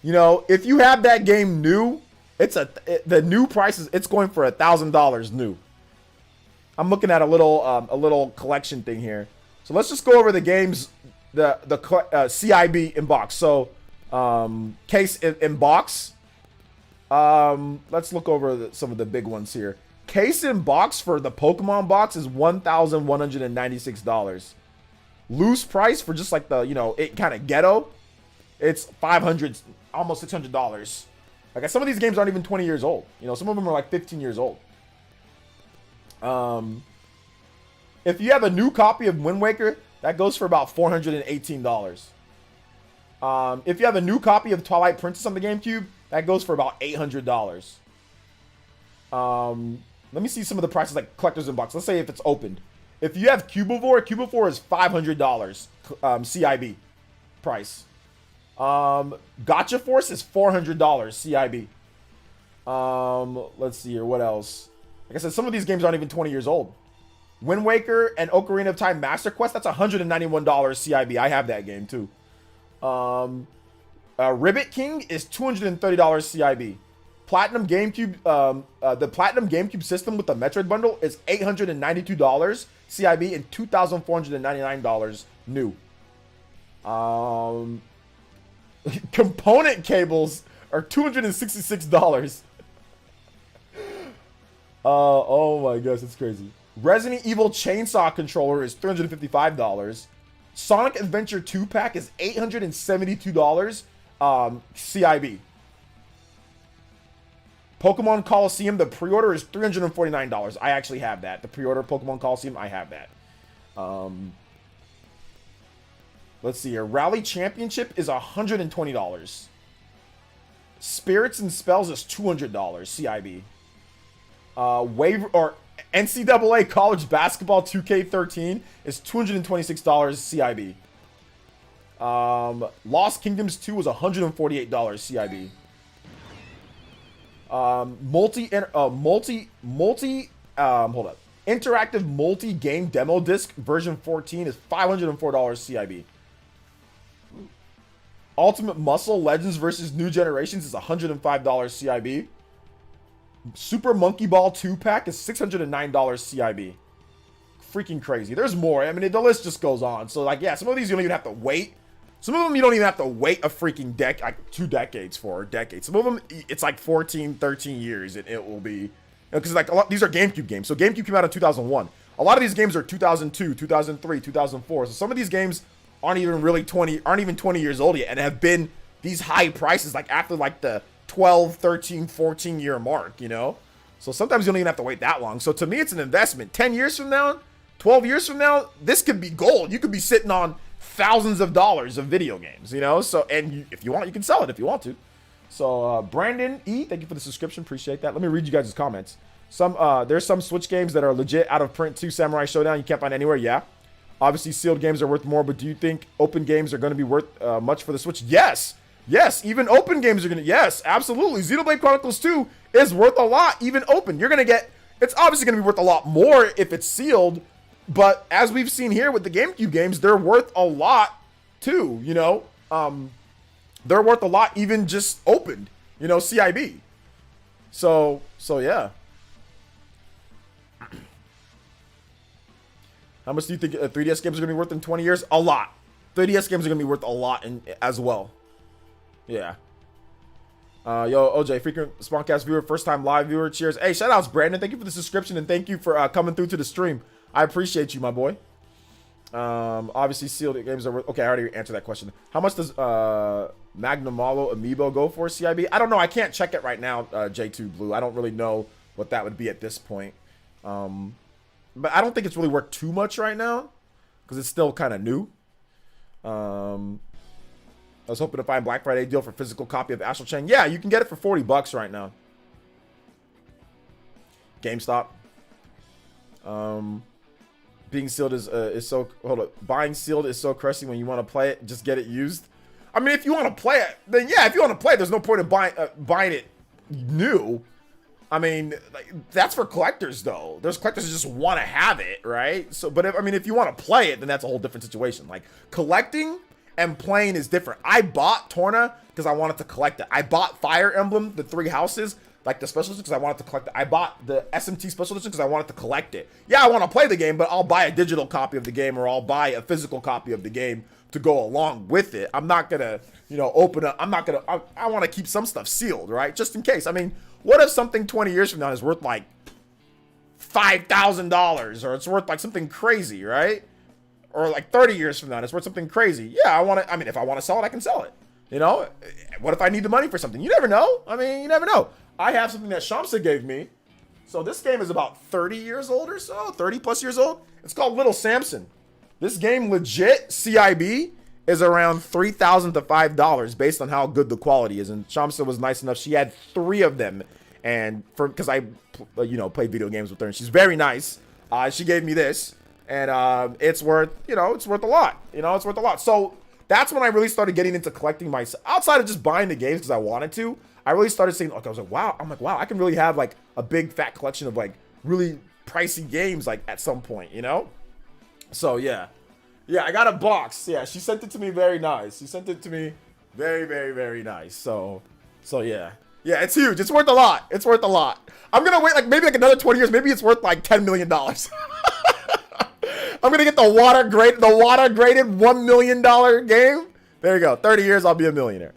you know, if you have that game new, the new prices, it's going for $1,000 new. I'm looking at a little collection thing here. So let's just go over the games, the CIB in box. So case in box. Let's look over some of the big ones here. Case in box for the Pokemon box is $1,196. Loose price for just like the, you know, it kind of ghetto, it's $500, almost $600. Like some of these games aren't even 20 years old. You know, some of them are like 15 years old. If you have a new copy of Wind Waker, that goes for about $418. If you have a new copy of Twilight Princess on the GameCube, that goes for about $800. Let me see some of the prices, like collectors in box. Let's say if it's opened. If you have Cubivore is $500 CIB price. Gotcha Force is $400 CIB. Let's see here. What else? Like I said, some of these games aren't even 20 years old. Wind Waker and Ocarina of Time Master Quest, that's $191 CIB. I have that game too. Ribbit King is $230 CIB. Platinum GameCube, the Platinum GameCube system with the Metroid bundle is $892 CIB and $2,499 new. Component cables are $266. Oh my gosh, it's crazy. Resident Evil Chainsaw Controller is $355. Sonic Adventure 2 pack is $872 CIB. Pokemon Coliseum, the pre-order is $349. I actually have that. The pre-order Pokemon Coliseum, I have that. Let's see here. Rally Championship is $120. Spirits and Spells is $200 CIB. NCAA College Basketball 2K13 is $226 CIB. Lost Kingdoms 2 was $148 CIB. Interactive multi-game demo disc version 14 is $504 CIB. Ultimate Muscle Legends versus New Generations is $105 CIB. Super Monkey Ball 2 pack is $609 CIB. Freaking crazy. There's more. I mean, the list just goes on. So, like, yeah, some of these you don't even have to wait. Some of them you don't even have to wait a freaking like 2 decades for, or decades. Some of them, it's like 14, 13 years, and it will be, because like these are GameCube games. So GameCube came out in 2001. A lot of these games are 2002, 2003, 2004. So some of these games aren't even 20 years old yet, and have been these high prices like after like the 12, 13, 14 year mark, you know? So sometimes you don't even have to wait that long. So to me, it's an investment. 10 years from now, 12 years from now, this could be gold. You could be sitting on thousands of dollars of video games, you know? So, and if you want, you can sell it if you want to. So, Brandon E, thank you for the subscription. Appreciate that. Let me read you guys' comments. There's some Switch games that are legit out of print too. Samurai Showdown, you can't find anywhere. Yeah. Obviously, sealed games are worth more, but do you think open games are going to be worth much for the Switch? Yes. Yes, even open games are going to... Yes, absolutely. Xenoblade Chronicles 2 is worth a lot, even open. You're going to get... It's obviously going to be worth a lot more if it's sealed, but as we've seen here with the GameCube games, they're worth a lot too, you know? They're worth a lot even just opened, you know, CIB. So yeah. How much do you think 3DS games are going to be worth in 20 years? A lot. 3DS games are going to be worth a lot as well. Yeah. Yo, OJ, frequent Spawncast viewer, first time live viewer. Cheers. Hey, shout outs, Brandon. Thank you for the subscription and thank you for coming through to the stream. I appreciate you, my boy. Obviously, sealed games are worth... Okay, I already answered that question. How much does Magnum Malo Amiibo go for, CIB? I don't know. I can't check it right now, J2 Blue. I don't really know what that would be at this point. But I don't think it's really worth too much right now because it's still kind of new. I was hoping to find Black Friday deal for physical copy of Astral Chain. Yeah, you can get it for $40 right now. GameStop. Being sealed is so... Hold up. Buying sealed is so crushing when you want to play it. Just get it used. I mean, if you want to play it, then yeah, if you want to play it, there's no point in buying it new. I mean, like, that's for collectors, though. There's collectors who just want to have it, right? So, but if you want to play it, then that's a whole different situation. Like, collecting and playing is different. I bought Torna because I wanted to collect it. I bought Fire Emblem, the 3 houses, like the special edition, because I wanted to collect it. I bought the SMT special edition because I wanted to collect it. Yeah, I want to play the game, but I'll buy a digital copy of the game or I'll buy a physical copy of the game to go along with it. I'm not gonna, open up. I want to keep some stuff sealed, right? Just in case. I mean, what if something 20 years from now is worth like $5,000 or it's worth like something crazy, right? Or like 30 years from now, it's worth something crazy. Yeah, if I want to sell it, I can sell it. What if I need the money for something? You never know. I mean, you never know. I have something that Shamsa gave me. So this game is about 30 years old or so, 30 plus years old. It's called Little Samson. This game legit CIB is around $3,000 to $5 based on how good the quality is. And Shamsa was nice enough. She had 3 of them and because I play video games with her, and she's very nice. She gave me this, and it's worth it's worth a lot. It's worth a lot. So that's when I really started getting into collecting myself outside of just buying the games because I wanted to. I really started saying, okay, I was like, wow. I'm like, wow, I can really have like a big fat collection of like really pricey games like at some point, So yeah, I got a box. Yeah, she sent it to me. Very nice. She sent it to me. Very, very, very nice. So yeah, it's huge. It's worth a lot. It's worth a lot. I'm gonna wait like maybe like another 20 years. Maybe it's worth like $10 million. I'm gonna get the water graded $1 million game. There you go. 30 years, I'll be a millionaire.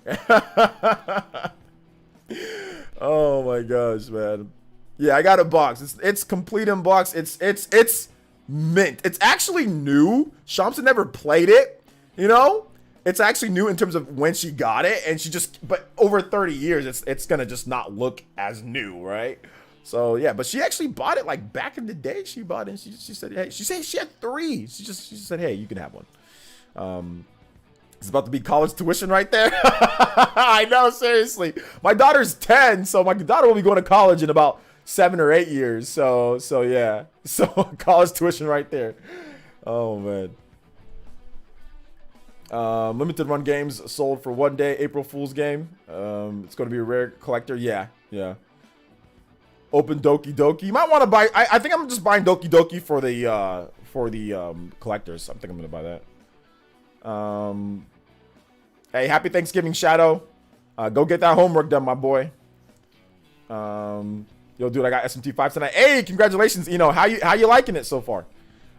Oh my gosh, man. Yeah, I got a box. It's complete in box. It's mint. It's actually new. Shamsa never played it. It's actually new in terms of when she got it, and but over 30 years, it's gonna just not look as new, right? So yeah, but she actually bought it like back in the day. She bought it. And she said, hey, she had 3. She said, hey, you can have one. It's about to be college tuition right there. I know, seriously. My daughter's 10, so my daughter will be going to college in about 7 or 8 years. So yeah. So college tuition right there. Oh man. Limited run games sold for 1 day. April Fool's game. It's going to be a rare collector. Yeah. Open Doki Doki. You might want to buy. I think I'm just buying Doki Doki for the collectors. I think I'm going to buy that. Hey, happy Thanksgiving, Shadow. Go get that homework done, my boy. Yo, dude, I got SMT5 tonight. Hey, congratulations. How you liking it so far?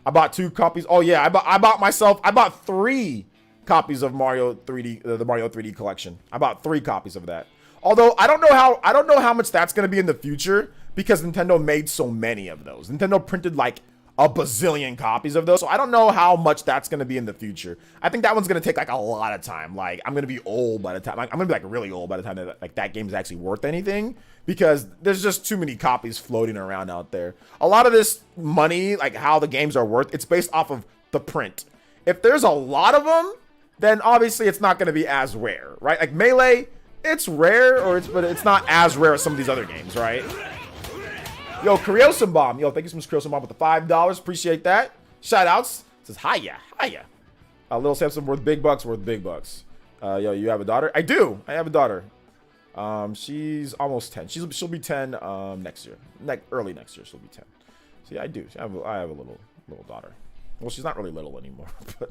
I bought 2 copies. Oh yeah, I bought 3 copies of Mario 3D, the Mario 3D collection. I bought 3 copies of that. Although I don't know how much that's gonna be in the future because Nintendo made so many of those. Nintendo printed like a bazillion copies of those, so I don't know how much that's gonna be in the future. I think that one's gonna take like a lot of time. Like I'm gonna be old by the time. I'm gonna be like really old by the time that like that game is actually worth anything because there's just too many copies floating around out there. A lot of this money, like how the games are worth, it's based off of the print. If there's a lot of them, then obviously it's not gonna be as rare, right? Like Melee, it's rare, but it's not as rare as some of these other games, right? Yo, Kuriosan Bomb. Yo, thank you so much, Kuriosan Bomb, with the $5. Appreciate that. Shout outs. Says, hiya. Little Samson worth big bucks, Yo, you have a daughter? I do. I have a daughter. She's almost 10. She'll be 10 next year. Early next year, she'll be 10. So yeah, I do. I have a little daughter. Well, she's not really little anymore, but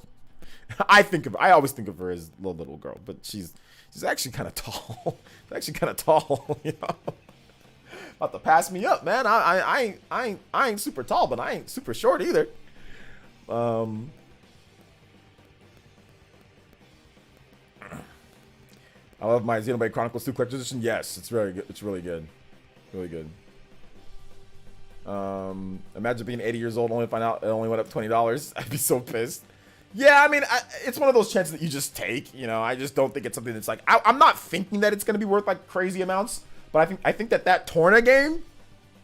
I always think of her as little girl, but she's actually kind of tall. About to pass me up, man. I ain't super tall, but I ain't super short either. I love my Xenoblade Chronicles 2 collector's edition. Yes, it's very good. It's really good. Really good. Imagine being 80 years old, only to find out it only went up $20. I'd be so pissed. Yeah, I mean, it's one of those chances that you just take. I just don't think it's something that's like... I'm not thinking that it's going to be worth like crazy amounts. But I think that Torna game,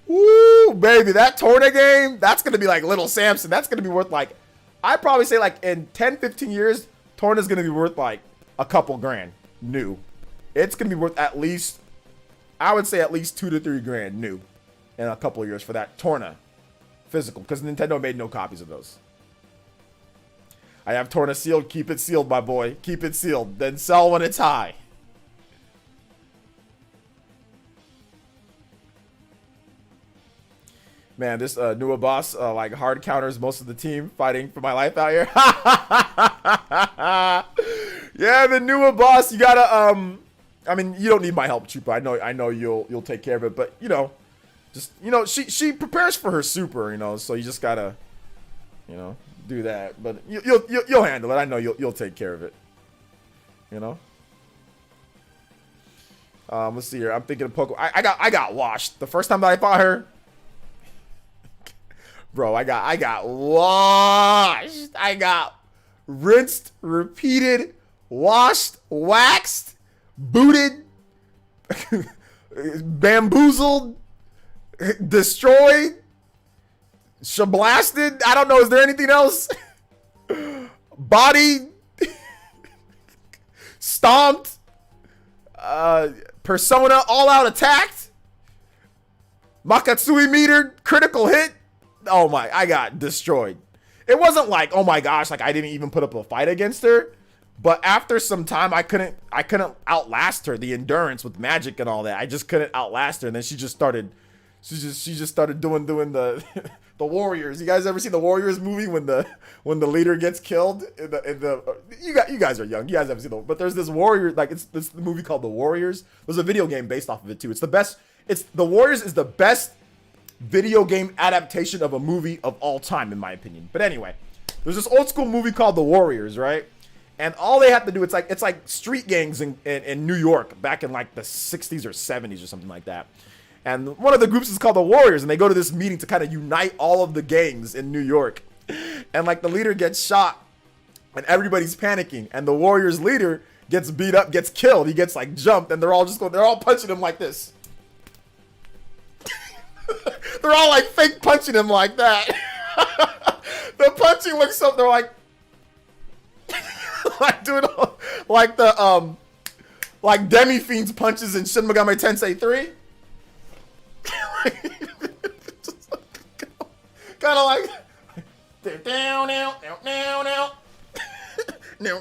woo, baby, that Torna game, that's going to be like Little Samson. That's going to be worth like, I'd probably say like in 10, 15 years, Torna's going to be worth like a couple grand new. It's going to be worth at least, I would say at least 2 to 3 grand new in a couple of years for that Torna physical because Nintendo made no copies of those. I have Torna sealed. Keep it sealed, my boy. Keep it sealed. Then sell when it's high. Man, this newer boss like hard counters most of the team fighting for my life out here. Yeah, the newer boss, you gotta I mean, you don't need my help, Chupa. I know you'll take care of it, but just she prepares for her super, so you just gotta do that. But you'll handle it. I know you'll take care of it. Let's see here. I'm thinking of Poke. I got washed the first time that I fought her. Bro, I got washed. I got rinsed, repeated, washed, waxed, booted, bamboozled, destroyed, shablasted. I don't know. Is there anything else? Bodied, stomped, persona all out attacked. Makatsui meter, critical hit. Oh my, I got destroyed. It wasn't like, oh my gosh, like I didn't even put up a fight against her. But after some time, I couldn't outlast her. The endurance with magic and all that, I just couldn't outlast her. And then she just started doing the the Warriors. You guys ever see the Warriors movie when the leader gets killed? You guys are young. You guys haven't seen but there's this Warrior, like it's the movie called The Warriors. There's a video game based off of it too. It's the best. The Warriors is the best video game adaptation of a movie of all time, in my opinion. But anyway, there's this old school movie called The Warriors, right? And all they have to do, it's like street gangs in New York back in like the 60s or 70s or something like that. And one of the groups is called the Warriors, and they go to this meeting to kind of unite all of the gangs in New York. And like the leader gets shot, and everybody's panicking, and the Warriors leader gets beat up, gets killed. He gets like jumped, and they're all punching him like this. They're all like fake punching him like that. The punching looks so, they're like doing like the like Demi Fiend's punches in Shin Megami Tensei 3. Kind of like down now. They're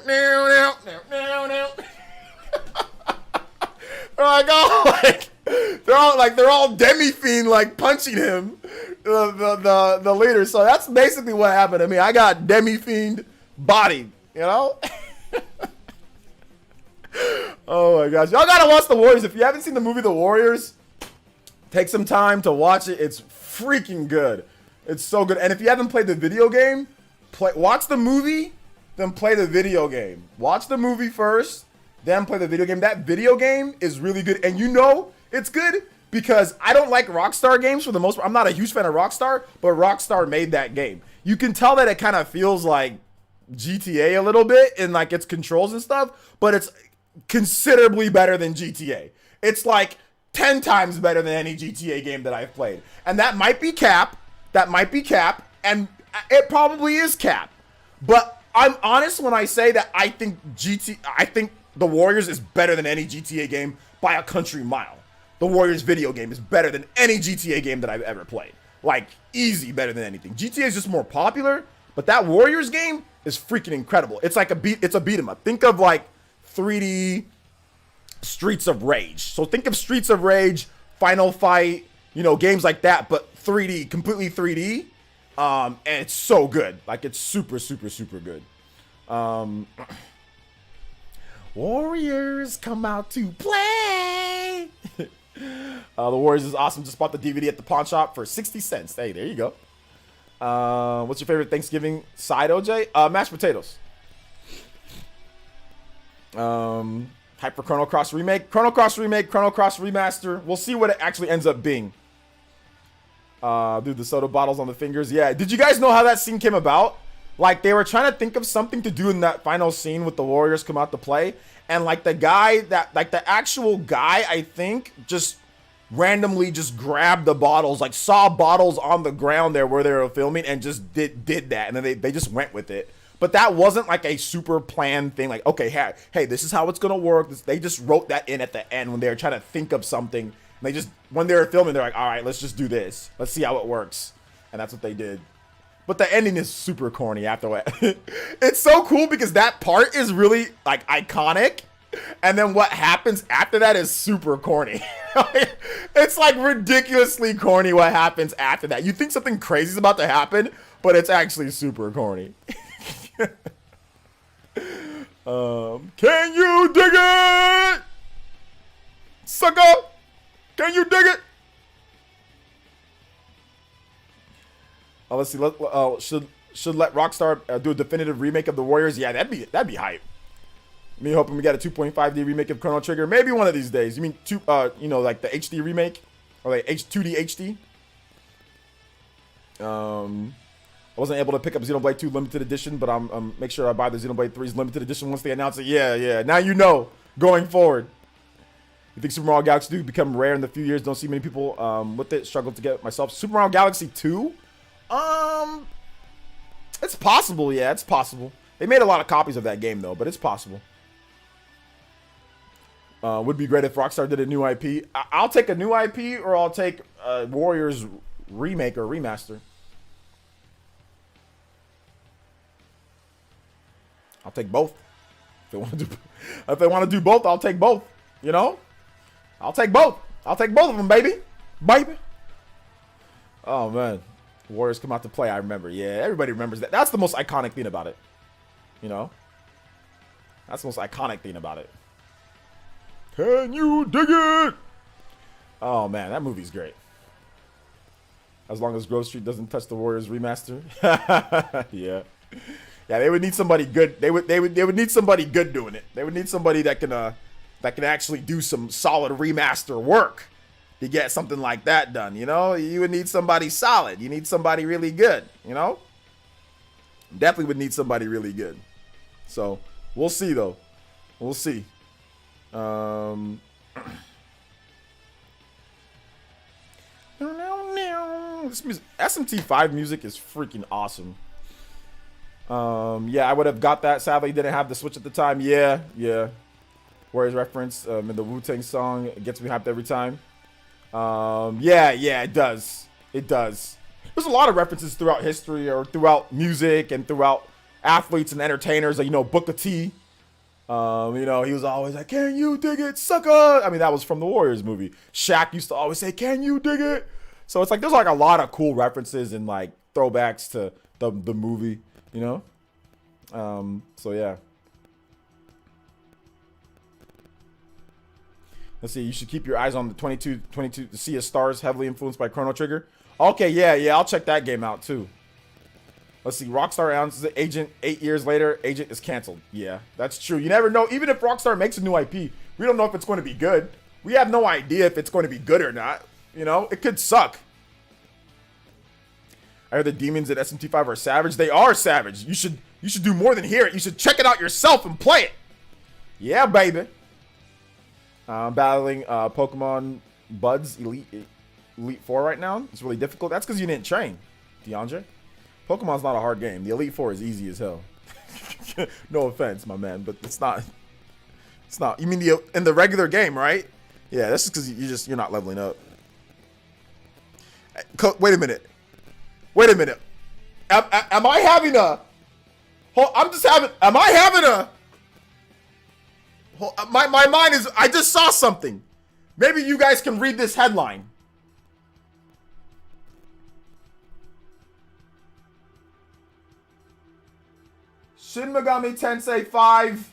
all Demi Fiend like punching him, the leader. So that's basically what happened to me. I got Demi Fiend bodied, you know. Oh my gosh, y'all gotta watch The Warriors. If you haven't seen the movie The Warriors, take some time to watch it. It's freaking good. It's so good. And if you haven't played the video game, watch the movie, then play the video game. Watch the movie first, then play the video game. That video game is really good. And you know it's good because I don't like Rockstar games for the most part. I'm not a huge fan of Rockstar, but Rockstar made that game. You can tell that it kind of feels like GTA a little bit in like its controls and stuff, but it's considerably better than GTA. It's like 10 times better than any GTA game that I've played. And that might be cap. And it probably is cap. But I'm honest when I say that I think The Warriors is better than any GTA game by a country mile. The Warriors video game is better than any GTA game that I've ever played. Like, easy better than anything. GTA is just more popular, but that Warriors game is freaking incredible. It's like it's a beat 'em up. Think of like 3D Streets of Rage. So think of Streets of Rage, Final Fight, you know, games like that, but 3D, completely 3D. And it's so good. Like, it's super, super, super good. Warriors come out to play. The Warriors is awesome. Just bought the DVD at the pawn shop for 60 cents. Hey, there you go. What's your favorite Thanksgiving side, OJ? Mashed potatoes. Hyper Chrono Cross remake, Chrono Cross remaster. We'll see what it actually ends up being. Dude, the soda bottles on the fingers. Yeah, did you guys know how that scene came about? Like, they were trying to think of something to do in that final scene with the Warriors come out to play, and like the actual guy, I think, just randomly just grabbed the bottles, like saw bottles on the ground there where they were filming, and just did that, and then they just went with it. But that wasn't like a super planned thing. Like, okay, hey, this is how it's gonna work. They just wrote that in at the end when they were trying to think of something. They just, when they were filming, they're like, all right, let's just do this. Let's see how it works. And that's what they did. But the ending is super corny after that. It's so cool because that part is really like iconic. And then what happens after that is super corny. It's like ridiculously corny what happens after that. You think something crazy is about to happen, but it's actually super corny. Can you dig it? Sucker! Can you dig it? Let's see. Should let Rockstar do a definitive remake of the Warriors? Yeah, that'd be hype. Me hoping we get a 2.5D remake of Chrono Trigger. Maybe one of these days. You mean like the HD remake or like 2D HD? I wasn't able to pick up Xenoblade 2 limited edition, but I'm make sure I buy the Xenoblade 3's limited edition once they announce it. Yeah. Now you know going forward. You think Super Mario Galaxy 2 become rare in the few years? Don't see many people with it. Struggle to get it myself. Super Mario Galaxy 2? It's possible. Yeah, it's possible. They made a lot of copies of that game though, but it's possible. Would be great if Rockstar did a new IP. I'll take a new IP, or I'll take Warriors remake or remaster. I'll take both. If they want to do both, I'll take both. You know, I'll take both. I'll take both of them, baby. Oh man, Warriors come out to play. I remember. Yeah, everybody remembers that. That's the most iconic thing about it. You know, that's the most iconic thing about it. Can you dig it? Oh man, that movie's great. As long as Grove Street doesn't touch the Warriors remaster. Yeah. Yeah, they would need somebody good. They would need somebody good doing it. They would need somebody that can actually do some solid remaster work to get something like that done. You know, you would need somebody solid. You need somebody really good. You know, definitely would need somebody really good. So we'll see though. We'll see. This music, SMT5 music is freaking awesome. Yeah, I would have got that. Sadly, didn't have the Switch at the time. Yeah. Warriors reference in the Wu-Tang song, it gets me hyped every time. Yeah, it does. It does. There's a lot of references throughout history, or throughout music, and throughout athletes and entertainers. Like, you know, Booker T. You know, he was always like, "Can you dig it, sucker?" I mean, that was from the Warriors movie. Shaq used to always say, "Can you dig it?" So it's like there's like a lot of cool references and like throwbacks to the movie. You know, so yeah. Let's see. You should keep your eyes on the 22 The Sea of Stars, heavily influenced by Chrono Trigger. Okay, yeah. I'll check that game out too. Let's see. Rockstar announces Agent 8 years later. Agent is canceled. Yeah, that's true. You never know. Even if Rockstar makes a new IP, we don't know if it's going to be good. We have no idea if it's going to be good or not. You know, it could suck. I heard the demons at SMT5 are savage. They are savage. You should do more than hear it. You should check it out yourself and play it. Yeah, baby. Battling Pokemon Buds Elite 4 right now. It's really difficult. That's because you didn't train, DeAndre. Pokemon's not a hard game. The Elite 4 is easy as hell. No offense, my man, but it's not. It's not. You mean in the regular game, right? Yeah, that's just because you're not leveling up. Wait a minute. Am I having a? Am I having a? My mind is. I just saw something. Maybe you guys can read this headline. Shin Megami Tensei 5.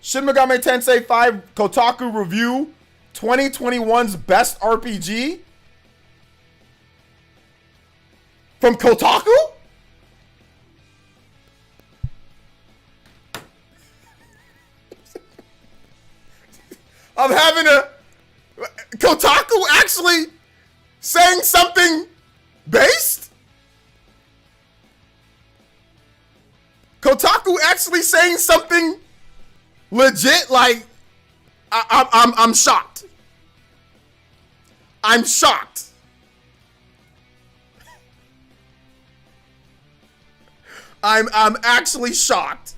Shin Megami Tensei 5 Kotaku review 2021's best RPG. From Kotaku? I'm having a Kotaku actually saying something based? Kotaku actually saying something legit? Like, I'm shocked. I'm shocked. I'm actually shocked.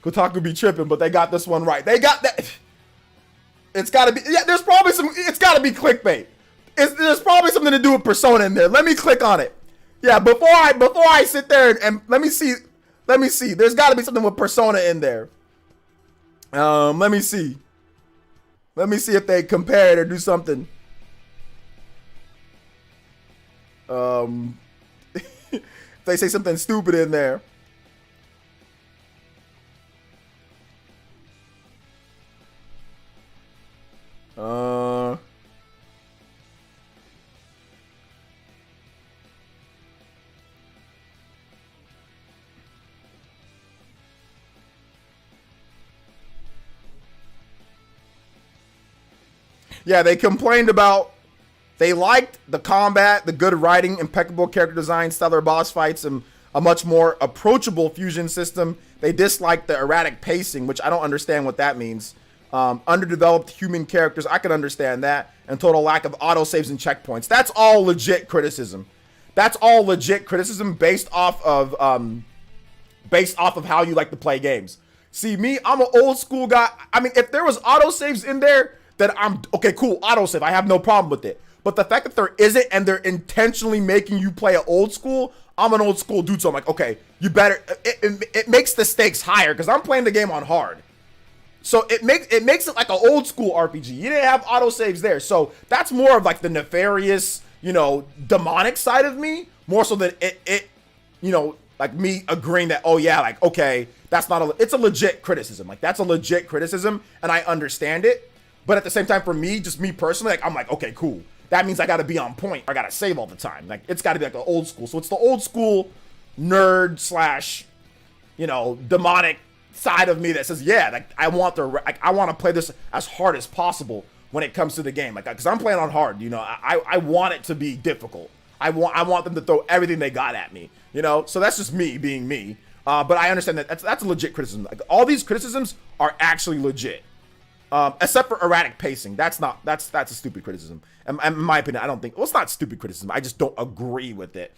Kotaku be tripping, but they got this one right. They got that. It's gotta be. Yeah, there's probably some. It's gotta be clickbait. There's probably something to do with Persona in there. Let me click on it. Yeah, before I sit there and let me see. There's gotta be something with Persona in there. Let me see. Let me see if they compare it or do something. If they say something stupid in there. Yeah, they complained about. They liked the combat, the good writing, impeccable character design, stellar boss fights, and a much more approachable fusion system. They disliked the erratic pacing, which I don't understand what that means. Underdeveloped human characters, I can understand that. And total lack of autosaves and checkpoints. That's all legit criticism. That's all legit criticism based off of how you like to play games. See, me, I'm an old school guy. I mean, if there was autosaves in there, then I'm okay, cool, autosave. I have no problem with it. But the fact that there isn't and they're intentionally making you play an old school, I'm an old school dude, so I'm like, okay, you better, it makes the stakes higher because I'm playing the game on hard. So it makes it like an old school RPG. You didn't have autosaves there. So that's more of like the nefarious, you know, demonic side of me, more so than it you know, like me agreeing that, oh yeah, like, okay, that's not it's a legit criticism. Like that's a legit criticism and I understand it. But at the same time, for me, just me personally, like I'm like, okay, cool. That means I got to be on point. I got to save all the time. Like it's got to be like an old school. So it's the old school nerd slash, you know, demonic side of me that says, yeah, like I want to play this as hard as possible when it comes to the game. Like, cause I'm playing on hard, you know, I want it to be difficult. I want them to throw everything they got at me, you know? So that's just me being me. But I understand that that's a legit criticism. Like all these criticisms are actually legit. Except for erratic pacing. That's a stupid criticism. And in my opinion, I don't think, well, it's not stupid criticism. I just don't agree with it.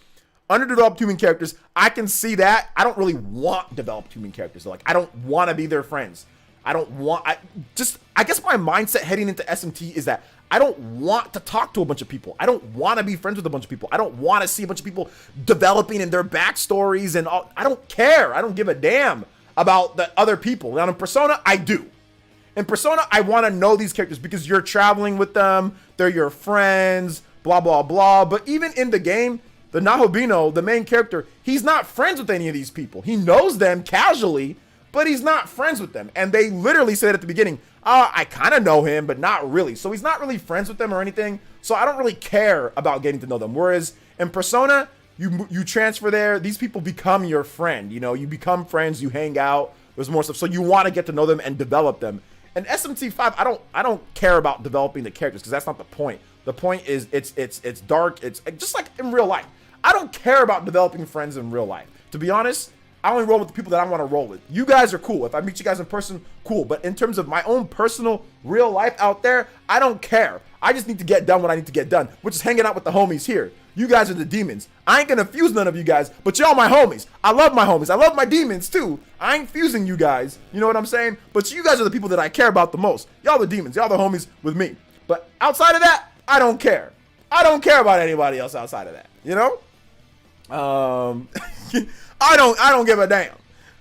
Underdeveloped human characters, I can see that. I don't really want developed human characters. Like, I don't want to be their friends. I guess my mindset heading into SMT is that I don't want to talk to a bunch of people. I don't want to be friends with a bunch of people. I don't want to see a bunch of people developing in their backstories and all. I don't care. I don't give a damn about the other people. Now in Persona, I do. In Persona, I want to know these characters because you're traveling with them, they're your friends, blah, blah, blah. But even in the game, the Nahobino, the main character, he's not friends with any of these people. He knows them casually, but he's not friends with them. And they literally said at the beginning, I kind of know him, but not really. So he's not really friends with them or anything. So I don't really care about getting to know them. Whereas in Persona, you transfer there, these people become your friend. You know, you become friends, you hang out, there's more stuff. So you want to get to know them and develop them. And SMT5, I don't care about developing the characters because that's not the point. The point is it's dark. It's just like in real life. I don't care about developing friends in real life. To be honest, I only roll with the people that I want to roll with. You guys are cool. If I meet you guys in person, cool. But in terms of my own personal real life out there, I don't care. I just need to get done what I need to get done, which is hanging out with the homies here. You guys are the demons. I ain't gonna fuse none of you guys, but y'all my homies. I love my homies. I love my demons too. I ain't fusing you guys. You know what I'm saying? But you guys are the people that I care about the most. Y'all the demons. Y'all the homies with me. But outside of that, I don't care. I don't care about anybody else outside of that. You know? I don't give a damn.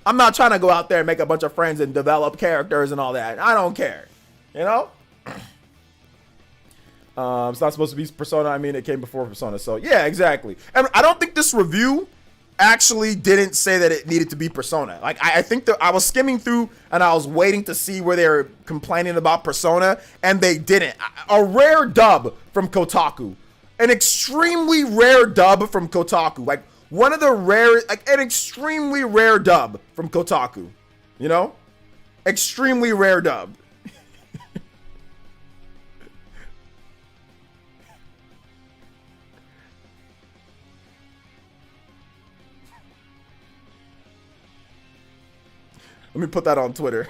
I'm not trying to go out there and make a bunch of friends and develop characters and all that. I don't care. You know? It's not supposed to be Persona. I mean, it came before Persona. So, yeah, exactly. And I don't think this review actually didn't say that it needed to be Persona. Like, I think that I was skimming through and I was waiting to see where they were complaining about Persona, and they didn't. A rare dub from Kotaku. An extremely rare dub from Kotaku. Like, one of the rare, like, an extremely rare dub from Kotaku. You know? Extremely rare dub. Let me put that on Twitter.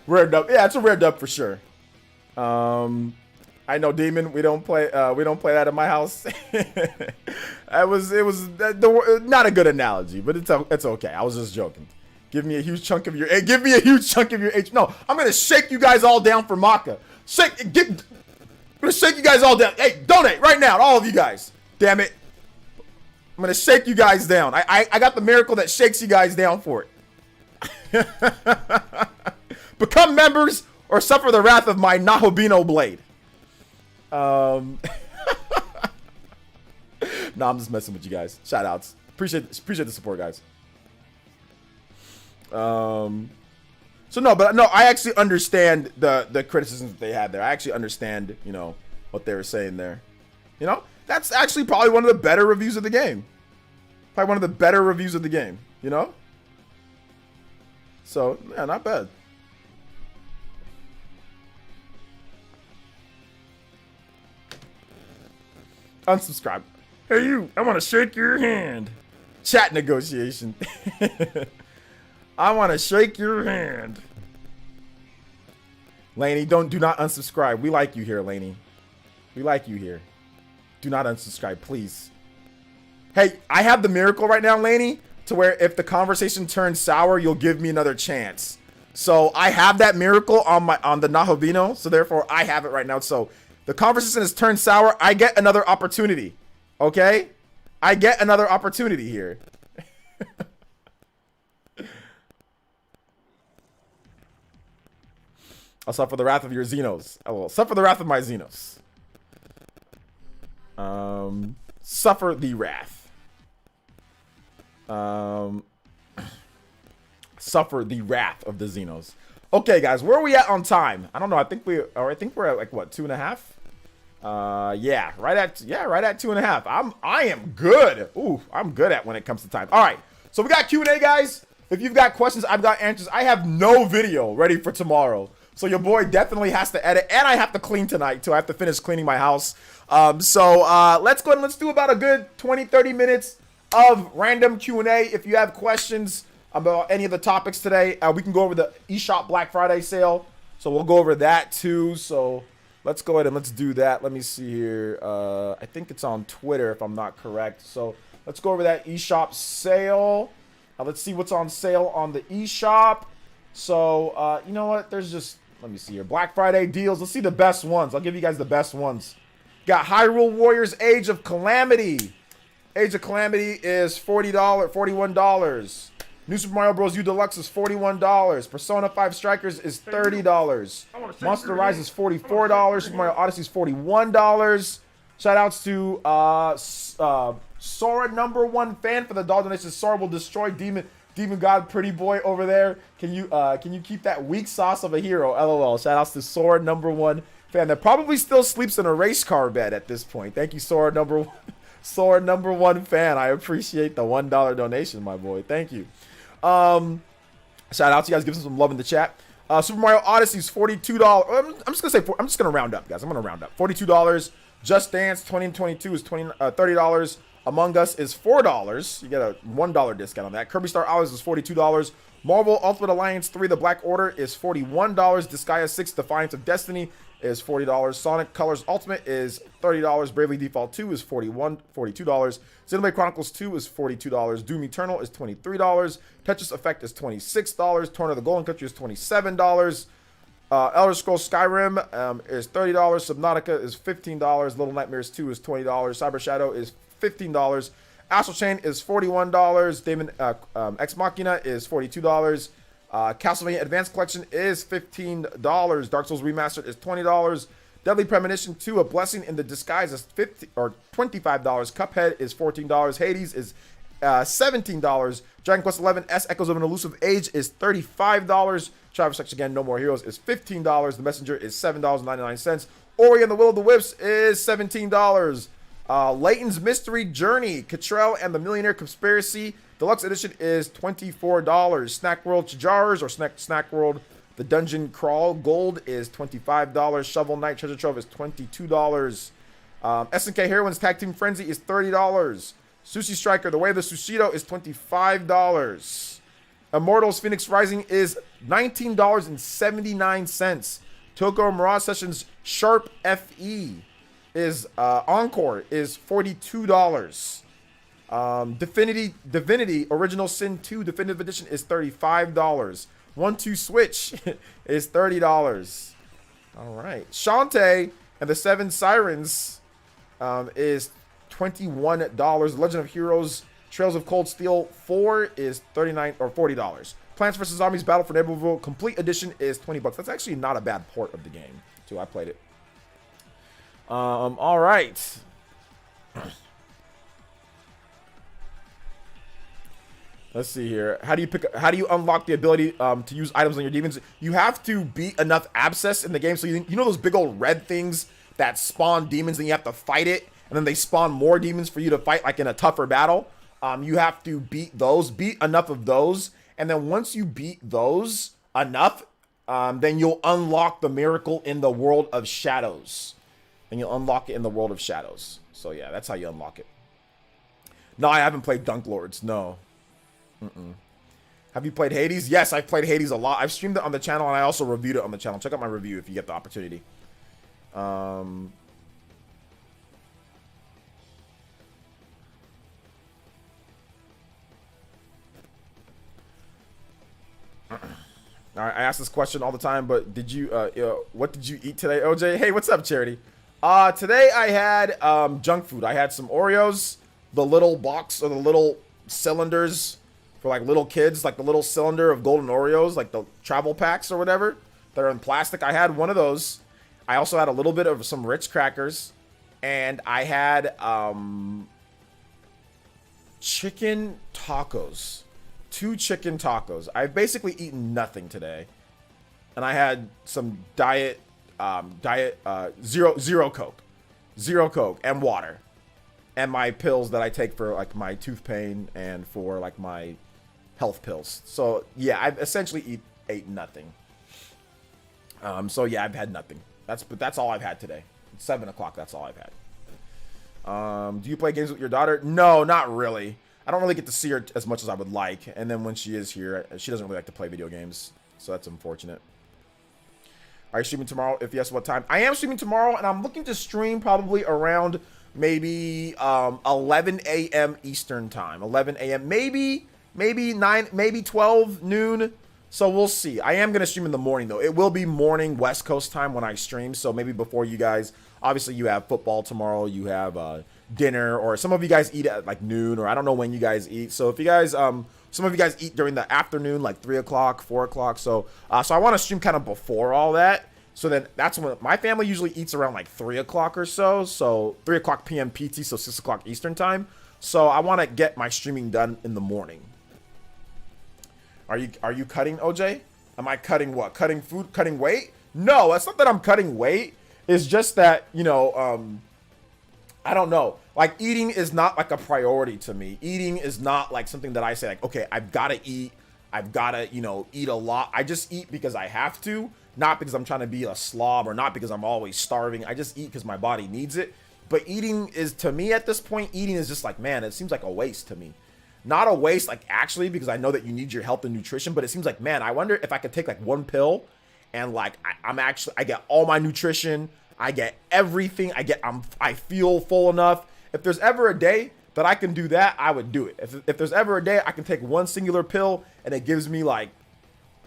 Rare dub. Yeah, it's a rare dub for sure. I know, Demon. We don't play that in my house. It was not a good analogy, but it's okay. I was just joking. Give me a huge chunk of your H. No, I'm gonna shake you guys all down for Maka. I'm gonna shake you guys all down. Hey, donate right now, all of you guys. Damn it. I'm gonna shake you guys down. I got the miracle that shakes you guys down for it. Become members or suffer the wrath of my Nahobino blade. No, I'm just messing with you guys. Shout outs. Appreciate the support, guys. So no, but no, I actually understand the criticisms that they had there. I actually understand, you know, what they were saying there. You know, that's actually probably one of the better reviews of the game. Probably one of the better reviews of the game, you know? So, yeah, not bad. Unsubscribe. Hey, you, I want to shake your hand. Chat negotiation. I want to shake your hand. Laney, do not unsubscribe. We like you here, Laney. We like you here. Do not unsubscribe, please. Hey, I have the miracle right now, Laney, to where if the conversation turns sour, you'll give me another chance. So I have that miracle on the Nahovino, so therefore I have it right now. So the conversation has turned sour. I get another opportunity. Okay? I get another opportunity here. I'll suffer the wrath of your Xenos. I will suffer the wrath of my Xenos. Suffer the wrath. Suffer the wrath of the Xenos. Okay, guys, where are we at on time? I don't know. I think we're at like what, 2.5? Yeah, right at 2.5. I am good. Ooh, I'm good at when it comes to time. All right, so we got Q&A, guys. If you've got questions, I've got answers. I have no video ready for tomorrow. So your boy definitely has to edit, and I have to clean tonight too. I have to finish cleaning my house. Let's go ahead and let's do about a good 20-30 minutes of random Q&A. If you have questions about any of the topics today, we can go over the eShop Black Friday sale. So we'll go over that too. So let's go ahead and let's do that. Let me see here. I think it's on Twitter if I'm not correct. So let's go over that eShop sale. Let's see what's on sale on the eShop. So you know what? There's just, let me see here. Black Friday deals. Let's see the best ones. I'll give you guys the best ones. Got Hyrule Warriors Age of Calamity. Age of Calamity is $41. New Super Mario Bros. U Deluxe is $41. Persona 5 Strikers is $30. Monster Rise is $44. Super Mario Odyssey is $41. Shout outs to Sora #1 fan for the dollar donation. Sora will destroy Demon God Pretty Boy over there. Can you keep that weak sauce of a hero? LOL. Shout outs to Sora #1 fan that probably still sleeps in a race car bed at this point. Thank you, Sora #1 fan. I appreciate the $1 donation, my boy. Thank you. Shout out to you guys. Give us some love in the chat. Super Mario Odyssey is $42. I'm just gonna round up, guys. I'm gonna round up. $42. Just Dance 2022 is $30. Among Us is $4. You get a $1 discount on that. Kirby Star Allies is $42. Marvel Ultimate Alliance 3 The Black Order is $41. Disgaea 6 Defiance of Destiny is $40. Sonic Colors Ultimate is $30. Bravely Default 2 is $42. Xenoblade Chronicles 2 is $42. Doom Eternal is $23. Tetris Effect is $26. Torn of the Golden Country is $27. Elder Scrolls Skyrim is $30. Subnautica is $15. Little Nightmares 2 is $20. Cyber Shadow is $15. Astral Chain is $41. Daemon Ex Machina is $42. Castlevania Advanced Collection is $15. Dark Souls Remastered is $20. Deadly Premonition 2: A Blessing in the Disguise is $25. Cuphead is $14. Hades is $17. Dragon Quest XI S Echoes of an Elusive Age is $35. Travis X Again No More Heroes is $15. The Messenger is $7.99. Ori and the Will of the Wisps is $17. Layton's Mystery Journey, Cottrell and the Millionaire Conspiracy Deluxe Edition is $24. Snack World Chijars or Snack World The Dungeon Crawl Gold is $25. Shovel Knight Treasure Trove is $22. SNK Heroines Tag Team Frenzy is $30. Sushi Striker The Way of the Sushido is $25. Immortals Phoenix Rising is $19.79. Tokyo Mirage Sessions Sharp FE is Encore is $42. Divinity Original Sin 2 Definitive Edition is $35. 1-2 Switch is $30. All right. Shantae and the Seven Sirens is $21. Legend of Heroes Trails of Cold Steel 4 is $39 or $40. Plants vs. Zombies Battle for Neighborville Complete Edition is $20. That's actually not a bad port of the game, too. I played it. All right. Let's see here. How do you unlock the ability to use items on your demons? You have to beat enough abscess in the game. So you know those big old red things that spawn demons and you have to fight it, and then they spawn more demons for you to fight like in a tougher battle. You have to beat enough of those, and then once you beat those enough, then you'll unlock the miracle in the world of shadows. And you'll unlock it in the world of shadows. So yeah, that's how you unlock it. No, I haven't played Dunk Lords. No. Have you played Hades? Yes, I've played Hades a lot. I've streamed it on the channel, and I also reviewed it on the channel. Check out my review if you get the opportunity. All right, I ask this question all the time, but did you, what did you eat today, OJ? Hey, what's up, Charity? Today I had junk food. I had some Oreos, the little box or the little cylinders for like little kids, like the little cylinder of golden Oreos, like the travel packs or whatever. They're in plastic. I had one of those. I also had a little bit of some Ritz crackers, and I had chicken tacos. 2 chicken tacos. I've basically eaten nothing today, and I had some diet zero Coke and water, and my pills that I take for like my tooth pain and for like my health pills. So yeah, I've essentially ate nothing. So yeah, I've had nothing. That's all I've had today. It's 7 o'clock. That's all I've had. Do you play games with your daughter? No, not really. I don't really get to see her as much as I would like. And then when she is here, she doesn't really like to play video games. So that's unfortunate. Are you streaming tomorrow? If yes, what time? I am streaming tomorrow, and I'm looking to stream probably around maybe 11 a.m. Eastern time. 11 a.m. Maybe 9, maybe 12 noon. So we'll see. I am going to stream in the morning, though. It will be morning West Coast time when I stream. So maybe before you guys. Obviously, you have football tomorrow. You have dinner, or some of you guys eat at like noon, or I don't know when you guys eat. So if you guys, some of you guys eat during the afternoon, like 3 o'clock, 4 o'clock. So I want to stream kind of before all that. So then that's when my family usually eats around like 3 o'clock or so. So 3 o'clock p.m. PT, so 6 o'clock Eastern time. So I want to get my streaming done in the morning. Are you cutting, OJ? Am I cutting what? Cutting food? Cutting weight? No, it's not that I'm cutting weight. It's just that, you know, I don't know. Like, eating is not like a priority to me. Eating is not like something that I say like, okay, I've got to eat. I've got to, you know, eat a lot. I just eat because I have to, not because I'm trying to be a slob or not because I'm always starving. I just eat because my body needs it. But eating is, to me at this point, eating is just like, man, it seems like a waste to me. Not a waste, like actually, because I know that you need your health and nutrition, but it seems like, man, I wonder if I could take like one pill and like I get all my nutrition, I get everything, I feel full enough. If there's ever a day that I can do that, I would do it. If there's ever a day I can take one singular pill and it gives me like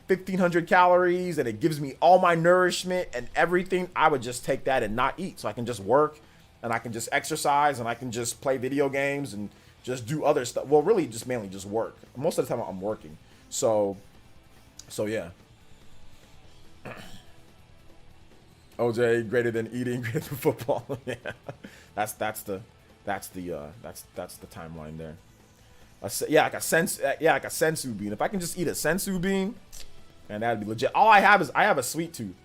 1,500 calories and it gives me all my nourishment and everything, I would just take that and not eat, so I can just work and I can just exercise and I can just play video games and just do other stuff. Well, really just mainly just work. Most of the time I'm working. So yeah. OJ greater than eating, greater than football. Yeah. That's the timeline there. Like a sensu bean. If I can just eat a sensu bean, man, that'd be legit. All I have is a sweet tooth.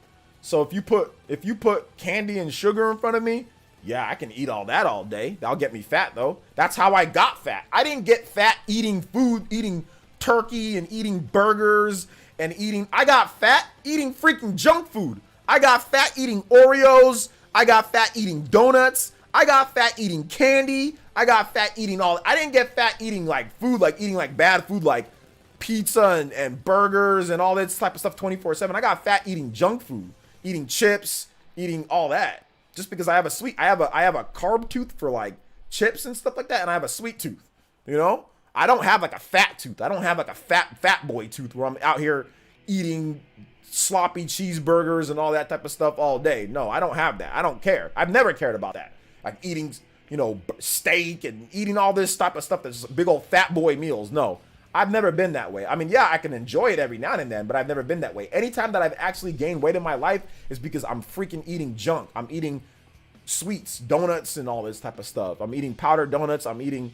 So if you put candy and sugar in front of me, yeah, I can eat all that all day. That'll get me fat, though. That's how I got fat. I didn't get fat eating food, eating turkey and eating burgers and I got fat eating freaking junk food. I got fat eating Oreos. I got fat eating donuts. I got fat eating candy. I got fat eating I didn't get fat eating like food, like eating like bad food, like pizza and burgers and all this type of stuff 24/7. I got fat eating junk food, eating chips, eating all that. Just because I have a carb tooth for like chips and stuff like that, and I have a sweet tooth. You know, I don't have like a fat tooth. I don't have like a fat boy tooth where I'm out here eating sloppy cheeseburgers and all that type of stuff all day. No, I don't have that. I don't care. I've never cared about that. Like eating, you know, steak and eating all this type of stuff that's big old fat boy meals. No, I've never been that way. I mean, yeah, I can enjoy it every now and then, but I've never been that way. Anytime that I've actually gained weight in my life is because I'm freaking eating junk. I'm eating sweets, donuts, and all this type of stuff. I'm eating powdered donuts. I'm eating,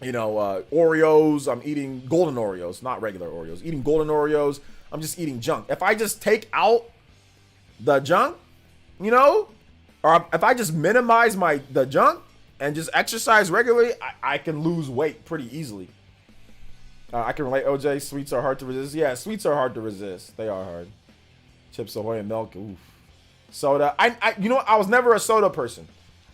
you know, Oreos. I'm eating golden Oreos, not regular Oreos. Eating golden Oreos. I'm just eating junk. If I just take out the junk, you know, or if I just minimize the junk and just exercise regularly, I can lose weight pretty easily. I can relate, OJ. Sweets are hard to resist. Yeah, sweets are hard to resist. They are hard. Chips, Ahoy, and milk. Oof. Soda. You know what? I was never a soda person.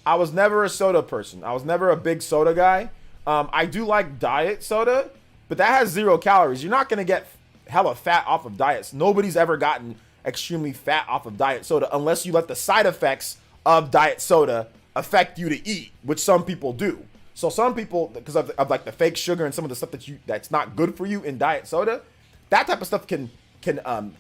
I was never a big soda guy. I do like diet soda, but that has 0 calories. You're not going to get hella fat off of diets. Nobody's ever gotten extremely fat off of diet soda unless you let the side effects of diet soda affect you to eat, which some people do. So some people, because of like the fake sugar and some of the stuff that's not good for you in diet soda, that type of stuff can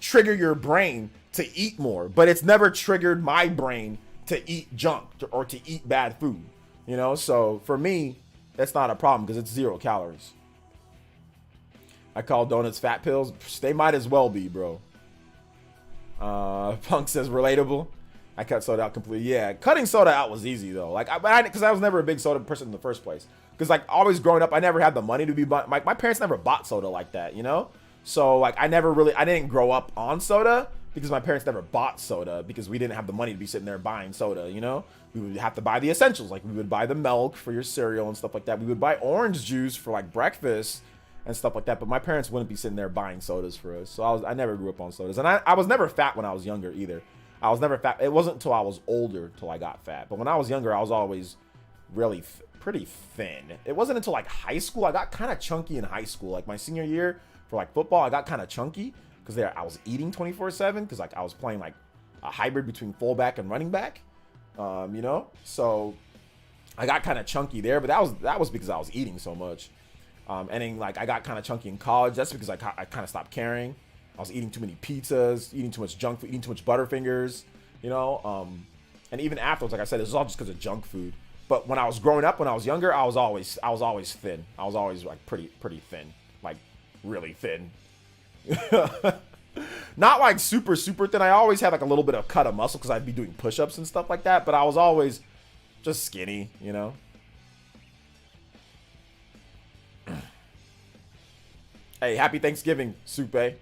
trigger your brain to eat more. But it's never triggered my brain to eat junk or to eat bad food, you know? So for me, that's not a problem because it's 0 calories. I call donuts fat pills. They might as well be, bro. Punk says relatable. I cut soda out completely. Yeah, cutting soda out was easy though. Like, because I was never a big soda person in the first place. Because like always growing up, I never had the money to be. My parents never bought soda like that, you know. So like I didn't grow up on soda because my parents never bought soda because we didn't have the money to be sitting there buying soda, you know. We would have to buy the essentials, like we would buy the milk for your cereal and stuff like that. We would buy orange juice for like breakfast and stuff like that. But my parents wouldn't be sitting there buying sodas for us. So I never grew up on sodas, and I was never fat when I was younger either. I was never fat. It wasn't until I was older till I got fat. But when I was younger, I was always really pretty thin. It wasn't until like high school I got kind of chunky in high school. Like my senior year for like football, I got kind of chunky because I was eating 24/7 because like I was playing like a hybrid between fullback and running back. You know, so I got kind of chunky there, but that was because I was eating so much. And then like I got kind of chunky in college. That's because I kind of stopped caring. I was eating too many pizzas, eating too much junk food, eating too much Butterfingers, you know. And even afterwards, like I said, this is all just because of junk food. But when I was growing up, when I was younger, I was always thin. I was always like pretty thin, like really thin. Not like super thin. I always had like a little bit of cut of muscle because I'd be doing push-ups and stuff like that. But I was always just skinny, you know. Hey, happy Thanksgiving, Supe.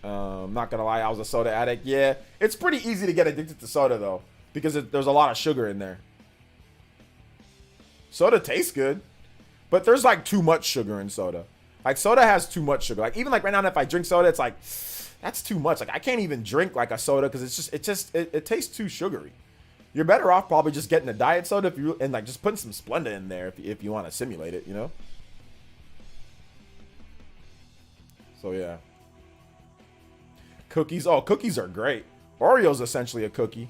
Not gonna lie, I was a soda addict. Yeah, it's pretty easy to get addicted to soda though, because there's a lot of sugar in there. Soda tastes good, but there's like too much sugar in soda. Like soda has too much sugar. Like even like right now, if I drink soda, it's like that's too much. Like I can't even drink like a soda because it tastes too sugary. You're better off probably just getting a diet soda and like just putting some Splenda in there if you want to simulate it, you know. So yeah. Cookies. Oh, cookies are great. Oreo's essentially a cookie,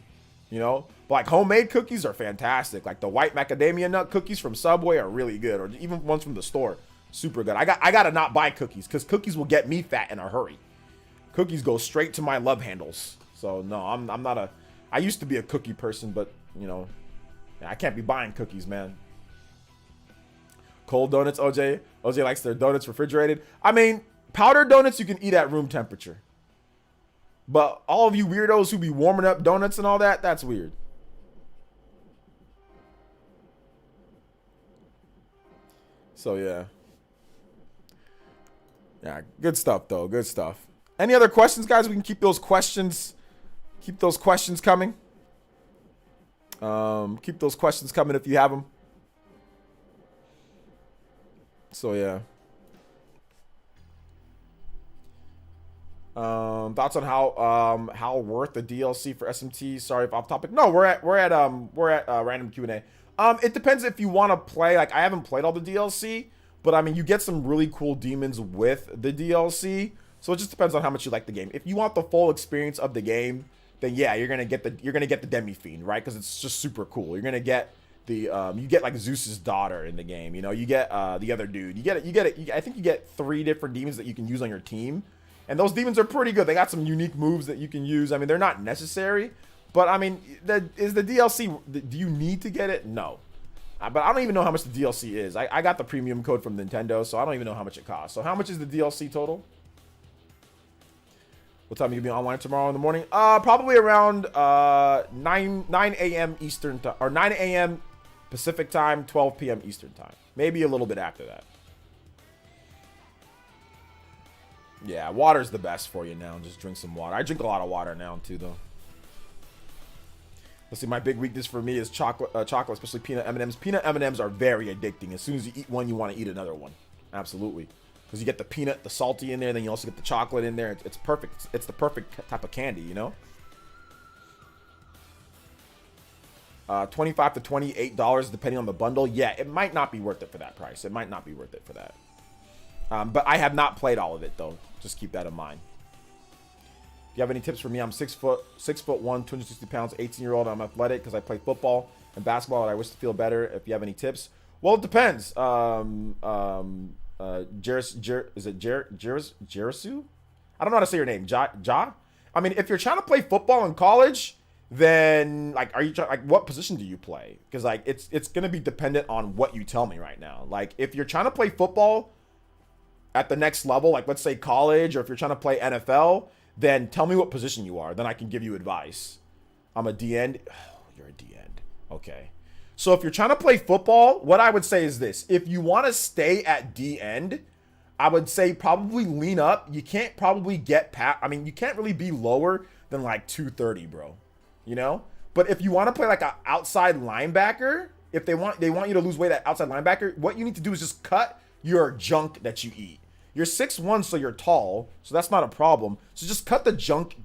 you know. But like homemade cookies are fantastic. Like the white macadamia nut cookies from Subway are really good, or even ones from the store, super good. I gotta not buy cookies because cookies will get me fat in a hurry. Cookies go straight to my love handles. So no, I'm not a. I used to be a cookie person, but you know, I can't be buying cookies, man. Cold donuts, OJ likes their donuts refrigerated. I mean, powdered donuts you can eat at room temperature. But all of you weirdos who be warming up donuts and all that, that's weird. So yeah. Yeah, good stuff though, good stuff. Any other questions, guys? We can keep those questions coming. Keep those questions coming if you have them. So yeah. Thoughts on how worth the DLC for SMT? Sorry if off topic. No, we're at random Q&A. It depends if you want to play. Like I haven't played all the DLC, but I mean you get some really cool demons with the DLC. So it just depends on how much you like the game. If you want the full experience of the game, then yeah, you're gonna get the Demi Fiend, right? Because it's just super cool. You're gonna get the you get like Zeus's daughter in the game. You know, you get the other dude. I think you get 3 different demons that you can use on your team. And those demons are pretty good. They got some unique moves that you can use. I mean, they're not necessary, but I mean, is the DLC, do you need to get it? No. But I don't even know how much the DLC is. I got the premium code from Nintendo, so I don't even know how much it costs. So how much is the DLC total? What time are you going to be online tomorrow in the morning? Probably around 9 a.m. Eastern time, or 9 a.m. Pacific time, 12 p.m. Eastern time. Maybe a little bit after that. Yeah, water's the best for you now. Just drink some water. I drink a lot of water now too, though. Let's see. My big weakness for me is chocolate, especially peanut M&Ms. Peanut M&Ms are very addicting. As soon as you eat one, you want to eat another one. Absolutely, because you get the peanut, the salty in there, then you also get the chocolate in there. It's perfect. It's the perfect type of candy, you know. $25 to $28 depending on the bundle. Yeah, it might not be worth it for that price. It might not be worth it for that. But I have not played all of it though. Just keep that in mind. If you have any tips for me, I'm 6'1", 260 pounds, 18-year-old. I'm athletic because I play football and basketball, and I wish to feel better. If you have any tips, well, it depends. Is it Jerisu? I don't know how to say your name. Ja? I mean, if you're trying to play football in college, then like, are you like, what position do you play? Because like, it's gonna be dependent on what you tell me right now. Like, if you're trying to play football at the next level, like let's say college, or if you're trying to play NFL, then tell me what position you are. Then I can give you advice. I'm a D end. Oh, you're a D end. Okay. So if you're trying to play football, what I would say is this. If you want to stay at D end, I would say probably lean up. You can't probably get past, I mean, you can't really be lower than like 230, bro. You know? But if you want to play like an outside linebacker, if they want you to lose weight at outside linebacker, what you need to do is just cut your junk that you eat. You're 6'1", so you're tall, so that's not a problem. So just cut the junk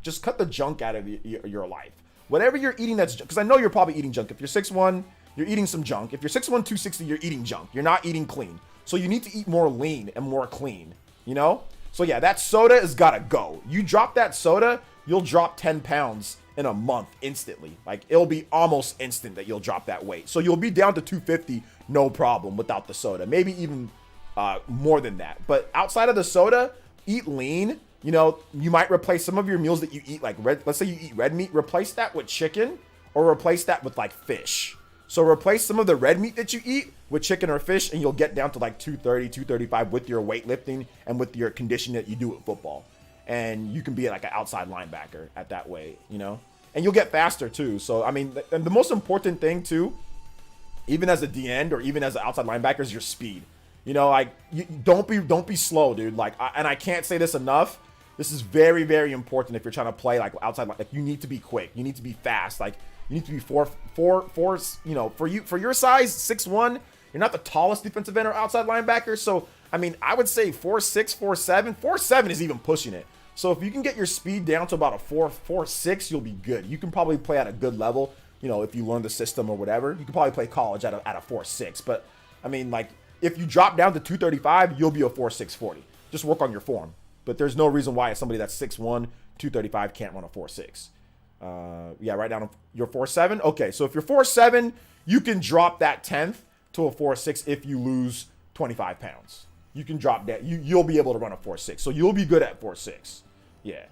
out of your life. Whatever you're eating that's junk, because I know you're probably eating junk. If you're 6'1", you're eating some junk. If you're 6'1", 260, you're eating junk. You're not eating clean. So you need to eat more lean and more clean, you know? So yeah, that soda has got to go. You drop that soda, you'll drop 10 pounds in a month instantly. Like, it'll be almost instant that you'll drop that weight. So you'll be down to 250, no problem, without the soda. Maybe even more than that. But outside of the soda, eat lean. You know, you might replace some of your meals that you eat, like let's say you eat red meat, replace that with chicken, or replace that with like fish. So replace some of the red meat that you eat with chicken or fish, and you'll get down to like 230, 235 with your weightlifting and with your conditioning that you do with football. And you can be like an outside linebacker at that weight, you know? And you'll get faster too. So, I mean, and the most important thing too, even as a D end or even as an outside linebacker, is your speed. You know, like, don't be slow, dude. Like, and I can't say this enough. This is very, very important if you're trying to play like outside. Like, you need to be quick. You need to be fast. Like, you need to be four. You know, for your size, 6'1", you're not the tallest defensive end or outside linebacker. So, I mean, I would say 4'6", 4'7". 4'7" is even pushing it. So if you can get your speed down to about a 4'6", you'll be good. You can probably play at a good level. You know, if you learn the system or whatever, you can probably play college at a 4'6". But I mean, like, if you drop down to 235, you'll be a 4'6", 40. Just work on your form. But there's no reason why somebody that's 6'1", 235 can't run a 4'6". Yeah, right down your 4'7". Okay, so if you're 4'7", you can drop that 10th to a 4'6" if you lose 25 pounds. You can drop that. You'll be able to run a 4'6". So you'll be good at 4'6". Yeah.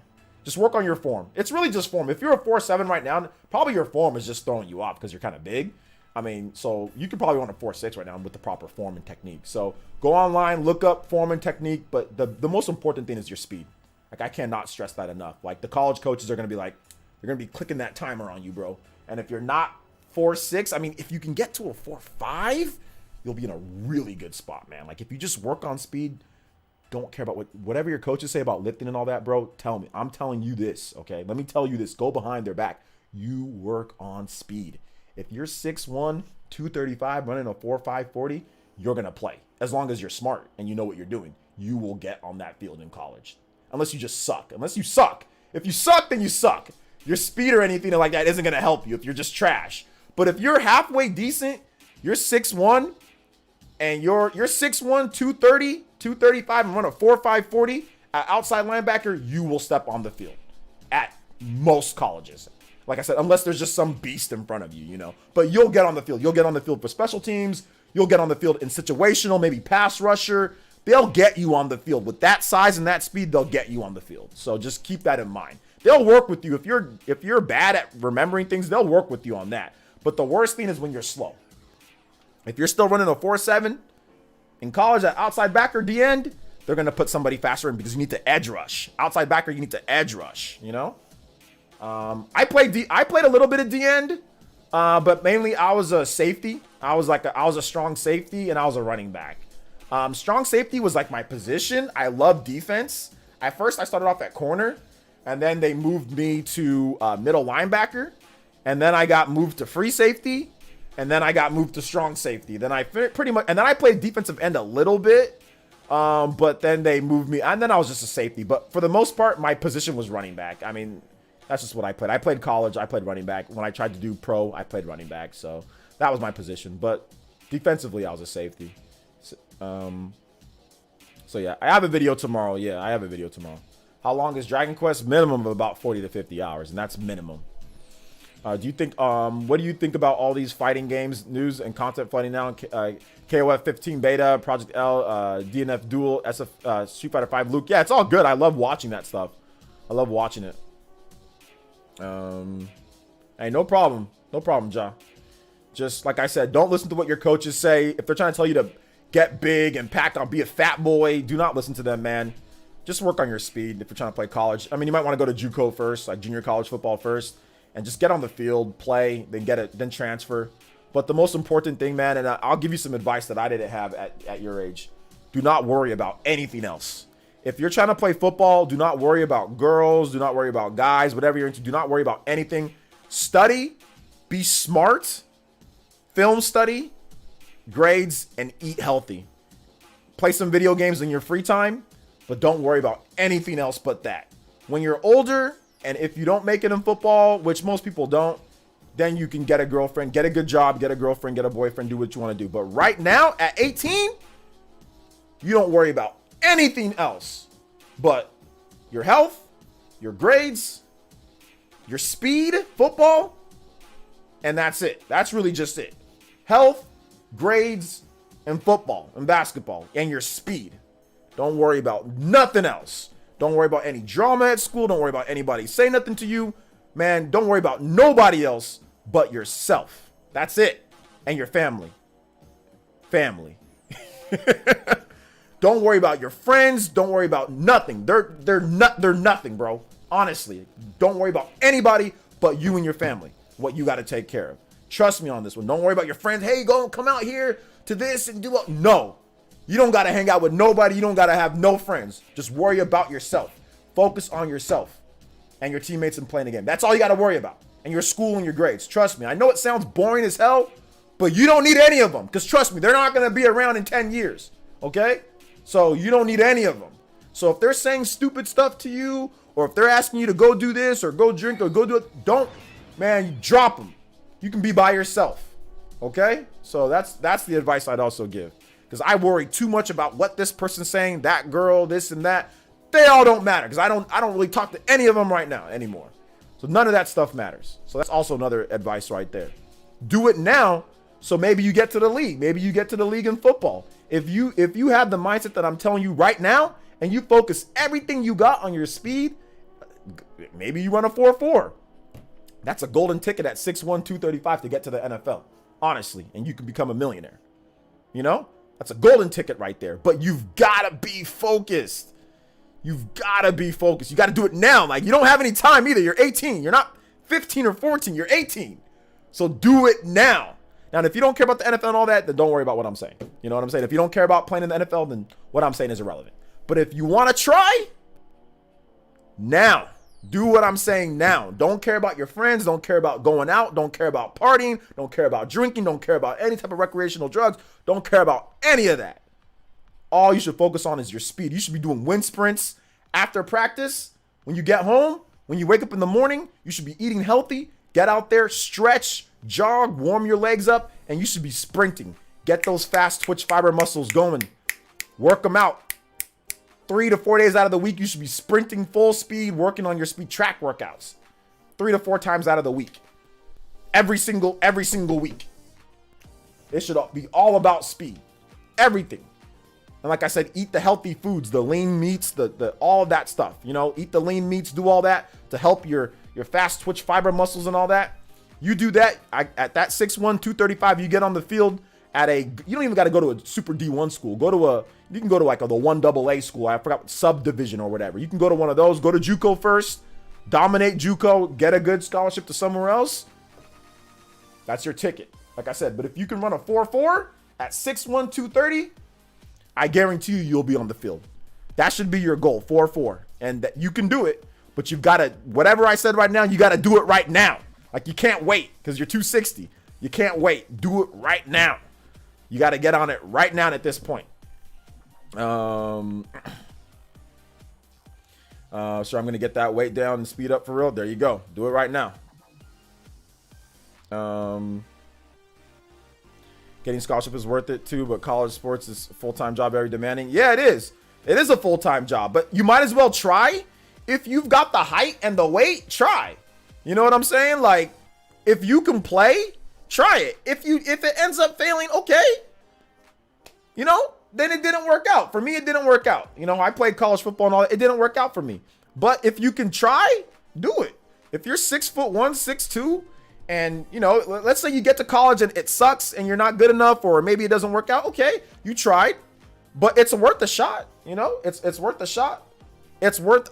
Just work on your form. It's really just form. If you're a 4'7" right now, probably your form is just throwing you off because you're kind of big. I mean, so you could probably run a 4'6" right now with the proper form and technique. So go online, look up form and technique, but the most important thing is your speed. Like, I cannot stress that enough. Like, the college coaches are going to be like, they're going to be clicking that timer on you, bro. And if you're not 4'6", I mean, if you can get to a 4'5", you'll be in a really good spot, man. Like, if you just work on speed, don't care about whatever your coaches say about lifting and all that, bro. Tell me. I'm telling you this, okay? Let me tell you this. Go behind their back. You work on speed. If you're 6'1", 235, running a 4'5", 40, you're going to play. As long as you're smart and you know what you're doing, you will get on that field in college. Unless you just suck. Unless you suck. If you suck, then you suck. Your speed or anything like that isn't going to help you if you're just trash. But if you're halfway decent, you're 6'1", and you're 6'1", 230, 235, and run a 4'5", 40, outside linebacker, you will step on the field at most colleges. Like I said, unless there's just some beast in front of you, you know. But you'll get on the field. You'll get on the field for special teams. You'll get on the field in situational, maybe pass rusher. They'll get you on the field. With that size and that speed, they'll get you on the field. So just keep that in mind. They'll work with you. If you're bad at remembering things, they'll work with you on that. But the worst thing is when you're slow. If you're still running a 4'7", in college at outside backer, D end, they're going to put somebody faster in because you need to edge rush. Outside backer, you need to edge rush, you know? I played a little bit of D end, but mainly I was a safety. I was a strong safety, and I was a running back. Strong safety was like my position. I love defense. At first, I started off at corner, and then they moved me to middle linebacker, and then I got moved to free safety, and then I got moved to strong safety. Then I played defensive end a little bit, but then they moved me, and then I was just a safety. But for the most part, my position was running back. I mean, that's just what I played. I played college. I played running back. When I tried to do pro, I played running back. So that was my position. But defensively, I was a safety. So yeah, I have a video tomorrow. Yeah, I have a video tomorrow. How long is Dragon Quest? Minimum of about 40 to 50 hours, and that's minimum. Do you think? What do you think about all these fighting games news and content flooding now? KOF 15 beta, Project L, DNF Duel, SF, Street Fighter 5 Luke. Yeah, it's all good. I love watching that stuff. I love watching it. Hey, no problem, Ja. Just like I said, don't listen to what your coaches say. If they're trying to tell you to get big and pack on, be a fat boy, do not listen to them, man. Just work on your speed if you're trying to play college. I mean, you might want to go to JUCO first, like junior college football first, and just get on the field, play, then get it, then transfer. But the most important thing, man, and I'll give you some advice that I didn't have at your age. Do not worry about anything else. If you're trying to play football, do not worry about girls. Do not worry about guys, whatever you're into. Do not worry about anything. Study, be smart, film study, grades, and eat healthy. Play some video games in your free time, but don't worry about anything else but that. When you're older, and if you don't make it in football, which most people don't, then you can get a girlfriend, get a good job, get a girlfriend, get a boyfriend, do what you want to do. But right now, at 18, you don't worry about anything else but your health, your grades, your speed, football, and that's it. That's really just it. Health, grades, and football, and basketball, and your speed. Don't worry about nothing else. Don't worry about any drama at school. Don't worry about anybody saying nothing to you. Man, don't worry about nobody else but yourself. That's it. And your family. Family. Don't worry about your friends. Don't worry about nothing. They're nothing, bro. Honestly. Don't worry about anybody but you and your family. What you got to take care of. Trust me on this one. Don't worry about your friends. Hey, go come out here to this and do what? No. You don't got to hang out with nobody. You don't got to have no friends. Just worry about yourself. Focus on yourself and your teammates and playing the game. That's all you got to worry about. And your school and your grades. Trust me. I know it sounds boring as hell, but you don't need any of them. Because trust me, they're not going to be around in 10 years. Okay? So you don't need any of them. So if they're saying stupid stuff to you, or if they're asking you to go do this or go drink or go do it, don't, man, you drop them. You can be by yourself. Okay? So that's the advice I'd also give. Because I worry too much about what this person's saying, that girl, this and that. They all don't matter because I don't really talk to any of them right now anymore. So none of that stuff matters. So that's also another advice right there. Do it now so maybe you get to the league. Maybe you get to the league in football. If you have the mindset that I'm telling you right now and you focus everything you got on your speed, maybe you run a 4.4. That's a golden ticket at 6'1", 235 to get to the NFL, honestly, and you can become a millionaire. You know? That's a golden ticket right there. But you've got to be focused. You've got to be focused. You got to do it now. Like, you don't have any time either. You're 18. You're not 15 or 14. You're 18. So do it now. Now, if you don't care about the NFL and all that, then don't worry about what I'm saying. You know what I'm saying? If you don't care about playing in the NFL, then what I'm saying is irrelevant. But if you want to try, now. Do what I'm saying now. Don't care about your friends. Don't care about going out. Don't care about partying. Don't care about drinking. Don't care about any type of recreational drugs. Don't care about any of that. All you should focus on is your speed. You should be doing wind sprints after practice. When you get home, when you wake up in the morning, you should be eating healthy. Get out there, stretch, jog, warm your legs up, and you should be sprinting. Get those fast twitch fiber muscles going. Work them out. 3 to 4 days out of the week, you should be sprinting full speed, working on your speed track workouts. 3 to 4 times out of the week. Every single week. It should be all about speed. Everything. And like I said, eat the healthy foods, the lean meats, the all of that stuff. You know, eat the lean meats, do all that to help your fast twitch fiber muscles and all that. You do that at that 6'1", 235, you get on the field at you don't even got to go to a super D1 school. You can go to like the 1AA school. I forgot, subdivision or whatever. You can go to one of those. Go to JUCO first. Dominate JUCO. Get a good scholarship to somewhere else. That's your ticket. Like I said, but if you can run a 4.4 at 6'1", 230, I guarantee you'll be on the field. That should be your goal, 4.4. And that you can do it, but you've got to, whatever I said right now, you got to do it right now. Like, you can't wait because you're 260. You can't wait. Do it right now. You got to get on it right now at this point. So I'm going to get that weight down and speed up for real. There you go. Do it right now. Getting scholarship is worth it too, but college sports is a full-time job, very demanding. Yeah, it is. It is a full-time job, but you might as well try. If you've got the height and the weight, try. You know what I'm saying? Like, if you can play, try it. If it ends up failing, okay. You know, then it didn't work out. For me, it didn't work out. You know, I played college football and all that. It didn't work out for me. But if you can try, do it. If you're 6'1", 6'2", and, you know, let's say you get to college and it sucks and you're not good enough, or maybe it doesn't work out. Okay, you tried, but it's worth a shot. You know, it's worth a shot. It's worth.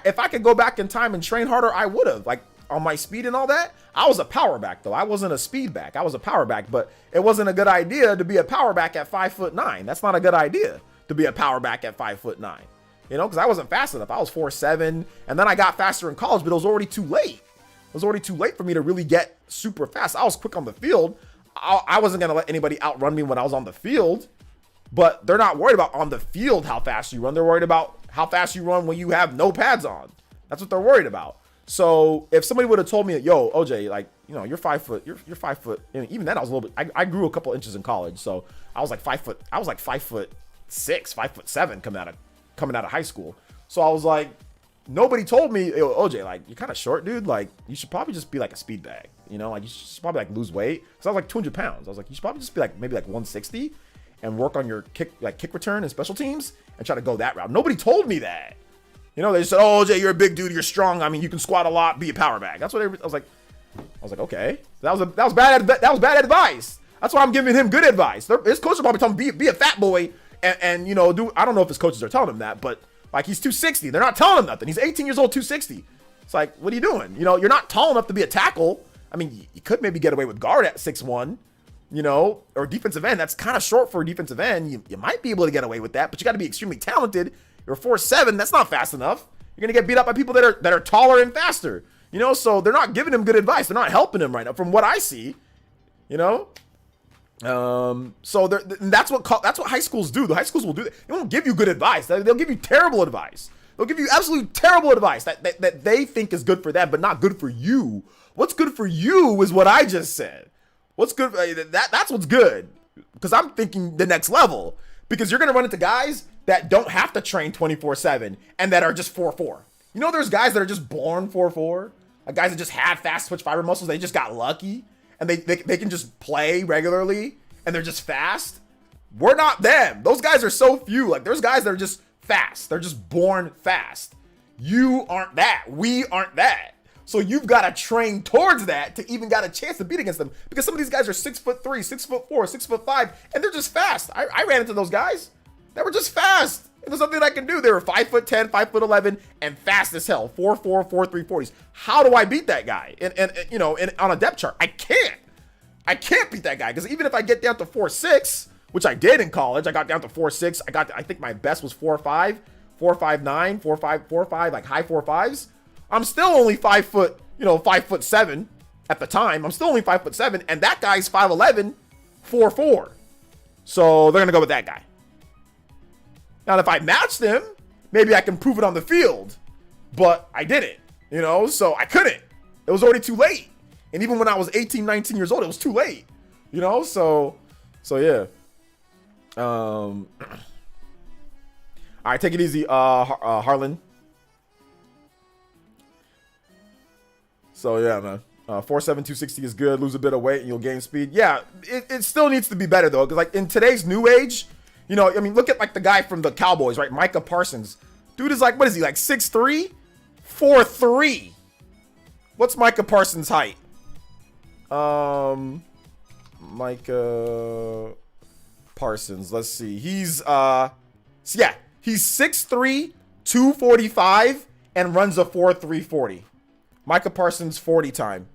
If I could go back in time and train harder, I would have. Like on my speed and all that. I was a power back though. I wasn't a speed back. I was a power back, but it wasn't a good idea to be a power back at 5'9". That's not a good idea to be a power back at 5'9". You know, because I wasn't fast enough. I was 4'7", and then I got faster in college, but it was already too late. It was already too late for me to really get super fast. I was quick on the field. I wasn't going to let anybody outrun me when I was on the field, but they're not worried about on the field how fast you run. They're worried about how fast you run when you have no pads on. That's what they're worried about. So if somebody would have told me, yo, OJ, like, you know, you're 5 foot, you're 5 foot. And even then I was a little bit, I grew a couple inches in college. So I was like 5 foot, I was like 5'6", 5'7" coming out of high school. So I was like, nobody told me, yo, OJ, like, you're kind of short, dude. Like, you should probably just be like a speed bag, you know, like you should probably like lose weight. Cause I was like 200 pounds. I was like, you should probably just be like, maybe like 160 and work on your kick return and special teams and try to go that route. Nobody told me that. You know, they just said, oh, OJ, you're a big dude, you're strong. I mean, you can squat a lot, be a power bag. That's what I was like, okay, that was bad advice. That's why I'm giving him good advice. His coach probably told him be a fat boy and you know, I don't know if his coaches are telling him that, but like he's 260. They're not telling him nothing. He's 18 years old, 260. It's like, what are you doing? You know, you're not tall enough to be a tackle. I mean, you could maybe get away with guard at 6'1", you know, or defensive end. That's kind of short for a defensive end. You might be able to get away with that, but you got to be extremely talented. You're 4'7". That's not fast enough. You're gonna get beat up by people that are taller and faster. You know, so they're not giving him good advice. They're not helping him right now, from what I see. You know, so that's what high schools do. The high schools will do that. They won't give you good advice. They'll give you terrible advice. They'll give you absolutely terrible advice that they think is good for them, but not good for you. What's good for you is what I just said. What's good? That's what's good. Because I'm thinking the next level. Because you're gonna run into guys that don't have to train 24/7 and that are just 4'4". You know, there's guys that are just born 4'4", like guys that just have fast twitch fiber muscles. They just got lucky and they can just play regularly and they're just fast. We're not them. Those guys are so few. Like there's guys that are just fast. They're just born fast. You aren't that. We aren't that. So you've got to train towards that to even got a chance to beat against them, because some of these guys are 6'3", 6'4", 6'5", and they're just fast. I ran into those guys. They were just fast. It was something I can do. They were 5'10", 5'11", and fast as hell. 4'4", 4'3", 40s. How do I beat that guy? And you know, on a depth chart, I can't. I can't beat that guy, because even if I get down to 4'6", which I did in college, I got down to 4'6". I think my best was 4'5", 4'5", 4'5", like high 4'5s. I'm still only 5 foot, you know, 5'7" at the time. I'm still only 5'7", and that guy's 5'11", 4'4". So they're gonna go with that guy. Now, if I matched him, maybe I can prove it on the field, but I didn't, you know, so I couldn't. It was already too late. And even when I was 18, 19 years old, it was too late, you know, so yeah. All right, take it easy, Harlan. So yeah, man, 4'7", 260 is good. Lose a bit of weight and you'll gain speed. Yeah, it still needs to be better though, because like in today's new age, you know, I mean, look at like the guy from the Cowboys, right? Micah Parsons. Dude is like, what is he, like 6'3", 4'3"? What's Micah Parsons' height? Micah Parsons. Let's see. He's he's 6'3", 245, and runs a 4'3", 40. Micah Parsons 40 time.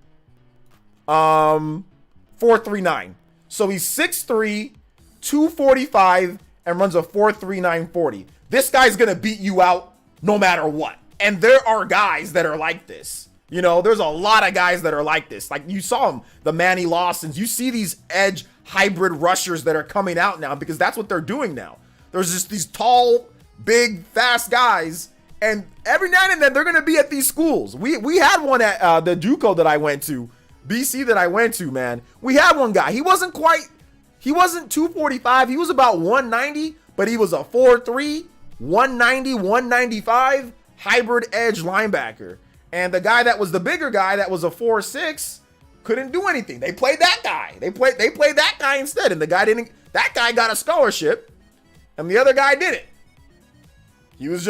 4.39. So he's 6'3", 245, and runs a 4.39 40. This guy's gonna beat you out no matter what. And there are guys that are like this. You know, there's a lot of guys that are like this. Like you saw them, the Manny Lawsons. You see these edge hybrid rushers that are coming out now, because that's what they're doing now. There's just these tall, big, fast guys. And every now and then they're gonna be at these schools. We had one at the JUCO that I went to, BC that I went to, man. We had one guy. He wasn't 245. He was about 190, but he was a 4'3", 190, 195 hybrid edge linebacker. And the guy that was the bigger guy that was a 4'6" couldn't do anything. They played that guy. They played that guy instead. And that guy got a scholarship and the other guy didn't. He was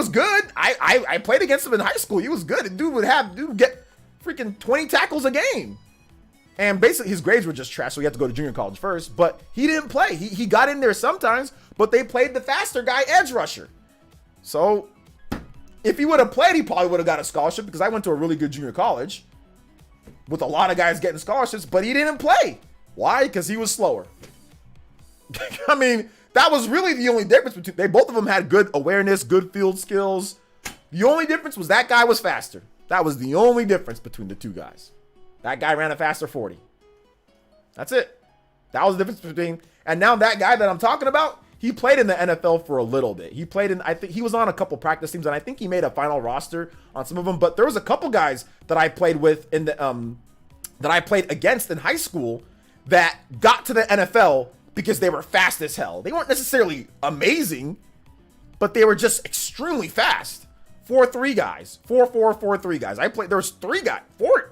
good. I played against him in high school. He was good. The dude would get freaking 20 tackles a game. And basically his grades were just trash, so he had to go to junior college first. But he didn't play. He got in there sometimes, but they played the faster guy, edge rusher. So if he would have played, he probably would have got a scholarship, because I went to a really good junior college with a lot of guys getting scholarships, but he didn't play. Why? Because he was slower. I mean, that was really the only difference between both of them had good awareness, good field skills. The only difference was that guy was faster. That was the only difference between the two guys. That guy ran a faster 40. That's it. That was the difference between, and now that guy that I'm talking about, he played in the NFL for a little bit. He played in, I think he was on a couple practice teams, and I think he made a final roster on some of them. But there was a couple guys that I played with in the that I played against in high school that got to the NFL because they were fast as hell. They weren't necessarily amazing, but they were just extremely fast. 4'3" guys, 4'4", 4'3" guys. There was four.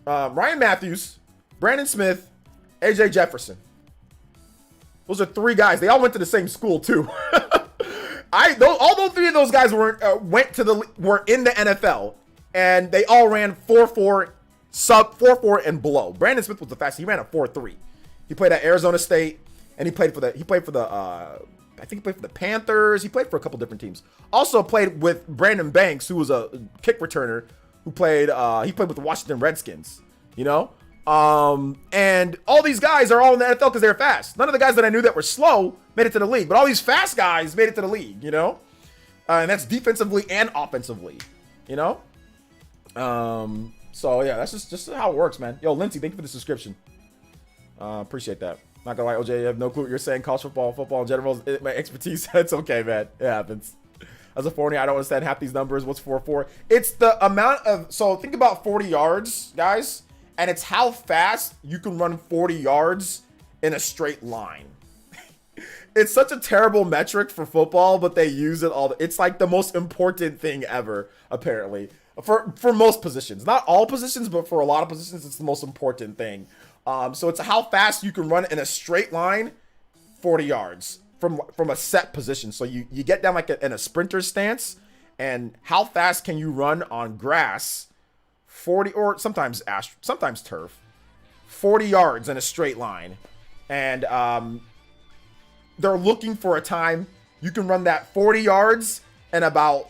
Ryan Matthews, Brandon Smith, AJ Jefferson. Those are three guys. They all went to the same school too. Although three of those guys were in the NFL, and they all ran 4'4", sub 4'4" and below. Brandon Smith was the fastest. He ran a 4'3". He played at Arizona State, and he played for the I think he played for the Panthers. He played for a couple different teams. Also played with Brandon Banks, who was a kick returner, who played he played with the Washington Redskins, you know? And all these guys are all in the NFL because they're fast. None of the guys that I knew that were slow made it to the league, but all these fast guys made it to the league, you know? And that's defensively and offensively, you know? So yeah, that's just how it works, man. Yo, Lindsay, thank you for the subscription. Appreciate that. Not gonna lie, OJ, you have no clue what you're saying. College football in general is my expertise. It's okay, man. It happens. As a 40, I don't understand half these numbers. What's 4'4"? It's the amount of, so think about 40 yards, guys, and it's how fast you can run 40 yards in a straight line. It's such a terrible metric for football, but they use it all. It's like the most important thing ever, apparently, for most positions. Not all positions, but for a lot of positions, it's the most important thing. So it's how fast you can run in a straight line 40 yards from a set position. So you get down like in a sprinter stance, and how fast can you run on grass 40, or sometimes turf, 40 yards in a straight line. And they're looking for a time you can run that 40 yards in about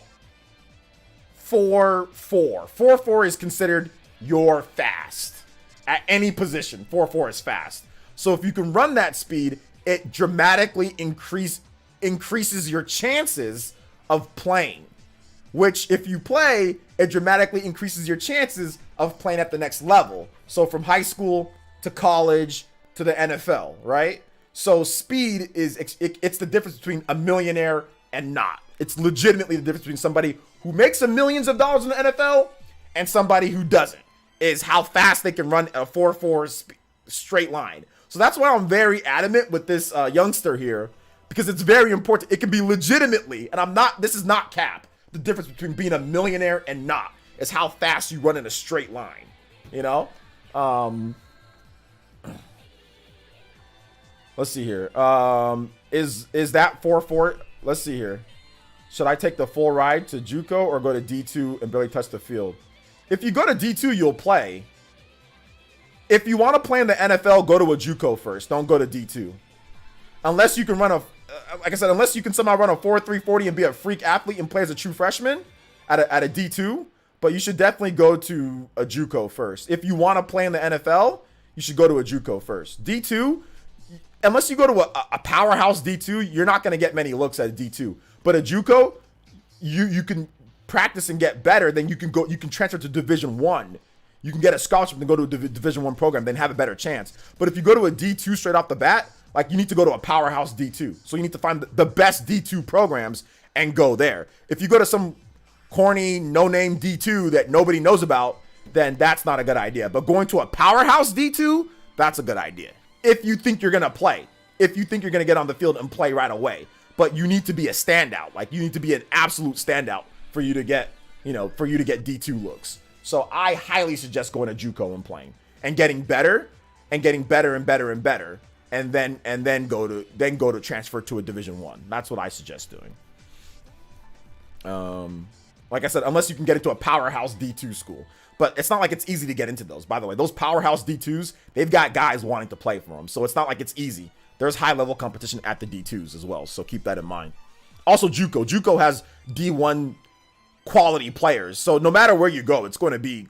4'4". 4'4" is considered your fast. At any position, 4'4" is fast. So if you can run that speed, it dramatically increases your chances of playing. Which, if you play, it dramatically increases your chances of playing at the next level. So from high school to college to the NFL, right? So speed it's the difference between a millionaire and not. It's legitimately the difference between somebody who makes millions of dollars in the NFL and somebody who doesn't. Is how fast they can run a 4'4" straight line. So that's why I'm very adamant with this youngster here, because it's very important. It can be legitimately, and this is not cap. The difference between being a millionaire and not is how fast you run in a straight line, you know? Let's see here. Is that 4'4"? Let's see here. Should I take the full ride to JUCO or go to D2 and barely touch the field? If you go to D2, you'll play. If you want to play in the NFL, go to a JUCO first. Don't go to D2. Unless you can run like I said, unless you can somehow run a 4'3", 40 and be a freak athlete and play as a true freshman at a D2. But you should definitely go to a JUCO first. If you want to play in the NFL, you should go to a JUCO first. D2, unless you go to a powerhouse D2, you're not going to get many looks at a D2. But a JUCO, you can practice and get better. Then you can transfer to Division 1. You can get a scholarship and go to a Division 1 program, then have a better chance. But if you go to a D2 straight off the bat, like, you need to go to a powerhouse D2. So you need to find the best D2 programs and go there. If you go to some corny, no-name D2 that nobody knows about, then that's not a good idea. But going to a powerhouse D2, that's a good idea. If you think you're going to play. If you think you're going to get on the field and play right away. but you need to be a standout. Like, you need to be an absolute standout for you to get, you know, for you to get D2 looks. So I highly suggest going to JUCO and playing and getting better and getting better and better and better, and then go to transfer to a Division 1. That's what I suggest doing. Like I said, unless you can get into a powerhouse D2 school. But it's not like it's easy to get into those. By the way, those powerhouse D2s, they've got guys wanting to play for them. So it's not like it's easy. There's high-level competition at the D2s as well. So keep that in mind. Also, JUCO. JUCO has D1 quality players. So no matter where you go, it's going to be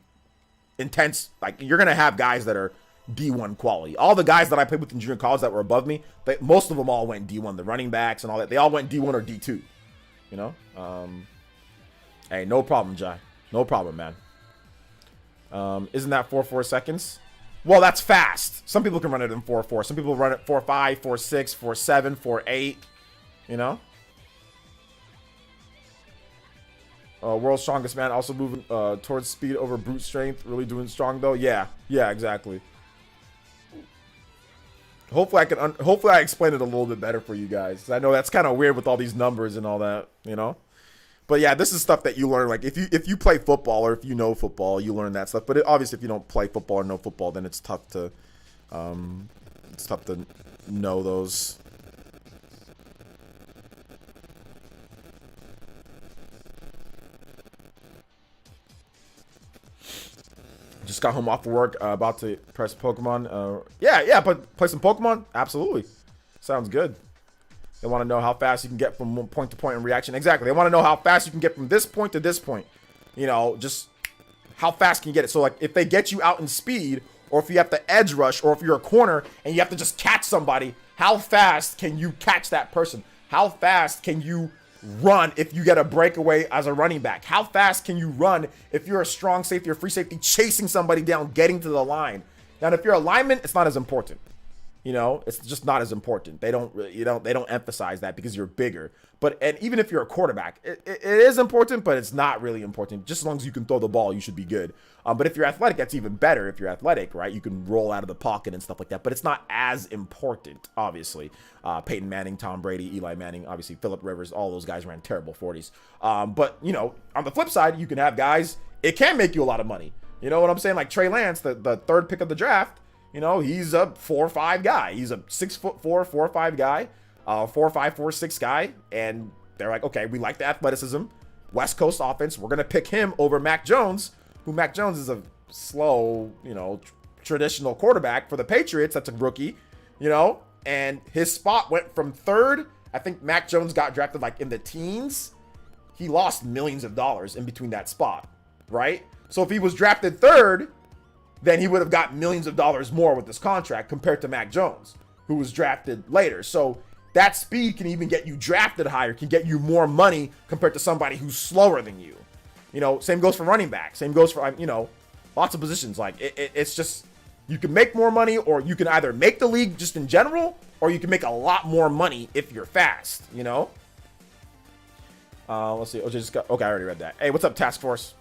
intense. Like, you're going to have guys that are D1 quality. All the guys that I played with in junior college that were above me, most of them all went D1. The running backs and all that, they all went D1 or D2. You know? Hey, no problem, Jai. No problem, man. Isn't that 4.4 seconds? Well, that's fast. Some people can run it in 4.4. Some people run it 4.5, 4.6, 4.7, 4.8. You know? World's strongest man, also moving towards speed over brute strength. Really doing strong though. Yeah, exactly. Hopefully I explained it a little bit better for you guys. I know that's kind of weird with all these numbers and all that, you know. But yeah, this is stuff that you learn. Like, if you play football or if you know football, you learn that stuff. But obviously, if you don't play football or know football, then it's tough to know those. Just got home off work, about to press Pokemon. Yeah, but play some Pokemon? Absolutely. Sounds good. They want to know how fast you can get from one point to point in reaction. Exactly. They want to know how fast you can get from this point to this point. You know, just how fast can you get it? So, like, if they get you out in speed, or if you have to edge rush, or if you're a corner and you have to just catch somebody, how fast can you catch that person? How fast can you run if you get a breakaway as a running back? How fast can you run if you're a strong safety or free safety chasing somebody down, getting to the line? Now, if you're a lineman, it's not as important. You know, it's just not as important. They don't emphasize that because you're bigger. And even if you're a quarterback, it is important, but it's not really important. Just as long as you can throw the ball, you should be good. But if you're athletic, that's even better. If you're athletic, right, you can roll out of the pocket and stuff like that. But it's not as important, obviously. Peyton Manning, Tom Brady, Eli Manning, obviously Phillip Rivers, all those guys ran terrible 40s. But, you know, on the flip side, you can have guys, it can make you a lot of money. You know what I'm saying? Like Trey Lance, the third pick of the draft. You know, he's a 4'5" guy. He's a 6'4", 4'5" guy, 4'5", 4'6" guy. And they're like, okay, we like the athleticism. West Coast offense. We're going to pick him over Mac Jones, who Mac Jones is a slow, you know, traditional quarterback for the Patriots. That's a rookie, you know, and his spot went from third. I think Mac Jones got drafted like in the teens. He lost millions of dollars in between that spot, right? So if he was drafted third, then he would have got millions of dollars more with this contract compared to Mac Jones, who was drafted later. So that speed can even get you drafted higher, can get you more money compared to somebody who's slower than you. You know, same goes for running back. Same goes for, you know, lots of positions. Like, it's just, you can make more money, or you can either make the league just in general, or you can make a lot more money if you're fast, you know? Let's see. OJ just got, okay, I already read that. Hey, what's up, Task Force?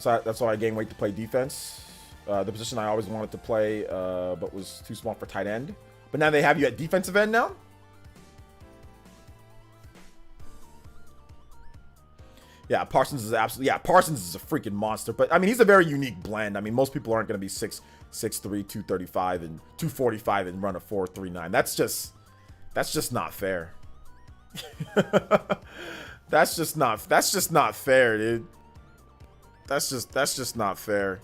That's why I gained weight to play defense. The position I always wanted to play, but was too small for tight end. But now they have you at defensive end now? Yeah, Parsons is absolutely, yeah, Parsons is a freaking monster. But, I mean, he's a very unique blend. I mean, most people aren't going to be 6'3", 235, and 245 and run a 4.39. That's just not fair. That's just not fair, dude. That's just not fair.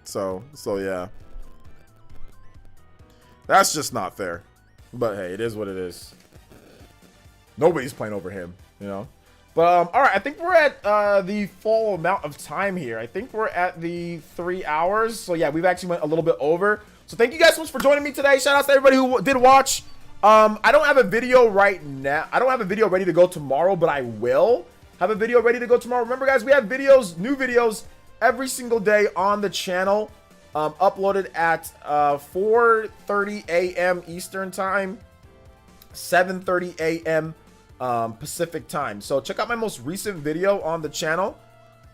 So yeah. That's just not fair. But hey, it is what it is. Nobody's playing over him, you know. But all right, I think we're at the full amount of time here. I think we're at the 3 hours. So yeah, we've actually went a little bit over. So thank you guys so much for joining me today. Shout out to everybody who did watch. I don't have a video right now. I don't have a video ready to go tomorrow, but I will have a video ready to go tomorrow. Remember, guys, we have videos, new videos every single day on the channel, uploaded at 4:30 a.m. Eastern time, 7:30 a.m. Pacific time. So check out my most recent video on the channel.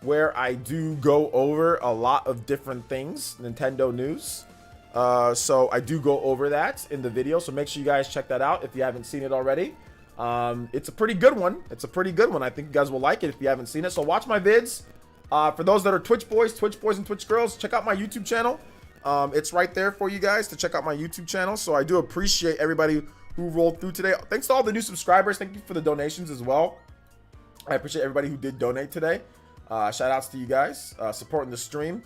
where I do go over a lot of different things, Nintendo news. So I do go over that in the video. So make sure you guys check that out if you haven't seen it already. It's a pretty good one. It's a pretty good one. I think you guys will like it if you haven't seen it. So watch my vids. For those that are Twitch boys and Twitch girls, check out my YouTube channel. It's right there for you guys to check out my YouTube channel. So I do appreciate everybody who rolled through today. Thanks to all the new subscribers. Thank you for the donations as well. I appreciate everybody who did donate today. Shout outs to you guys supporting the stream.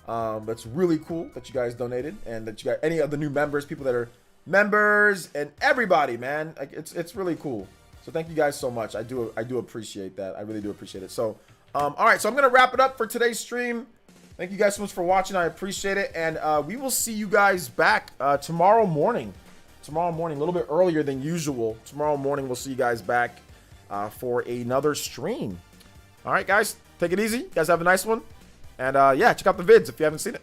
That's really cool that you guys donated, and that you got any of the new members, people that are members, and everybody, man. Like it's really cool. So thank you guys so much. I do appreciate that. I really do appreciate it. So all right, so I'm gonna wrap it up for today's stream. Thank you guys so much for watching. I appreciate it, and we will see you guys back tomorrow morning. Tomorrow morning, a little bit earlier than usual. Tomorrow morning, we'll see you guys back for another stream. All right, guys, take it easy. You guys have a nice one. And yeah, check out the vids if you haven't seen it.